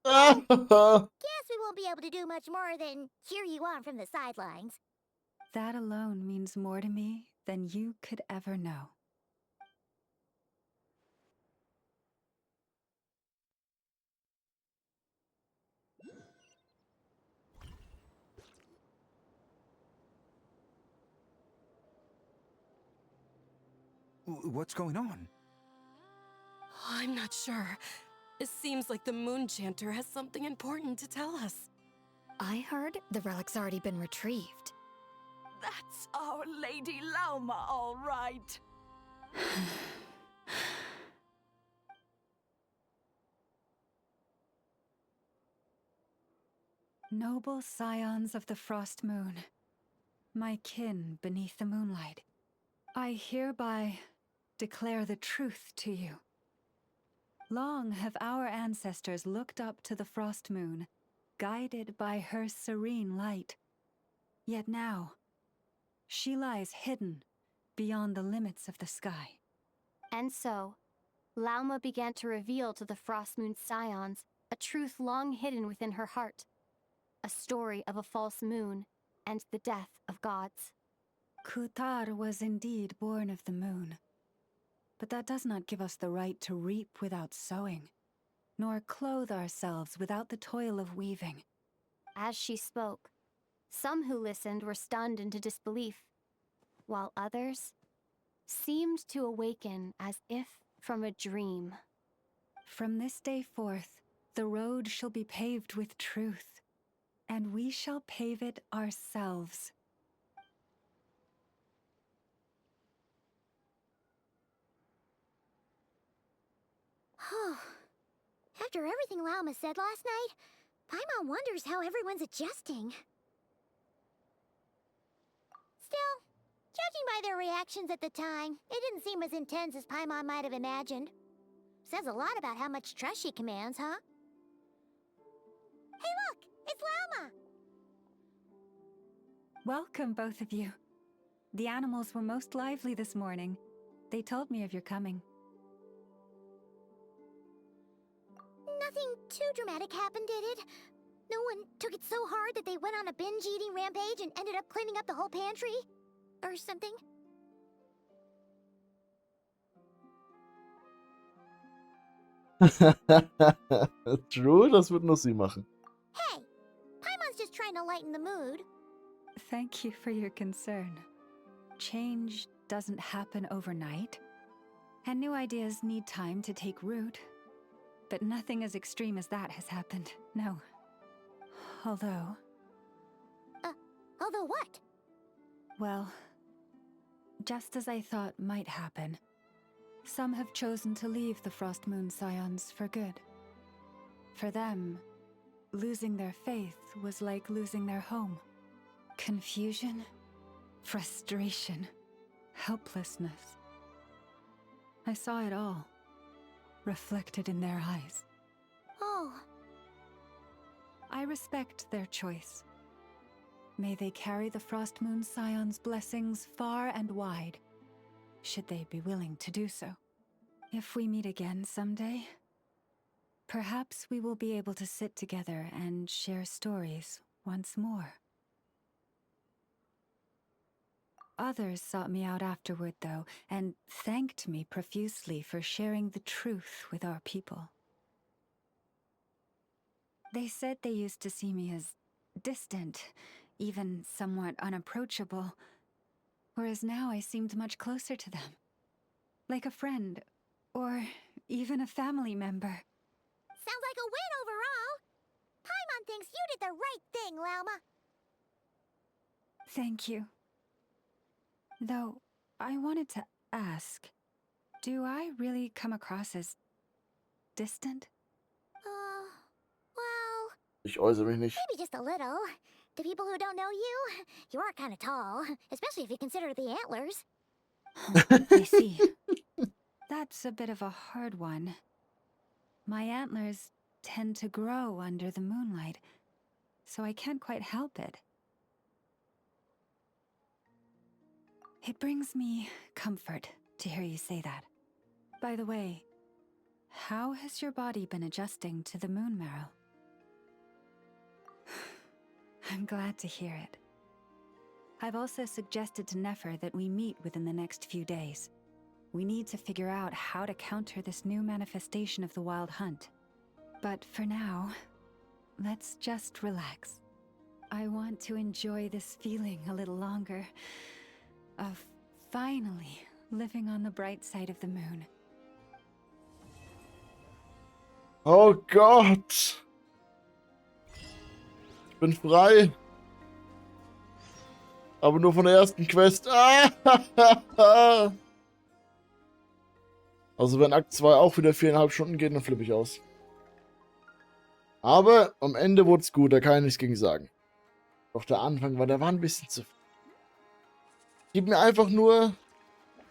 B: Guess we won't be able to do much more than cheer you on from the sidelines.
L: That alone means more to me than you could ever know.
O: What's going on?
P: I'm not sure. It seems like the Moon Chanter has something important to tell us.
F: I heard the relic's already been retrieved.
P: That's our Lady Lauma, all right.
L: Noble scions of the Frost Moon, my kin beneath the moonlight, I hereby declare the truth to you. Long have our ancestors looked up to the Frost Moon, guided by her serene light. Yet now, she lies hidden beyond the limits of the sky.
H: And so, Lauma began to reveal to the Frost Moon Scions a truth long hidden within her heart. A story of a false moon and the death of gods.
L: Kutar was indeed born of the moon. But that does not give us the right to reap without sowing, nor clothe ourselves without the toil of weaving.
H: As she spoke, some who listened were stunned into disbelief, while others seemed to awaken as if from a dream.
L: From this day forth, the road shall be paved with truth, and we shall pave it ourselves.
B: After everything Lauma said last night, Paimon wonders how everyone's adjusting. Still, judging by their reactions at the time, it didn't seem as intense as Paimon might have imagined. Says a lot about how much trust she commands, huh? Hey look! It's Lauma!
L: Welcome, both of you. The animals were most lively this morning. They told me of your coming.
B: Nothing too dramatic happened, did it? No one took it so hard that they went on a binge-eating rampage and ended up cleaning up the whole pantry? Or something?
A: True, das wird nur sie machen.
B: Hey! Paimon's just trying to lighten the mood.
L: Thank you for your concern. Change doesn't happen overnight, and new ideas need time to take root. But nothing as extreme as that has happened, no. Although...
B: Although what?
L: Well, just as I thought might happen, some have chosen to leave the Frost Moon Scions for good. For them, losing their faith was like losing their home. Confusion, frustration, helplessness. I saw it all, reflected in their eyes.
B: Oh.
L: I respect their choice. May they carry the Frost Moon Scion's blessings far and wide, should they be willing to do so. If we meet again someday, perhaps we will be able to sit together and share stories once more. Others sought me out afterward, though, and thanked me profusely for sharing the truth with our people. They said they used to see me as distant, even somewhat unapproachable, whereas now I seemed much closer to them. Like a friend, or even a family member.
B: Sounds like a win overall. Paimon thinks you did the right thing, Lauma.
L: Thank you. Though, I wanted to ask, do I really come across as distant?
B: Well...
A: Ich äußere mich nicht.
B: Maybe just a little. To people who don't know you, you are kind of tall, especially if you consider the antlers.
L: I see. That's a bit of a hard one. My antlers tend to grow under the moonlight, so I can't quite help it. It brings me comfort to hear you say that. By the way, how has your body been adjusting to the moon marrow? I'm glad to hear it. I've also suggested to Nefer that we meet within the next few days. We need to figure out how to counter this new manifestation of the Wild Hunt. But for now, let's just relax. I want to enjoy this feeling a little longer, of finally living on the bright side of the moon.
A: Oh Gott! Ich bin frei. Aber nur von der ersten Quest. Also wenn Akt 2 auch wieder 4,5 Stunden geht, dann flippe ich aus. Aber am Ende wurde es gut, da kann ich nichts gegen sagen. Doch der Anfang war ein bisschen zu viel. Gib mir einfach nur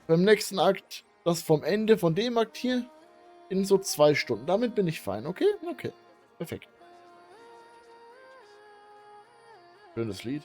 A: beim nächsten Akt das vom Ende von dem Akt hier in so 2 Stunden. Damit bin ich fein, okay? Okay, perfekt. Schönes Lied.